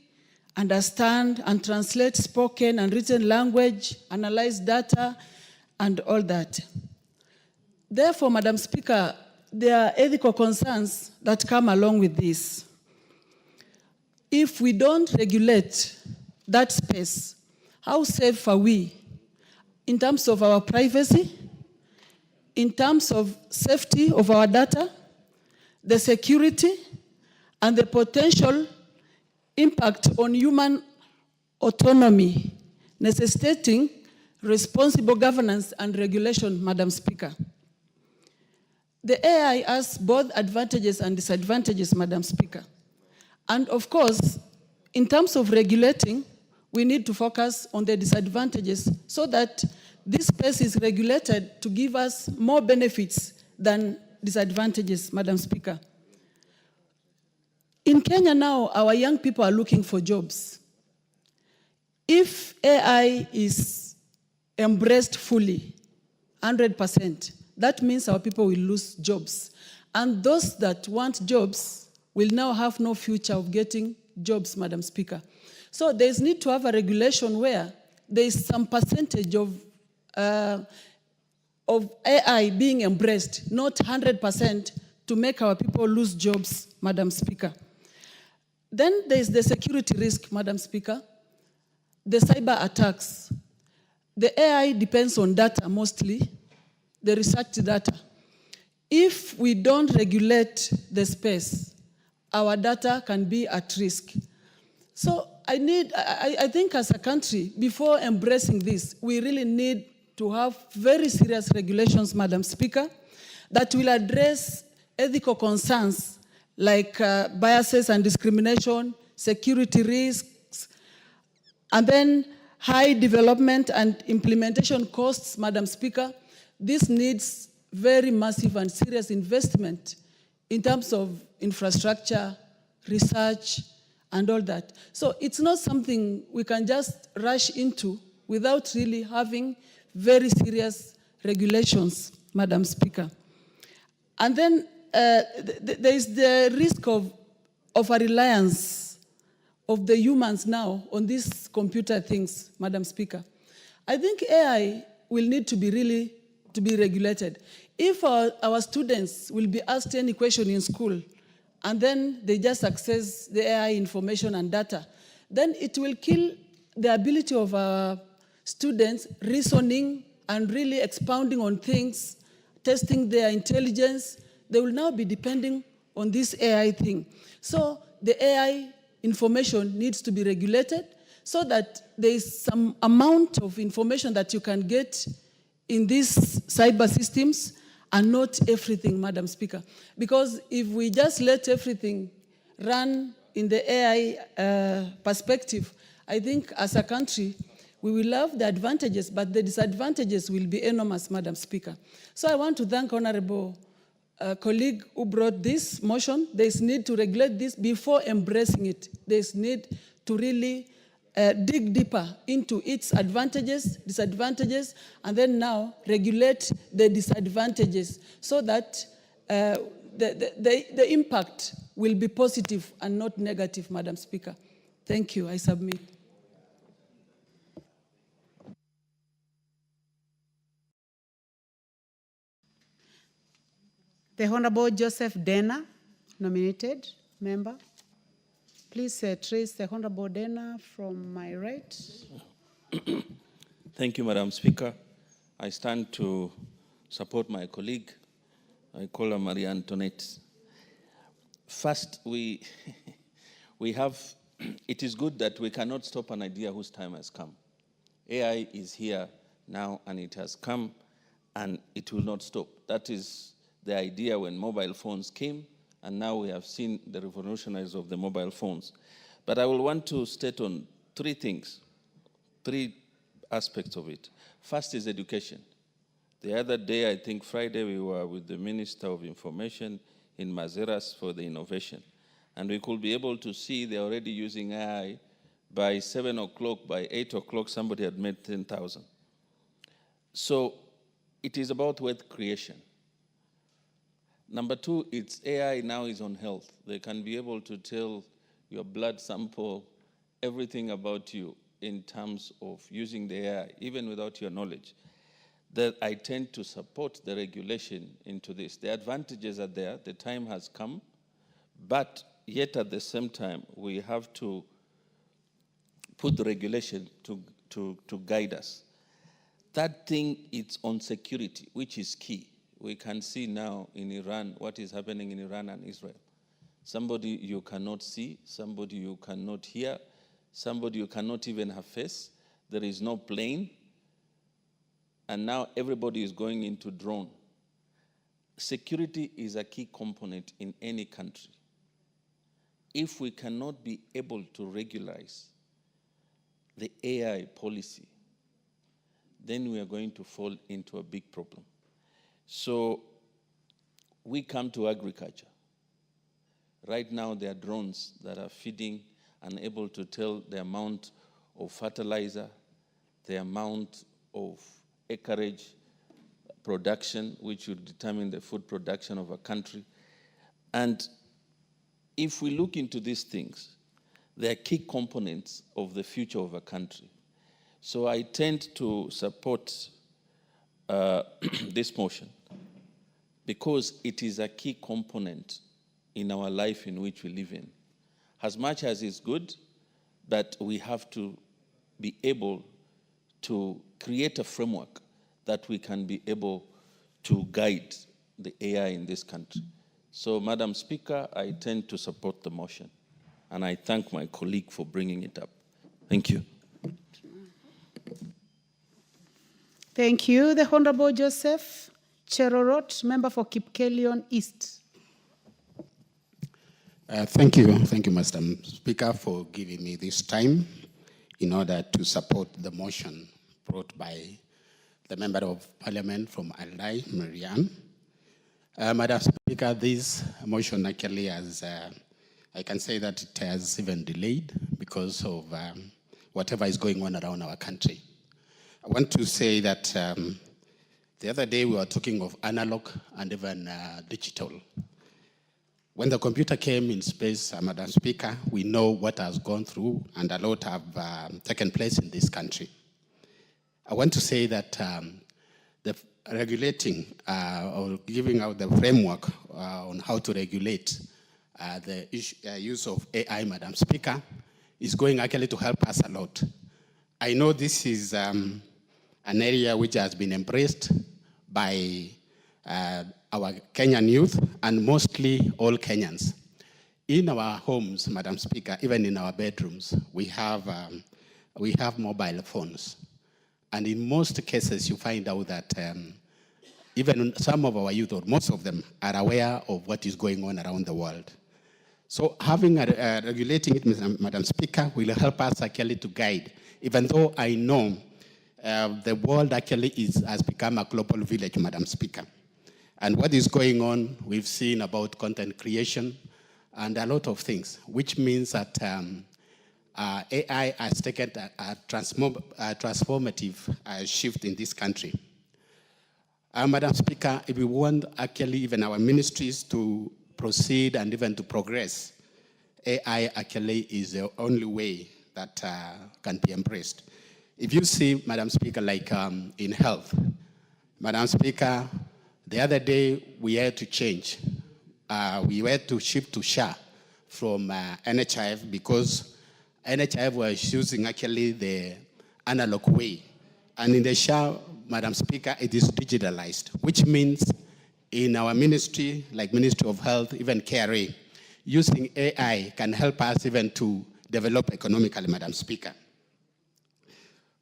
understand, and translate spoken and written language, analyze data, and all that. Therefore, Madam Speaker, there are ethical concerns that come along with this. If we don't regulate that space, how safe are we in terms of our privacy, in terms of safety of our data, the security, and the potential impact on human autonomy, necessitating responsible governance and regulation, Madam Speaker? The AI has both advantages and disadvantages, Madam Speaker. And of course, in terms of regulating, we need to focus on the disadvantages so that this space is regulated to give us more benefits than disadvantages, Madam Speaker. In Kenya now, our young people are looking for jobs. If AI is embraced fully, 100%, that means our people will lose jobs. And those that want jobs will now have no future of getting jobs, Madam Speaker. So there's need to have a regulation where there is some percentage of AI being embraced, not 100%, to make our people lose jobs, Madam Speaker. Then there's the security risk, Madam Speaker, the cyber attacks. The AI depends on data mostly, the research data. If we don't regulate the space, our data can be at risk. So I think as a country, before embracing this, we really need to have very serious regulations, Madam Speaker, that will address ethical concerns like biases and discrimination, security risks, and then high development and implementation costs, Madam Speaker. This needs very massive and serious investment in terms of infrastructure, research, and all that. So it's not something we can just rush into without really having very serious regulations, Madam Speaker. And then there is the risk of a reliance of the humans now on these computer things, Madam Speaker. I think AI will need to be regulated. If our students will be asked any question in school and then they just access the AI information and data, then it will kill the ability of our students reasoning and really expounding on things, testing their intelligence. They will now be depending on this AI thing. So the AI information needs to be regulated so that there is some amount of information that you can get in these cyber systems and not everything, Madam Speaker. Because if we just let everything run in the AI perspective, I think as a country, we will have the advantages, but the disadvantages will be enormous, Madam Speaker. So I want to thank Honorable colleague who brought this motion. There's need to regulate this before embracing it. There's need to really dig deeper into its advantages, disadvantages, and then now regulate the disadvantages so that the impact will be positive and not negative, Madam Speaker. Thank you. I submit. The Honorable Joseph Dena, nominated member. Please trace the Honorable Dena from my right. Thank you, Madam Speaker. I stand to support my colleague. I call her Maria Antoinette. First, it is good that we cannot stop an idea whose time has come. AI is here now and it has come and it will not stop. That is the idea when mobile phones came, and now we have seen the revolutionaries of the mobile phones. But I will want to state on three things, three aspects of it. First is education. The other day, I think Friday, we were with the Minister of Information in Mazeras for the innovation. And we could be able to see they're already using AI. By 7 o'clock, by 8 o'clock, somebody had made 10,000. So it is about wealth creation. Number two, it's AI now is on health. They can be able to tell your blood sample, everything about you in terms of using the AI, even without your knowledge. That I tend to support the regulation into this. The advantages are there, the time has come, but yet at the same time, we have to put the regulation to guide us. Third thing, it's on security, which is key. We can see now in Iran what is happening in Iran and Israel. Somebody you cannot see, somebody you cannot hear, somebody you cannot even have face. There is no plane. And now everybody is going into drone. Security is a key component in any country. If we cannot be able to regularize the AI policy, then we are going to fall into a big problem. So we come to agriculture. Right now, there are drones that are feeding and able to tell the amount of fertilizer, the amount of acreage production, which will determine the food production of a country. And if we look into these things, they are key components of the future of a country. So I tend to support this motion because it is a key component in our life in which we live in. As much as it's good, but we have to be able to create a framework that we can be able to guide the AI in this country. So, Madam Speaker, I tend to support the motion, and I thank my colleague for bringing it up. Thank you. Thank you. The Honorable Joseph Cherorot, member for Kipkelion East. Thank you, Madam Speaker, for giving me this time in order to support the motion brought by the Member of Parliament from Aldai, Marianne. Madam Speaker, this motion actually has, I can say that it has even delayed because of whatever is going on around our country. I want to say that the other day we were talking of analog and even digital. When the computer came in space, Madam Speaker, we know what has gone through and a lot have taken place in this country. I want to say that the regulating or giving out the framework on how to regulate the use of AI, Madam Speaker, is going actually to help us a lot. I know this is an area which has been embraced by our Kenyan youth and mostly all Kenyans. In our homes, Madam Speaker, even in our bedrooms, we have mobile phones. And in most cases, you find out that even some of our youth, or most of them, are aware of what is going on around the world. So having regulating it, Madam Speaker, will help us actually to guide, even though I know the world actually has become a global village, Madam Speaker. And what is going on, we've seen about content creation and a lot of things, which means that AI has taken a transformative shift in this country. Madam Speaker, if we want actually even our ministries to proceed and even to progress, AI actually is the only way that can be embraced. If you see, Madam Speaker, like in health, Madam Speaker, the other day we had to change. We had to shift to SHA from NHIF because NHIF was using actually the analog way. And in the SHA, Madam Speaker, it is digitalized, which means in our ministry, like Ministry of Health, even KRA, using AI can help us even to develop economically, Madam Speaker.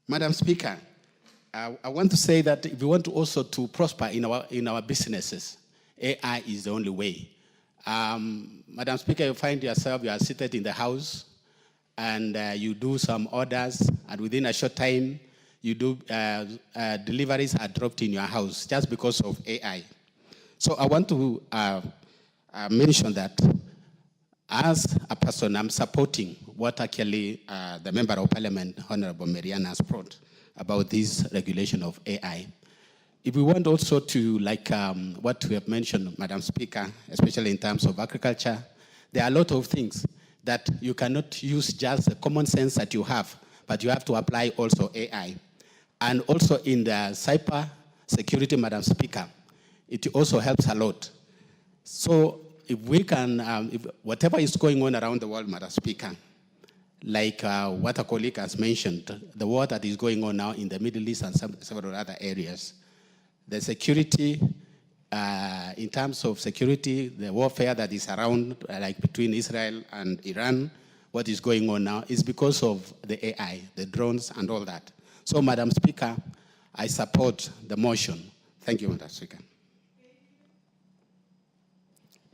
Madam Speaker, I want to say that if we want to also to prosper in our businesses, AI is the only way. Madam Speaker, you find yourself, you are seated in the house, and you do some orders, and within a short time, you do deliveries are dropped in your house just because of AI. So I want to mention that As a person, I'm supporting what actually the Member of Parliament, Honorable Marianne, has brought about this regulation of AI. If we want also to, like what we have mentioned, Madam Speaker, especially in terms of agriculture, there are a lot of things that you cannot use just the common sense that you have, but you have to apply also AI. And also in the cyber security, Madam Speaker, it also helps a lot. So if we can, if whatever is going on around the world, Madam Speaker, like what a colleague has mentioned, the war that is going on now in the Middle East and several other areas, the security, in terms of security, the warfare that is around, like between Israel and Iran, what is going on now is because of the AI, the drones and all that. So, Madam Speaker, I support the motion. Thank you, Madam Speaker.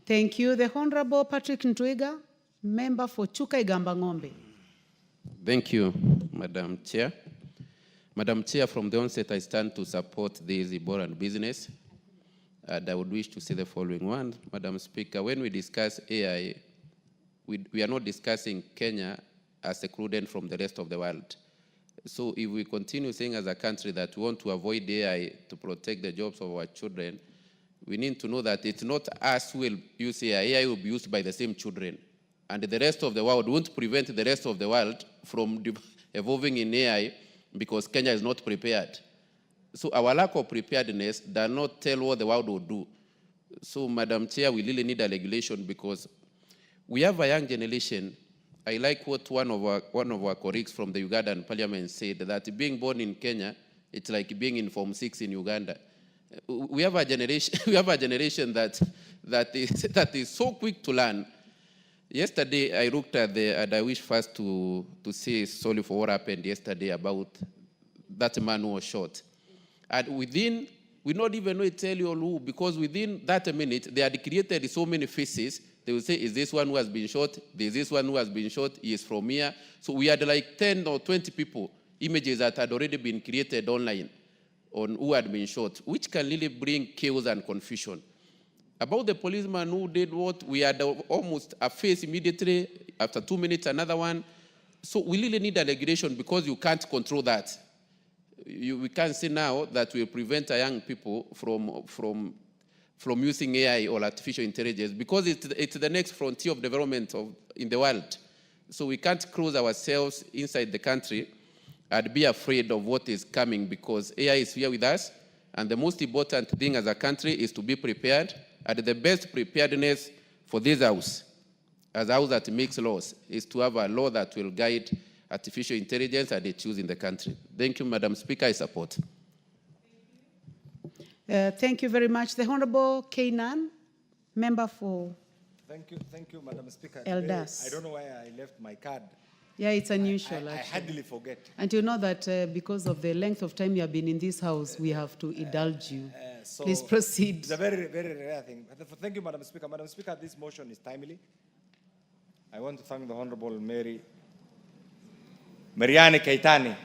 Thank you. The Honorable Patrick Ntwiga, member for Chuka Igamba Ng'ombe. Thank you, Madam Chair. Madam Chair, from the onset, I stand to support this Ebola business. And I would wish to say the following one. Madam Speaker, when we discuss AI, we are not discussing Kenya as excluded from the rest of the world. So if we continue saying as a country that we want to avoid AI to protect the jobs of our children, we need to know that it's not us who will use AI. AI will be used by the same children. And the rest of the world won't prevent the rest of the world from evolving in AI because Kenya is not prepared. So our lack of preparedness does not tell what the world will do. So, Madam Chair, we really need a regulation because we have a young generation. I like what one of our colleagues from the Ugandan parliament said, that being born in Kenya, it's like being in Form 6 in Uganda. We have a generation that is so quick to learn. Yesterday, I looked at and I wish first to say sorry for what happened yesterday about that man who was shot. And within, we not even know tell you who, because within that minute, they had created so many faces. They will say, is this one who has been shot? There's this one who has been shot. He is from here. So we had like 10 or 20 people, images that had already been created online on who had been shot, which can really bring chaos and confusion. About the policeman who did what, we had almost a face immediately, after 2 minutes, another one. So we really need a regulation because you can't control that. We can't say now that will prevent young people from using AI or artificial intelligence because it's the next frontier of development in the world. So we can't close ourselves inside the country and be afraid of what is coming because AI is here with us. And the most important thing as a country is to be prepared. And the best preparedness for this house, as a house that makes laws, is to have a law that will guide artificial intelligence and its use in the country. Thank you, Madam Speaker. I support. Thank you very much. The Honorable Kenyans, member for. Thank you, Madam Speaker. Eldas. I don't know why I left my card. Yeah, it's unusual. I hardly forget. And you know that because of the length of time you have been in this house, we have to indulge you. So please proceed. It's a very, very rare thing. Thank you, Madam Speaker. Madam Speaker, this motion is timely. I want to thank the Honorable Marianne Keitani.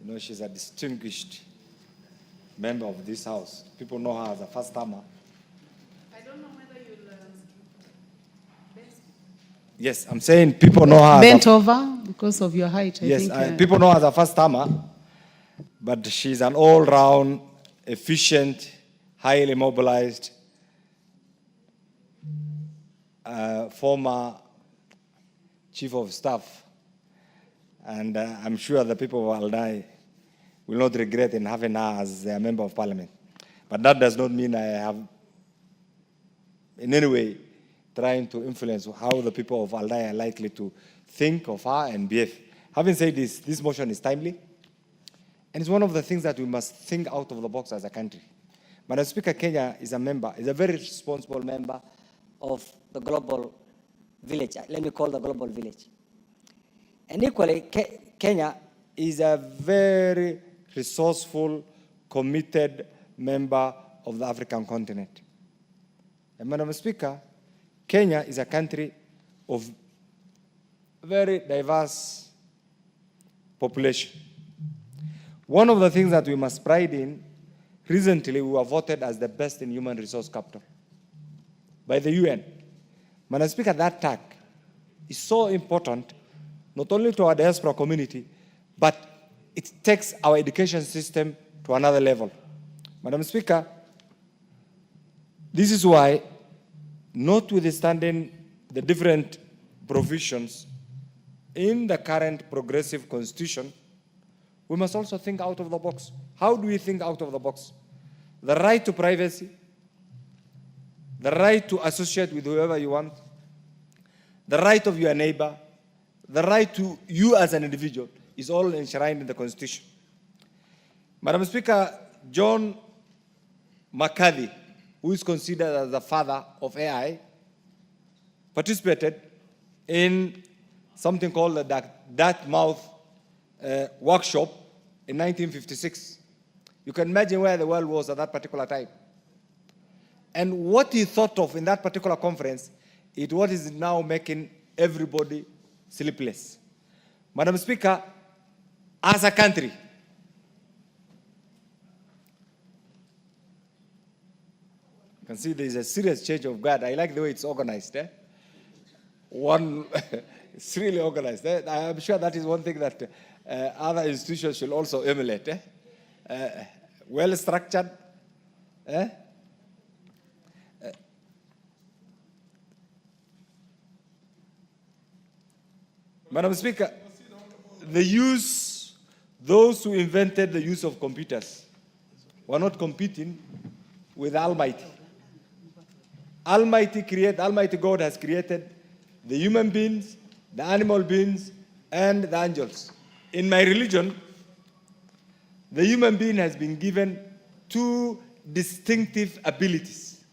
You know, she's a distinguished member of this house. People know her as a first-timer. I don't know whether you'll... Yes, I'm saying people know her bent over because of your height. I yes, think, people know her as a first-timer, but she's an all-round, efficient, highly mobilized, former chief of staff. And I'm sure the people of Aldai will not regret in having her as a member of parliament. But that does not mean I have in any way trying to influence how the people of Aldai are likely to think of her and behave. Having said this motion is timely, and it's one of the things that we must think out of the box as a country. Madam Speaker, Kenya is a very responsible member of the global village. Let me call the global village. And equally, Kenya is a very resourceful, committed member of the African continent. And Madam Speaker, Kenya is a country of very diverse population. One of the things that we must pride in, recently we were voted as the best in human resource capital by the UN. Madam Speaker, that tag is so important, not only to our diaspora community, but it takes our education system to another level. Madam Speaker, this is why, notwithstanding the different provisions in the current progressive constitution, we must also think out of the box. How do we think out of the box? The right to privacy, the right to associate with whoever you want, the right of your neighbor, the right to you as an individual is all enshrined in the Constitution. Madam Speaker, John McCarthy, who is considered as the father of AI, participated in something called the Dartmouth workshop in 1956. You can imagine where the world was at that particular time. And what he thought of in that particular conference is what is now making everybody sleepless. Madam Speaker, as a country, you can see there is a serious change of guard. I like the way it's organized. It's really organized. I'm sure that is one thing that other institutions should also emulate. Well structured. Madam Speaker, those who invented the use of computers were not competing with Almighty. Almighty God has created the human beings, the animal beings, and the angels. In my religion, the human being has been given two distinctive abilities.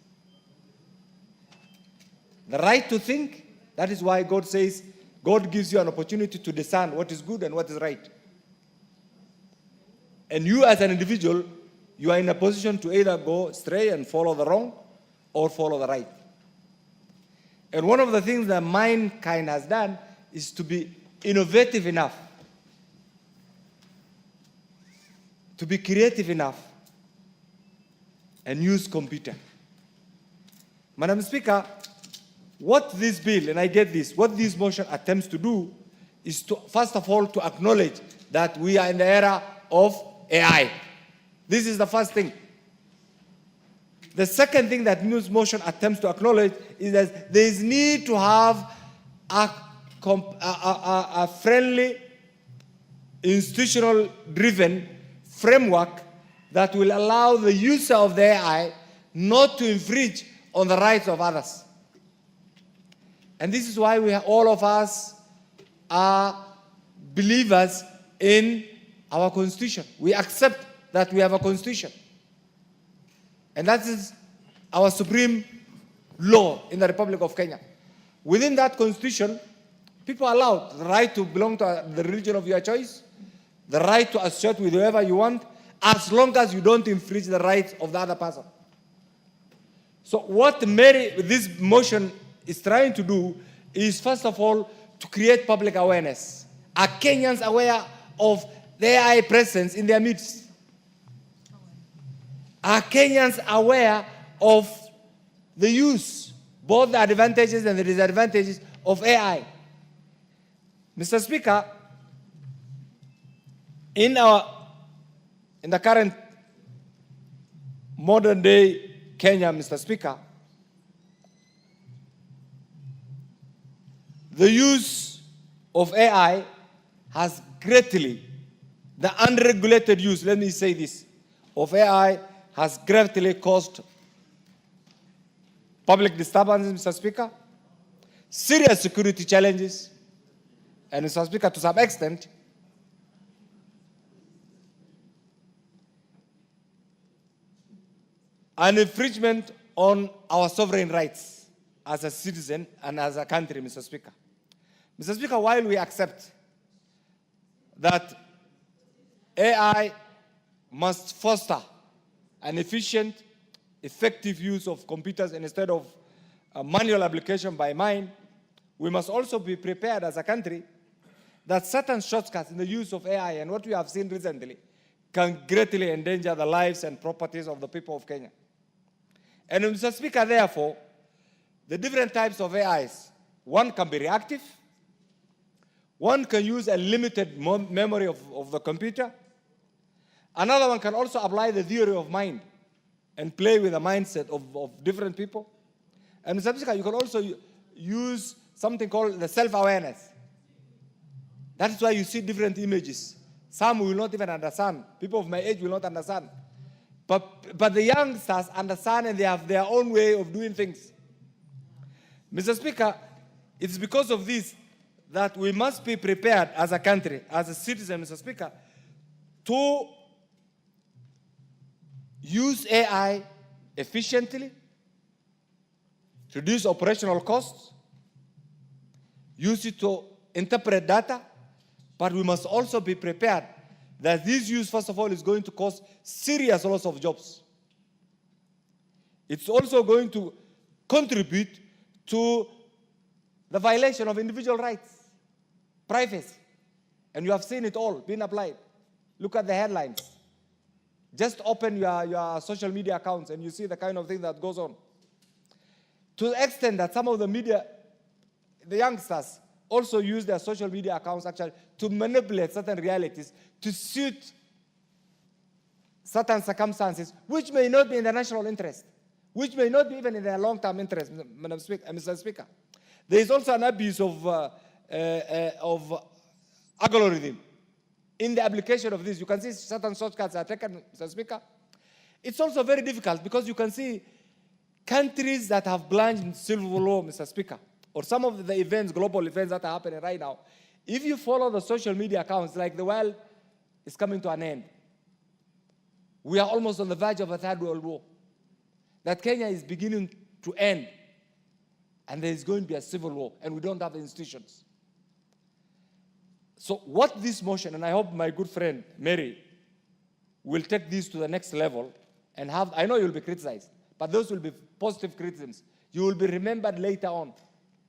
The right to think, that is why God says, God gives you an opportunity to discern what is good and what is right. And you as an individual, you are in a position to either go astray and follow the wrong or follow the right. And one of the things that mankind has done is to be innovative enough, to be creative enough, and use computer. Madam Speaker, what this bill, and I get this, what this motion attempts to do is to, first of all, to acknowledge that we are in the era of AI. This is the first thing. The second thing that this motion attempts to acknowledge is that there is need to have a friendly, institutional-driven framework that will allow the user of the AI not to infringe on the rights of others. And this is why all of us are believers in our Constitution. We accept that we have a Constitution. And that is our supreme law in the Republic of Kenya. Within that Constitution, people are allowed the right to belong to the religion of your choice, the right to associate with whoever you want, as long as you don't infringe the rights of the other person. So what this motion is trying to do is, first of all, to create public awareness. Are Kenyans aware of the AI presence in their midst? Are Kenyans aware of the use, both the advantages and the disadvantages of AI? Mr. Speaker, in the current modern day Kenya, Mr. Speaker, the use of AI has greatly, the unregulated use, let me say this, of AI has greatly caused public disturbances, Mr. Speaker, serious security challenges, and Mr. Speaker, to some extent, an infringement on our sovereign rights as a citizen and as a country, Mr. Speaker. Mr. Speaker, while we accept that AI must foster an efficient, effective use of computers instead of manual application by mind, we must also be prepared as a country that certain shortcuts in the use of AI and what we have seen recently can greatly endanger the lives and properties of the people of Kenya. And Mr. Speaker, therefore, the different types of AIs. One can be reactive. One can use a limited memory of the computer. Another one can also apply the theory of mind and play with the mindset of different people. And Mr. Speaker, you can also use something called the self-awareness. That's why you see different images. Some will not even understand. People of my age will not understand. But the youngsters understand, and they have their own way of doing things. Mr. Speaker, it's because of this that we must be prepared as a country, as a citizen, Mr. Speaker, to use AI efficiently, to reduce operational costs, use it to interpret data, but we must also be prepared that this use, first of all, is going to cause serious loss of jobs. It's also going to contribute to the violation of individual rights, privacy. And you have seen it all being applied. Look at the headlines. Just open your social media accounts and you see the kind of thing that goes on. To the extent that some of the media, the youngsters, also use their social media accounts actually to manipulate certain realities, to suit certain circumstances, which may not be in the national interest, which may not be even in their long-term interest, Mr. Speaker. There is also an abuse of algorithm in the application of this. You can see certain shortcuts are taken, Mr. Speaker. It's also very difficult because you can see countries that have plunged in civil war, Mr. Speaker, or some of the events, global events that are happening right now. If you follow the social media accounts, like the world is coming to an end. We are almost on the verge of a third world war. That Kenya is beginning to end. And there is going to be a civil war, and we don't have the institutions. So what this motion, and I hope my good friend Mary will take this to the next level and have, I know you'll be criticized, but those will be positive criticisms. You will be remembered later on.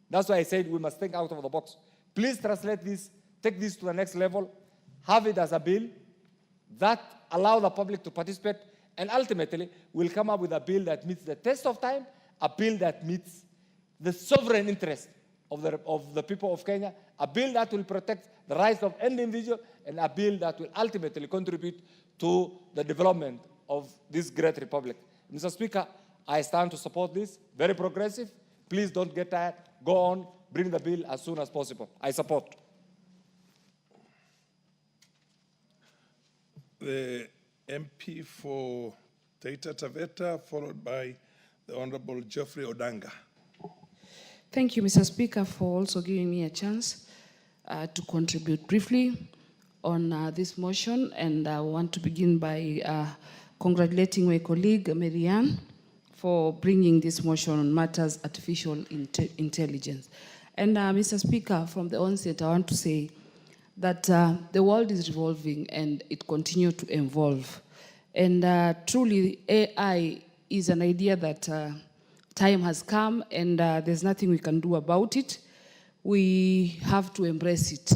That's why I said we must think out of the box. Please translate this, take this to the next level, have it as a bill that allow the public to participate, and ultimately we'll come up with a bill that meets the test of time, a bill that meets the sovereign interest of the people of Kenya, a bill that will protect the rights of any individual, and a bill that will ultimately contribute to the development of this great republic. Mr. Speaker, I stand to support this, very progressive. Please don't get tired. Go on, bring the bill as soon as possible. I support. The MP for Taita Taveta, followed by the Honorable Geoffrey Odanga. Thank you, Mr. Speaker, for also giving me a chance to contribute briefly on this motion. And I want to begin by congratulating my colleague, Marianne, for bringing this motion on matters artificial intelligence. And Mr. Speaker, from the onset, I want to say that the world is revolving and it continues to evolve. And truly, AI is an idea that time has come, and there's nothing we can do about it. We have to embrace it.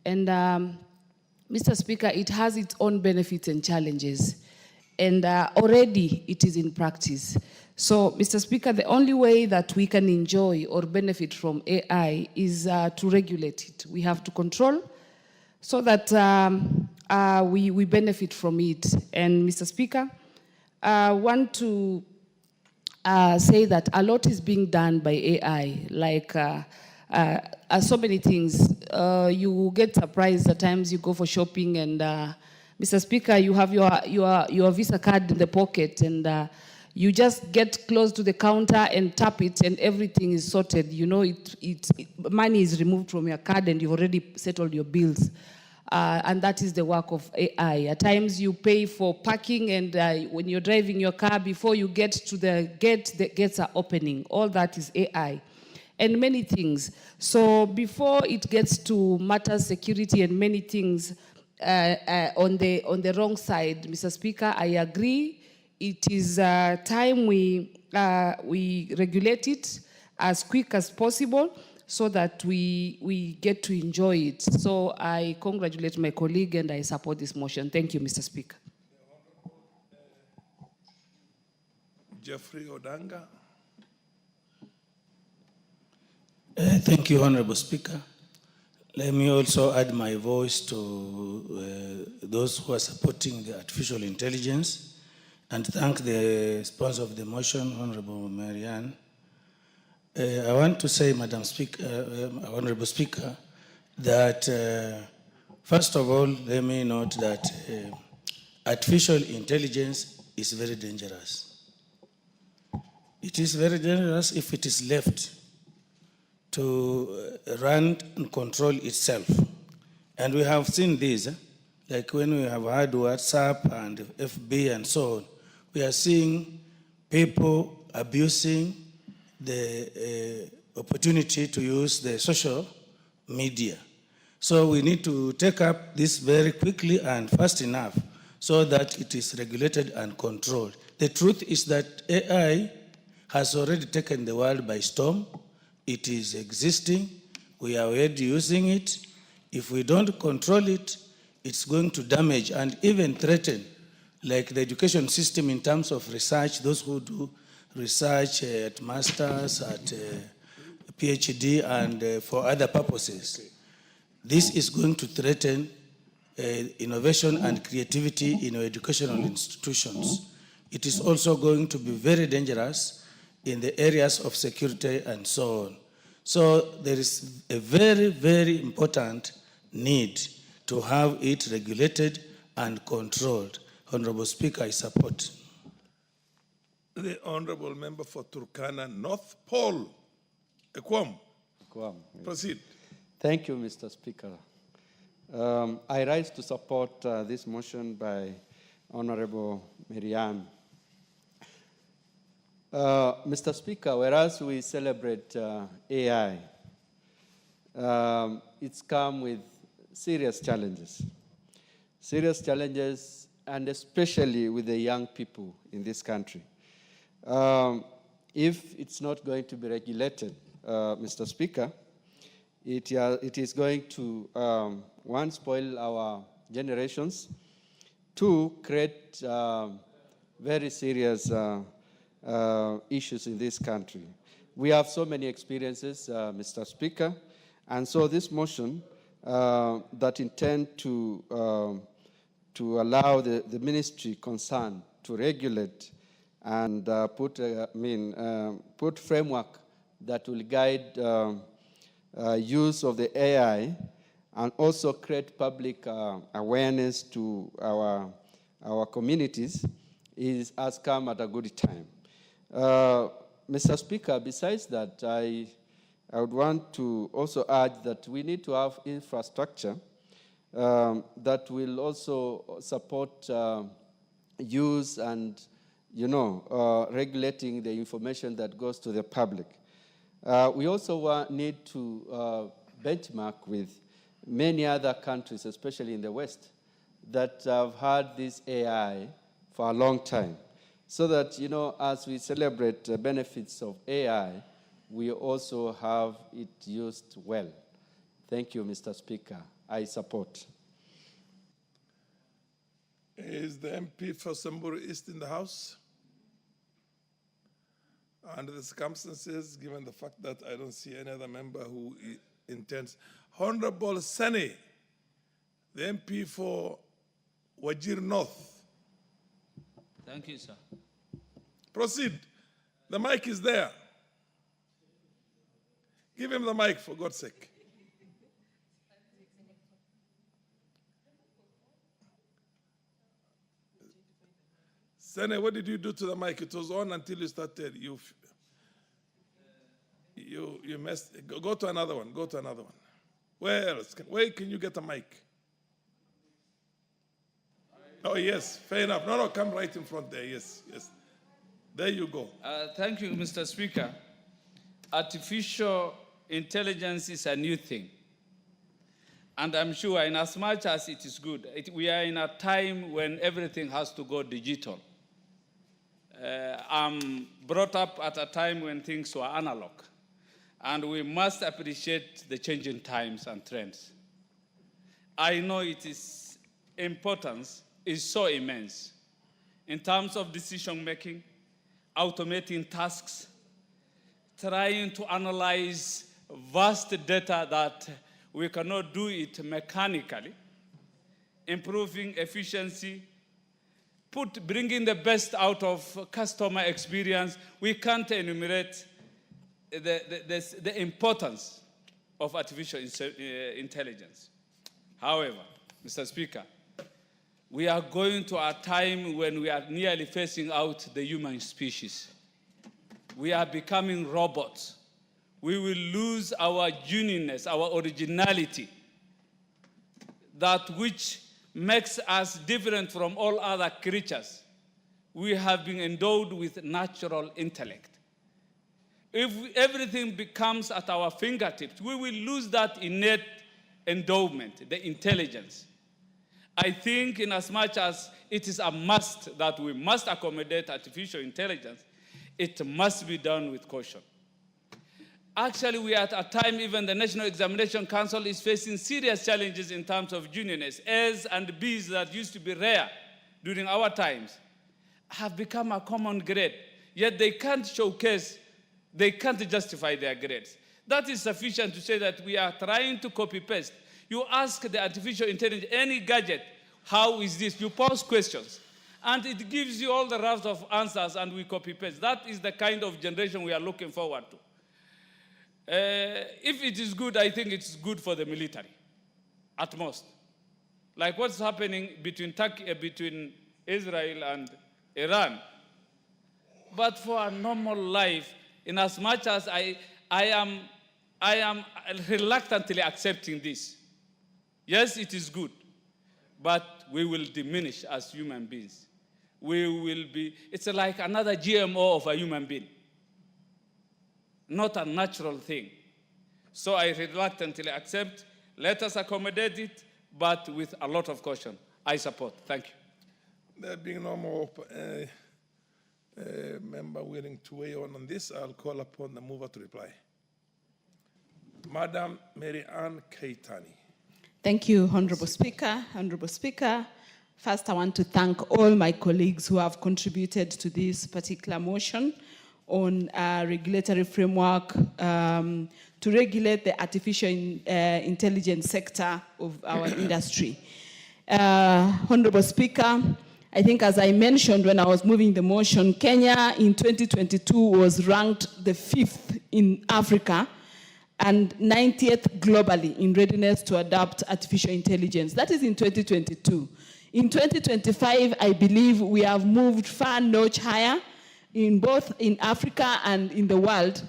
And Mr. Speaker, it has its own benefits and challenges. And already it is in practice. So, Mr. Speaker, the only way that we can enjoy or benefit from AI is to regulate it. We have to control so that we benefit from it. And Mr. Speaker, I want to say that a lot is being done by AI, like so many things. You get surprised at times you go for shopping and Mr. Speaker, you have your Visa card in the pocket and you just get close to the counter and tap it and everything is sorted. You know, money is removed from your card and you've already settled your bills. And that is the work of AI. At times you pay for parking and when you're driving your car, before you get to the gate, the gates are opening. All that is AI. And many things. So before it gets to matters security and many things on the wrong side, Mr. Speaker, I agree. It is time we regulate it as quick as possible so that we get to enjoy it. So I congratulate my colleague and I support this motion. Thank you, Mr. Speaker. Geoffrey Odanga. Thank you, Honorable Speaker. Let me also add my voice to those who are supporting the artificial intelligence and thank the sponsor of the motion, Honorable Marianne. I want to say, Madam Speaker, Honorable Speaker, that first of all, let me note that artificial intelligence is very dangerous. It is very dangerous if it is left to run and control itself. And we have seen this, like when we have had WhatsApp and FB and so on, we are seeing people abusing the opportunity to use the social media. So we need to take up this very quickly and fast enough so that it is regulated and controlled. The truth is that AI has already taken the world by storm. It is existing. We are already using it. If we don't control it, it's going to damage and even threaten, like the education system in terms of research, those who do research at masters, at PhD, and for other purposes. This is going to threaten innovation and creativity in our educational institutions. It is also going to be very dangerous in the areas of security and so on. So there is a very, very important need to have it regulated and controlled. Honorable Speaker, I support. The Honorable Member for Turkana North, Paul Ekwam. Proceed. Thank you, Mr. Speaker. I rise to support this motion by Honorable Marianne. Mr. Speaker, whereas we celebrate AI, it's come with serious challenges. Serious challenges, and especially with the young people in this country. If it's not going to be regulated, Mr. Speaker, it is going to, one, spoil our generations, two, create very serious issues in this country. We have so many experiences, Mr. Speaker, and so this motion that intend to allow the ministry concerned to regulate and put framework that will guide use of the AI and also create public awareness to our communities has come at a good time. Mr. Speaker, besides that, I would want to also add that we need to have infrastructure that will also support use and, regulating the information that goes to the public. We also need to benchmark with many other countries, especially in the West, that have had this AI for a long time, so that, as we celebrate the benefits of AI, we also have it used well. Thank you, Mr. Speaker. I support. Is the MP for Samburu East in the House? Under the circumstances, given the fact that I don't see any other member who intends. Honorable Sani, the MP for Wajir North. Thank you, sir. Proceed. The mic is there. Give him the mic, for God's sake. Sene, what did you do to the mic? It was on until you started. You messed. Go to another one. Go to another one. Where else? Where can you get a mic? Oh, yes. Fair enough. No, come right in front there. Yes. There you go. Thank you, Mr. Speaker. Artificial intelligence is a new thing. And I'm sure in as much as it is good, we are in a time when everything has to go digital. I'm brought up at a time when things were analog. And we must appreciate the changing times and trends. I know its importance is so immense in terms of decision making, automating tasks, trying to analyze vast data that we cannot do it mechanically, improving efficiency, bringing the best out of customer experience. We can't enumerate the importance of artificial intelligence. However, Mr. Speaker, we are going to a time when we are nearly phasing out the human species. We are becoming robots. We will lose our uniqueness, our originality, that which makes us different from all other creatures. We have been endowed with natural intellect. If everything becomes at our fingertips, we will lose that innate endowment, the intelligence. I think in as much as it is a must that we must accommodate artificial intelligence, it must be done with caution. Actually, we are at a time even the National Examination Council is facing serious challenges in terms of genuineness. A's and B's that used to be rare during our times have become a common grade, yet they can't showcase, they can't justify their grades. That is sufficient to say that we are trying to copy-paste. You ask the artificial intelligence, any gadget, how is this? You pose questions, and it gives you all the raft of answers, and we copy-paste. That is the kind of generation we are looking forward to. If it is good, I think it's good for the military, at most. Like what's happening between Israel and Iran. But for a normal life, in as much as I am reluctantly accepting this. Yes, it is good, but we will diminish as human beings. We will be, it's like another GMO of a human being, not a natural thing. So I reluctantly accept, let us accommodate it, but with a lot of caution. I support. Thank you. There being no more member willing to weigh on this, I'll call upon the mover to reply. Madam Mary Ann Keitani. Thank you, Honorable Speaker. Honorable Speaker, first I want to thank all my colleagues who have contributed to this particular motion on a regulatory framework to regulate the artificial intelligence sector of our industry. Honorable Speaker, I think as I mentioned when I was moving the motion, Kenya in 2022 was ranked the 5th in Africa and 90th globally in readiness to adopt artificial intelligence. That is in 2022. In 2025, I believe we have moved far notch higher in both in Africa and in the world.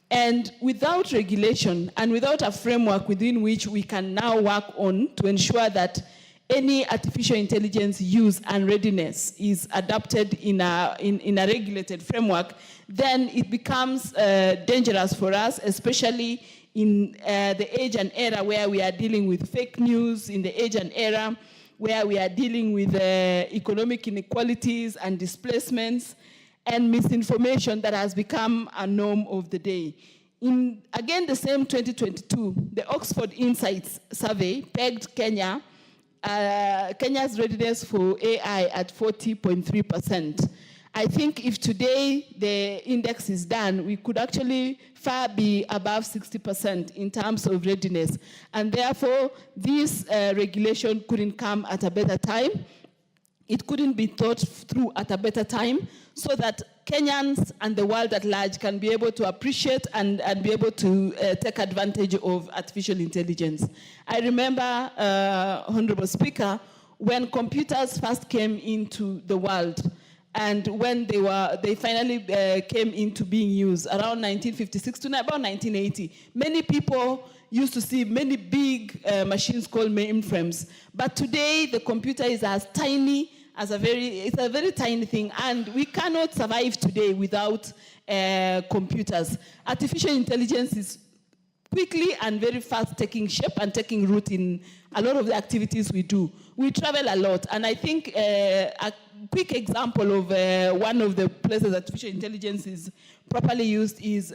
And without regulation and without a framework within which we can now work on to ensure that any artificial intelligence use and readiness is adopted in a regulated framework, then it becomes dangerous for us, especially in the age and era where we are dealing with fake news, in the age and era where we are dealing with economic inequalities and displacements and misinformation that has become a norm of the day. In, again, the same 2022, the Oxford Insights survey pegged Kenya's readiness for AI at 40.3%. I think if today the index is done, we could actually far be above 60% in terms of readiness. And therefore, this regulation couldn't come at a better time. It couldn't be thought through at a better time so that Kenyans and the world at large can be able to appreciate and be able to take advantage of artificial intelligence. I remember, Honorable Speaker, when computers first came into the world and when they finally came into being used around 1956 to about 1980, many people used to see many big machines called mainframes. But today, the computer is as tiny as it's a very tiny thing, and we cannot survive today without computers. Artificial intelligence is quickly and very fast taking shape and taking root in a lot of the activities we do. We travel a lot, and I think a quick example of one of the places artificial intelligence is properly used is,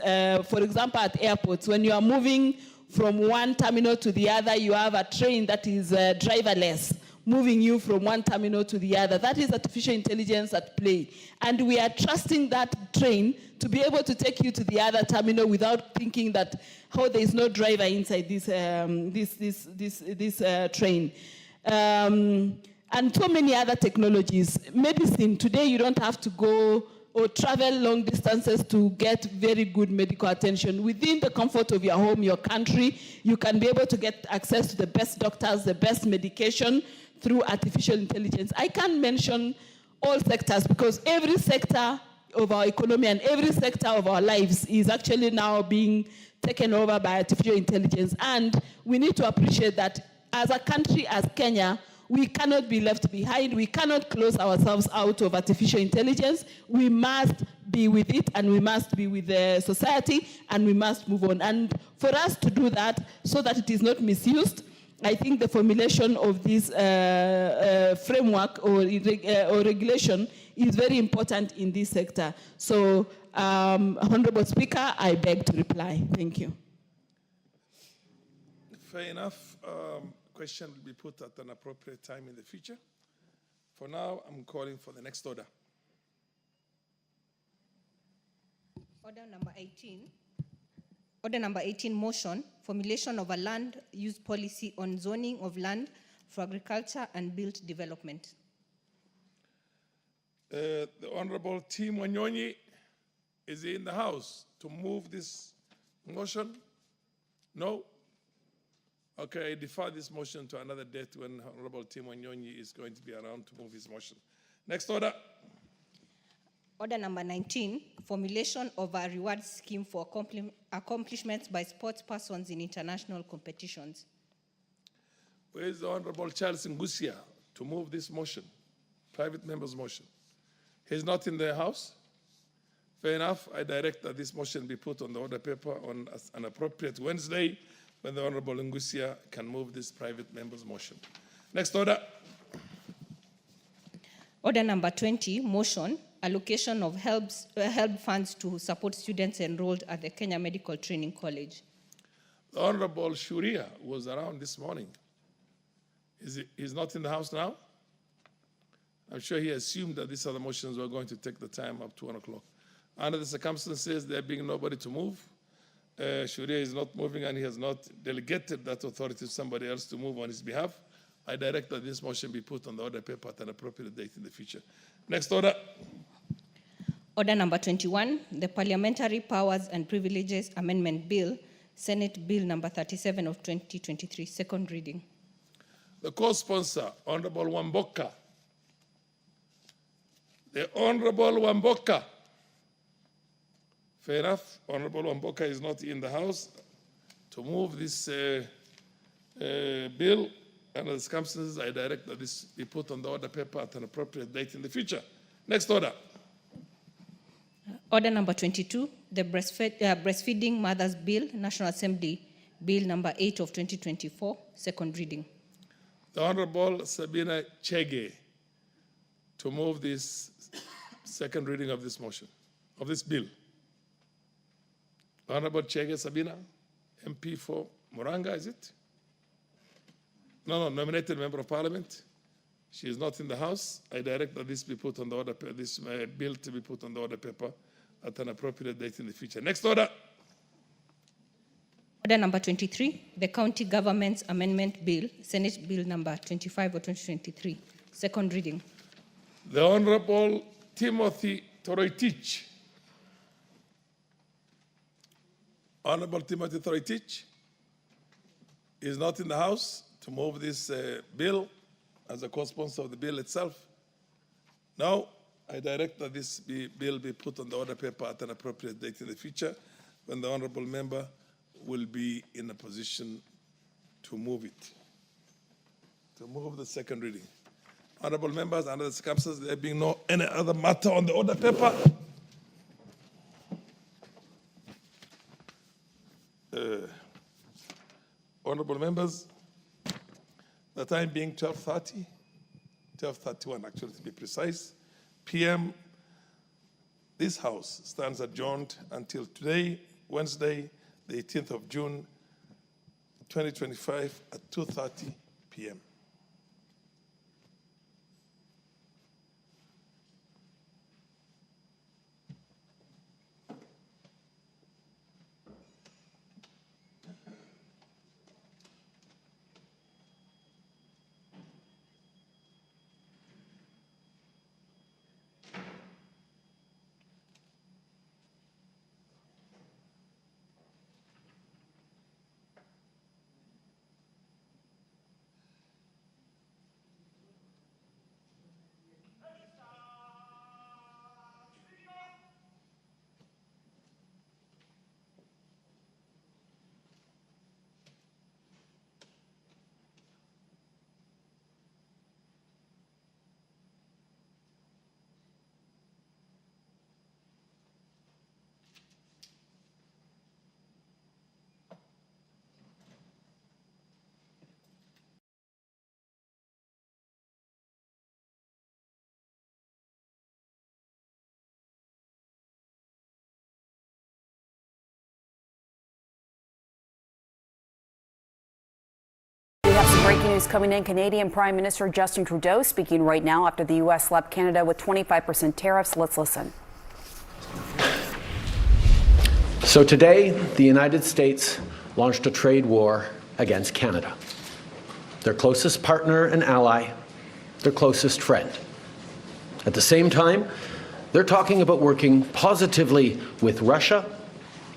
for example, at airports. When you are moving from one terminal to the other, you have a train that is driverless. moving you from one terminal to the other. That is artificial intelligence at play. And we are trusting that train to be able to take you to the other terminal without thinking that, oh, there is no driver inside this train. And so many other technologies. Medicine, today you don't have to go or travel long distances to get very good medical attention. Within the comfort of your home, your country, you can be able to get access to the best doctors, the best medication through artificial intelligence. I can't mention all sectors because every sector of our economy and every sector of our lives is actually now being taken over by artificial intelligence. And we need to appreciate that as a country, as Kenya, we cannot be left behind. We cannot close ourselves out of artificial intelligence. We must be with it, and we must be with the society, and we must move on. And for us to do that, so that it is not misused, I think the formulation of this framework or regulation is very important in this sector. So, Honorable Speaker, I beg to reply. Thank you. Fair enough. Question will be put at an appropriate time in the future. For now, I'm calling for the next order. Order number 18. Order number 18, motion, formulation of a land use policy on zoning of land for agriculture and built development. The Honorable Tim Wanyonyi is in the House to move this motion? No? Okay, I defer this motion to another date when Honorable Tim Wanyonyi is going to be around to move his motion. Next order. Order number 19, formulation of a reward scheme for accomplishments by sports persons in international competitions. Where is the Honorable Charles Ngusia to move this motion, private member's motion? He's not in the House? Fair enough. I direct that this motion be put on the order paper on an appropriate Wednesday when the Honorable Ngusia can move this private member's motion. Next order. Order number 20, motion, allocation of help funds to support students enrolled at the Kenya Medical Training College. The Honorable Shuria was around this morning. He's not in the House now? I'm sure he assumed that these other motions were going to take the time up to 1 o'clock. Under the circumstances, there being nobody to move, Shuria is not moving and he has not delegated that authority to somebody else to move on his behalf. I direct that this motion be put on the order paper at an appropriate date in the future. Next order. Order number 21, the Parliamentary Powers and Privileges Amendment Bill, Senate Bill number 37 of 2023, second reading. The co-sponsor, Honorable Wamboka. The Honorable Wamboka. Fair enough. Honorable Wamboka is not in the House to move this bill. Under the circumstances, I direct that this be put on the order paper at an appropriate date in the future. Next order. Order number 22, the Breastfeeding Mothers Bill, National Assembly Bill number 8 of 2024, second reading. The Honorable Sabina Chege to move this second reading of this motion, of this bill. Honorable Chege Sabina, MP for Moranga, is it? No, nominated member of parliament. She is not in the House. I direct that this be put on the order, this bill to be put on the order paper at an appropriate date in the future. Next order. Order number 23, the County Government's Amendment Bill, Senate Bill number 25 of 2023, second reading. The Honorable Timothy Toroitich. Honorable Timothy Toroitich is not in the House to move this bill as a co-sponsor of the bill itself. Now, I direct that this bill be put on the order paper at an appropriate date in the future when the honorable member will be in a position to move it, to move the second reading. Honorable members, under the circumstances, there being no any other matter on the order paper, honorable members, the time being 12:30, 12:31 actually to be precise, p.m., this House stands adjourned until today, Wednesday, the 18th of June, 2025 at 2:30 p.m. Breaking news coming in. Canadian Prime Minister Justin Trudeau speaking right now after the U.S. slapped Canada with 25% tariffs. Let's listen. So today, the United States launched a trade war against Canada, their closest partner and ally, their closest friend. At the same time, they're talking about working positively with Russia,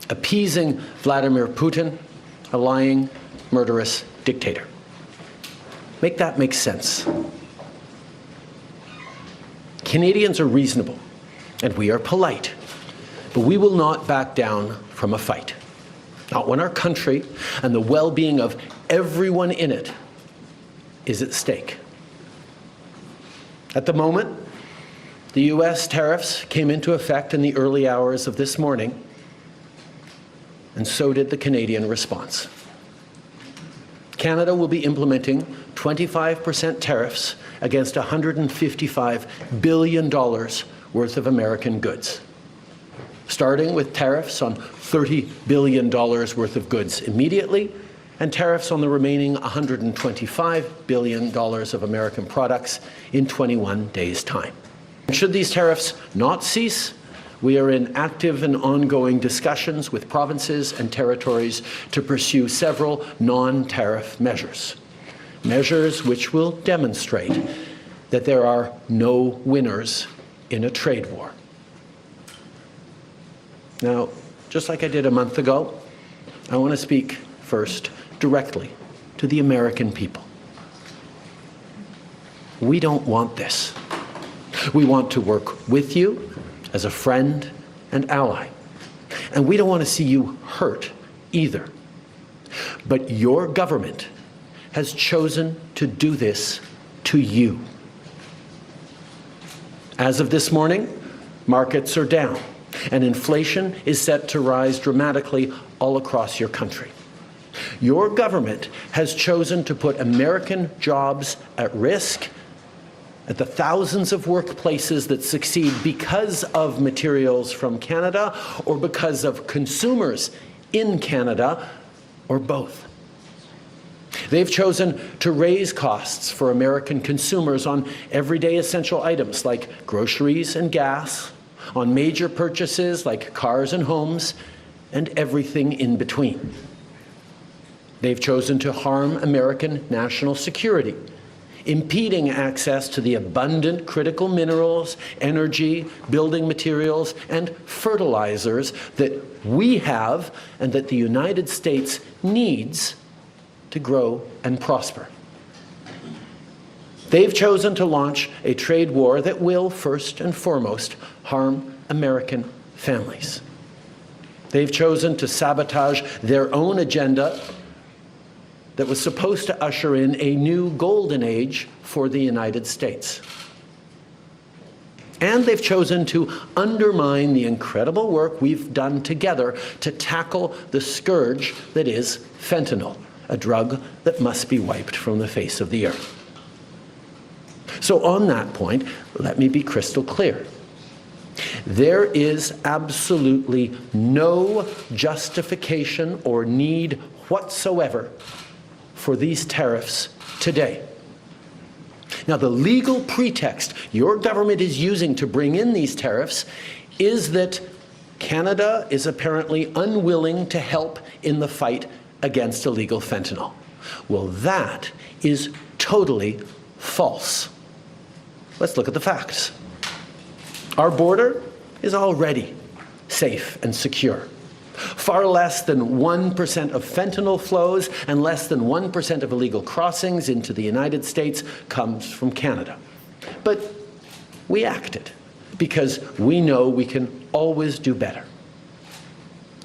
appeasing Vladimir Putin, a lying, murderous dictator. Make that make sense. Canadians are reasonable, and we are polite, but we will not back down from a fight. Not when our country and the well-being of everyone in it is at stake. At the moment, the U.S. tariffs came into effect in the early hours of this morning, and so did the Canadian response. Canada will be implementing 25% tariffs against $155 billion worth of American goods, starting with tariffs on $30 billion worth of goods immediately, and tariffs on the remaining $125 billion of American products in 21 days' time. Should these tariffs not cease, we are in active and ongoing discussions with provinces and territories to pursue several non-tariff measures, measures which will demonstrate that there are no winners in a trade war. Now, just like I did a month ago, I want to speak first directly to the American people. We don't want this. We want to work with you as a friend and ally. And we don't want to see you hurt either. But your government has chosen to do this to you. As of this morning, markets are down, and inflation is set to rise dramatically all across your country. Your government has chosen to put American jobs at risk, at the thousands of workplaces that succeed because of materials from Canada or because of consumers in Canada, or both. They've chosen to raise costs for American consumers on everyday essential items like groceries and gas, on major purchases like cars and homes, and everything in between. They've chosen to harm American national security, impeding access to the abundant critical minerals, energy, building materials, and fertilizers that we have and that the United States needs to grow and prosper. They've chosen to launch a trade war that will, first and foremost, harm American families. They've chosen to sabotage their own agenda that was supposed to usher in a new golden age for the United States. And they've chosen to undermine the incredible work we've done together to tackle the scourge that is fentanyl, a drug that must be wiped from the face of the earth. So on that point, let me be crystal clear. There is absolutely no justification or need whatsoever for these tariffs today. Now, the legal pretext your government is using to bring in these tariffs is that Canada is apparently unwilling to help in the fight against illegal fentanyl. Well, that is totally false. Let's look at the facts. Our border is already safe and secure. Far less than 1% of fentanyl flows and less than 1% of illegal crossings into the United States comes from Canada. But we acted because we know we can always do better.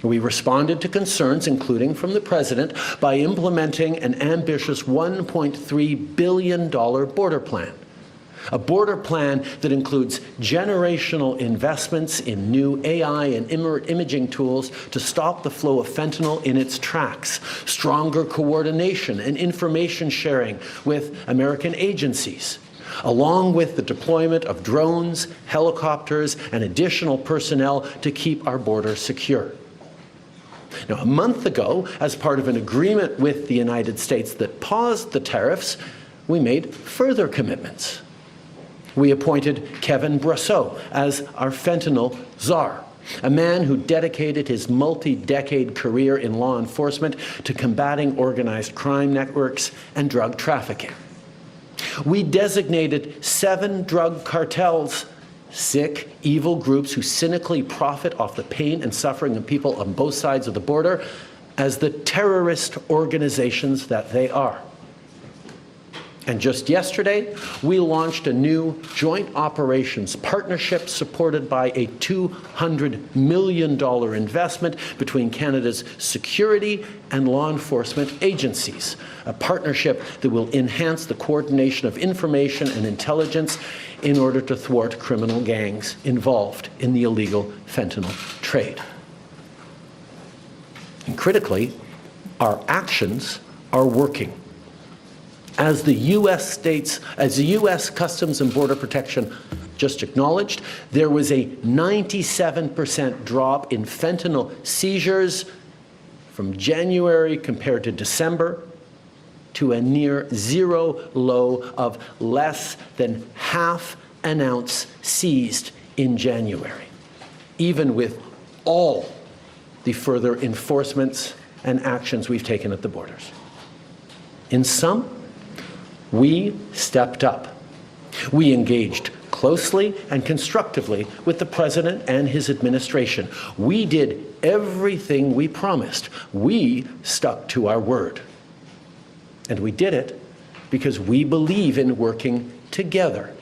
We responded to concerns, including from the President, by implementing an ambitious $1.3 billion border plan. A border plan that includes generational investments in new AI and imaging tools to stop the flow of fentanyl in its tracks, stronger coordination and information sharing with American agencies, along with the deployment of drones, helicopters, and additional personnel to keep our border secure. Now, a month ago, as part of an agreement with the United States that paused the tariffs, we made further commitments. We appointed Kevin Brasseau as our fentanyl czar, a man who dedicated his multi-decade career in law enforcement to combating organized crime networks and drug trafficking. We designated 7 drug cartels, sick, evil groups who cynically profit off the pain and suffering of people on both sides of the border, as the terrorist organizations that they are. And just yesterday, we launched a new joint operations partnership supported by a $200 million investment between Canada's security and law enforcement agencies, a partnership that will enhance the coordination of information and intelligence in order to thwart criminal gangs involved in the illegal fentanyl trade. And critically, our actions are working. As the U.S. Customs and Border Protection just acknowledged, there was a 97% drop in fentanyl seizures from January compared to December, to a near zero low of less than half an ounce seized in January, even with all the further enforcements and actions we've taken at the borders. In sum, we stepped up. We engaged closely and constructively with the President and his administration. We did everything we promised. We stuck to our word. And we did it because we believe in working together